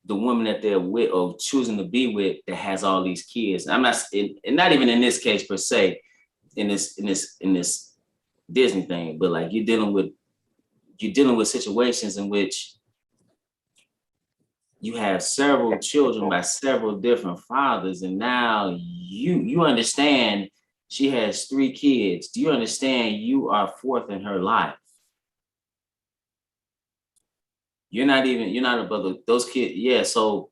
the woman that they're with or choosing to be with that has all these kids. I'm not, and not even in this case per se, in this Disney thing, but like you're dealing with situations in which you have several children by several different fathers, and now you understand she has 3 kids. Do you understand you are fourth in her life? you're not above those kids. Yeah. So,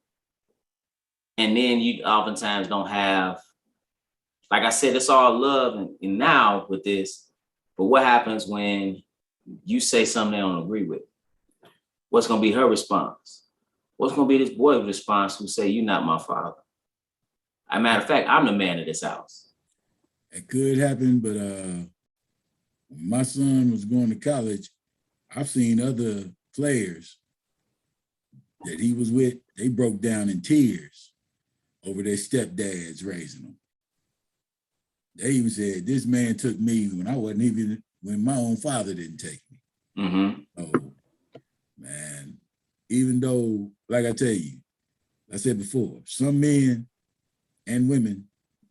and then you oftentimes don't have, like I said, it's all love and now with this, but what happens when you say something they don't agree with? What's going to be her response? What's going to be this boy's response who say, you're not my father? As a matter of fact, I'm the man of this house. It could happen, but when my son was going to college, I've seen other players that he was with, they broke down in tears over their stepdads raising them. They even said, this man took me when my own father didn't take me. Mm-hmm. Oh, man, even though, like I tell you, I said before, some men and women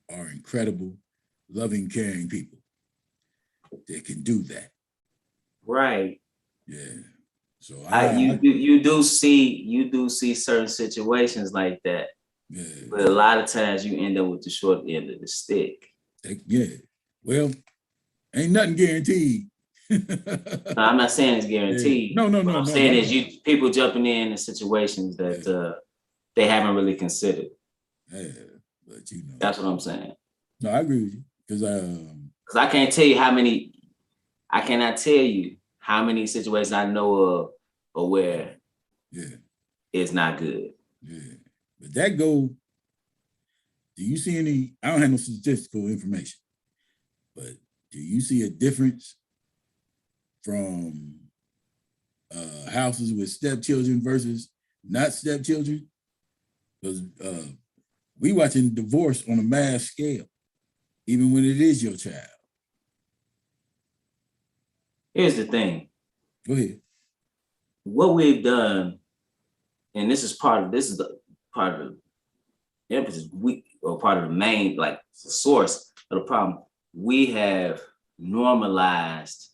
are incredible, loving, caring people. They can do that. Right. Yeah. So you do see certain situations like that. Yeah. But a lot of times you end up with the short end of the stick. Yeah. Well, ain't nothing guaranteed. No, I'm not saying it's guaranteed. Yeah. No. What I'm saying is people jumping in situations that they haven't really considered. Yeah, but that's what I'm saying. No, I agree with you because I can't tell you I cannot tell you how many situations I know of or where it's not good. Yeah, but that do you see any? I don't have no statistical information, but do you see a difference from houses with stepchildren versus not stepchildren? Because we watching divorce on a mass scale, even when it is your child. Here's the thing. Go ahead. What we've done, and this is part of the emphasis, part of the main, like, source of the problem. We have normalized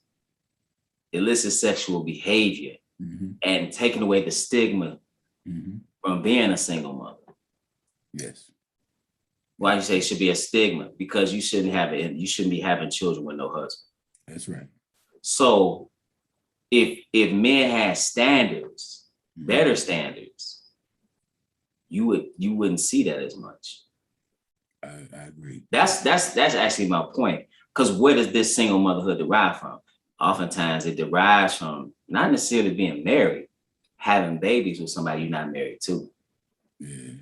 illicit sexual behavior and taken away the stigma from being a single mother. Yes. Why you say it should be a stigma? Because you shouldn't be having children with no husband. That's right. So if men had standards, better standards, you wouldn't see that as much. I agree. That's actually my point. Because where does this single motherhood derive from? Oftentimes it derives from not necessarily being married, having babies with somebody you're not married to. Yeah.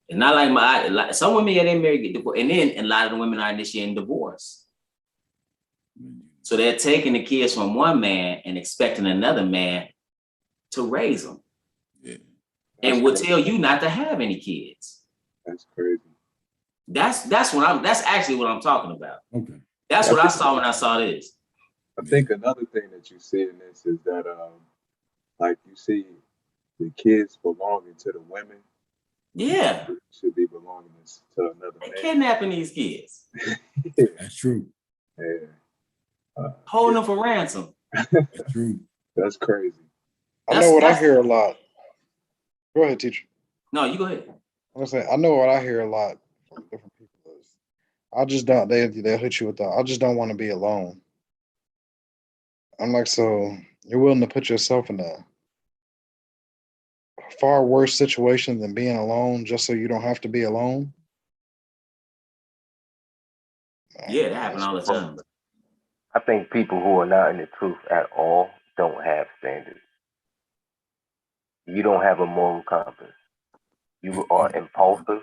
It's not like some women, they married, get divorced, and then a lot of the women are initiating divorce. So they're taking the kids from one man and expecting another man to raise them. Yeah. And will tell you not to have any kids. That's crazy. That's actually what I'm talking about. Okay. That's what I saw when I saw this. I think another thing that you see in this is that like you see the kids belonging to the women. Yeah. Should be belonging to another man. They're kidnapping these kids. That's true. Yeah. Holding them for ransom. That's true. That's crazy. I know what I hear a lot. Go ahead, teacher. No, you go ahead. I'm gonna say I know what I hear a lot from different people is I just don't. They'll hit you with the I just don't want to be alone. I'm like, so you're willing to put yourself in a far worse situation than being alone just so you don't have to be alone? Yeah, that happens all the time. I think people who are not in the truth at all don't have standards. You don't have a moral compass. You are impulsive.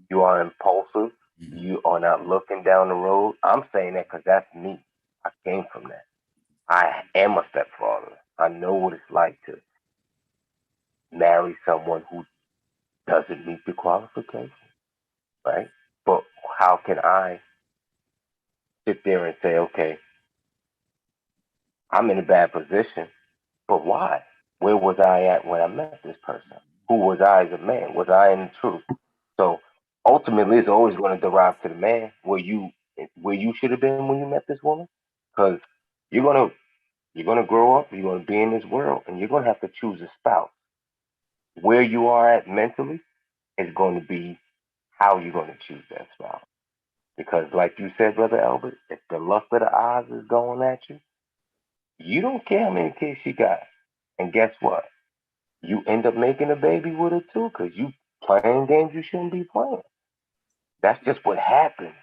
You are impulsive. You are not looking down the road. I'm saying that because that's me. I came from that. I am a stepfather. I know what it's like to marry someone who doesn't meet the qualifications, right? But how can I sit there and say, okay, I'm in a bad position, but why? Where was I at when I met this person? Who was I as a man? Was I in the truth? So ultimately, it's always going to derive to the man where you should have been when you met this woman, because you're gonna grow up, you're gonna be in this world, and you're gonna have to choose a spouse. Where you are at mentally is going to be how you're going to choose that spouse. Because, like you said, Brother Albert, if the lust of the eyes is going at you, you don't care how many kids she got. And guess what? you end up making a baby with her too, because you playing games you shouldn't be playing. That's just what happens.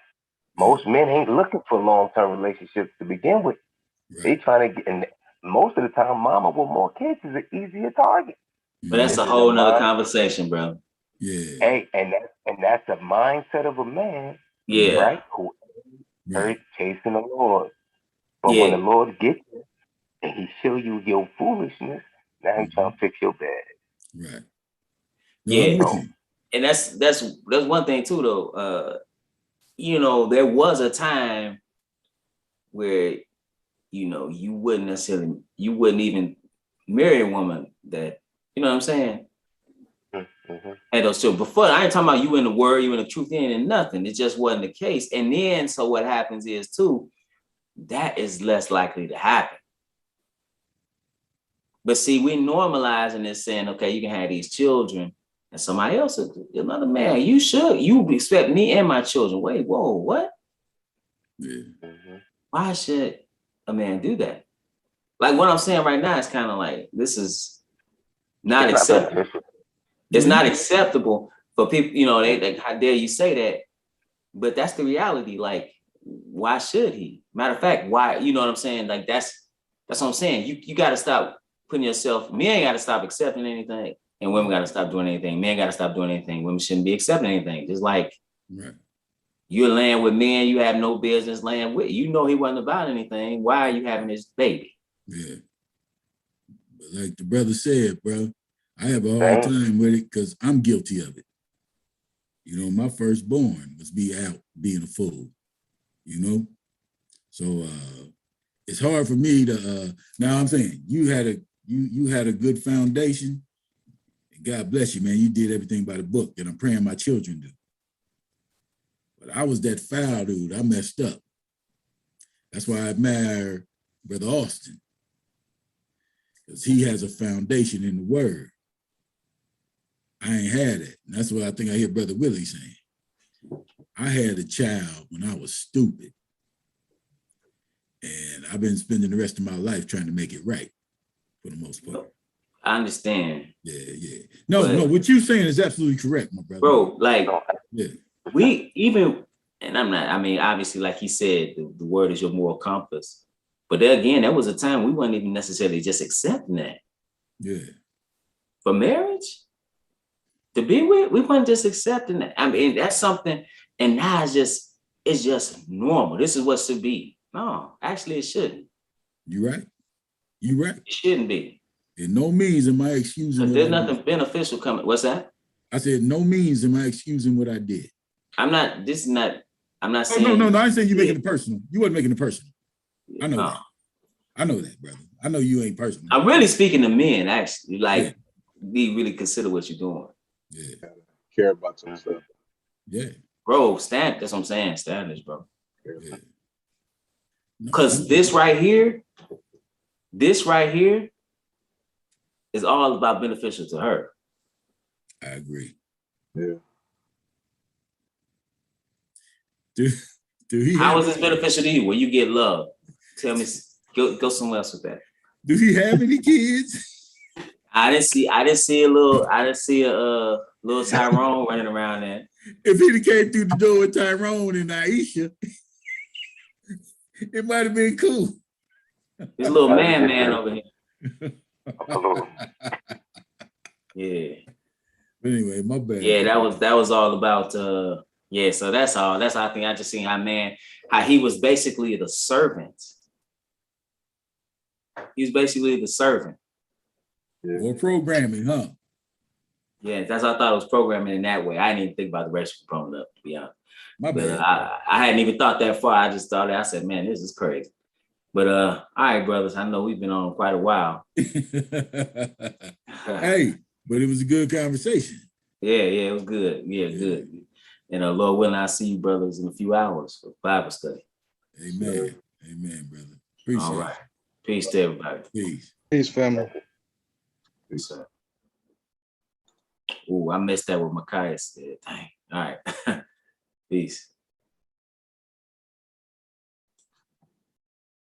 Most men ain't looking for long-term relationships to begin with. They Right. trying to get, and most of the time, mama with more kids is an easier target. But that's This a is whole nother conversation, bro. Yeah. Hey, and that's a mindset of a man, Yeah, right? Who Right. chasing the Lord. But when the yeah, Lord gets you and he show you your foolishness, now he's trying to fix your bad. Right. No, I'm yeah. with So, you. And that's one thing too, though. You know, there was a time where, you know, you wouldn't even marry a woman that, you know what I'm saying? mm-hmm. And those two before, I ain't talking about you in the word, you in the truth, you ain't in nothing. It just wasn't the case. And then, so what happens is too, that is less likely to happen. But see, we normalizing this saying, okay, you can have these children and somebody else, another man, you expect me and my children. Wait, whoa, what? Yeah. Mm-hmm. Why should a man do that? Like what I'm saying right now is kind of like, this is not It's not acceptable. beneficial. It's Yeah. not acceptable for people, you know, they how dare you say that? But that's the reality. Like, why should he? Matter of fact, why, you know what I'm saying? Like, that's what I'm saying. You got to stop putting yourself, men got to stop accepting anything, and women got to stop doing anything. Men got to stop doing anything. Women shouldn't be accepting anything. Just like Right. you're laying with men you have no business laying with. You know he wasn't about anything. Why are you having this baby? Yeah. But like the brother said, bro, I have a hard Same. time with it because I'm guilty of it. You know, my firstborn was out being a fool, you know? So it's hard for me to now I'm saying you had a good foundation. God bless you, man. You did everything by the book, and I'm praying my children do. But I was that foul dude. I messed up. That's why I admire Brother Austin, because he has a foundation in the word. I ain't had it. And that's what I think I hear Brother Willie saying. I had a child when I was stupid. And I've been spending the rest of my life trying to make it right for the most part. I understand. Yeah. No, what you're saying is absolutely correct, my brother. Bro, like, yeah. we even, and I'm not, I mean, obviously, like he said, the word is your moral compass. But there again, there was a time we weren't even necessarily just accepting that. Yeah. For marriage, to be with, we weren't just accepting that. I mean, that's something, and now it's just normal. This is what should be. No, actually, it shouldn't. You're right. You're right. It shouldn't be. In no means am I excusing what There's I nothing did. beneficial coming. What's that? I said, no means am I excusing what I did. I'm not saying. No, I ain't saying you're making it personal. You wasn't making it personal. I know that. I know that, brother. I know you ain't personal. I'm really speaking to men, actually. Like, be really consider what you're doing. Yeah. Care about some stuff. Yeah. Bro, that's what I'm saying. Standards, bro. Yeah. Because this right here is all about beneficial to her. I agree. Yeah. Do he How is this beneficial to you when you get love? Tell me, go somewhere else with that. Do he have any kids? I didn't see a little Tyrone running around there. If he'd came through the door with Tyrone and Aisha, it might have been cool. This little man over here. Absolutely. Yeah. But anyway, my bad. Yeah, that was all about yeah, so that's all. That's how I think I just seen how he was basically the servant. He was basically the servant. More programming, huh? Yeah, that's how I thought it was programming in that way. I didn't even think about the racial component, to be honest. My bad. I hadn't even thought that far. I just thought, I said, man, this is crazy. But all right, brothers, I know we've been on quite a while. Hey, but it was a good conversation. Yeah, it was good. Yeah, good. And Lord willing, I'll see you brothers in a few hours for Bible study. Amen. Amen, brother. Appreciate all right. it. Peace to everybody. Peace, family. Peace. Ooh, I missed that what Micaiah said. Dang. All right. Peace.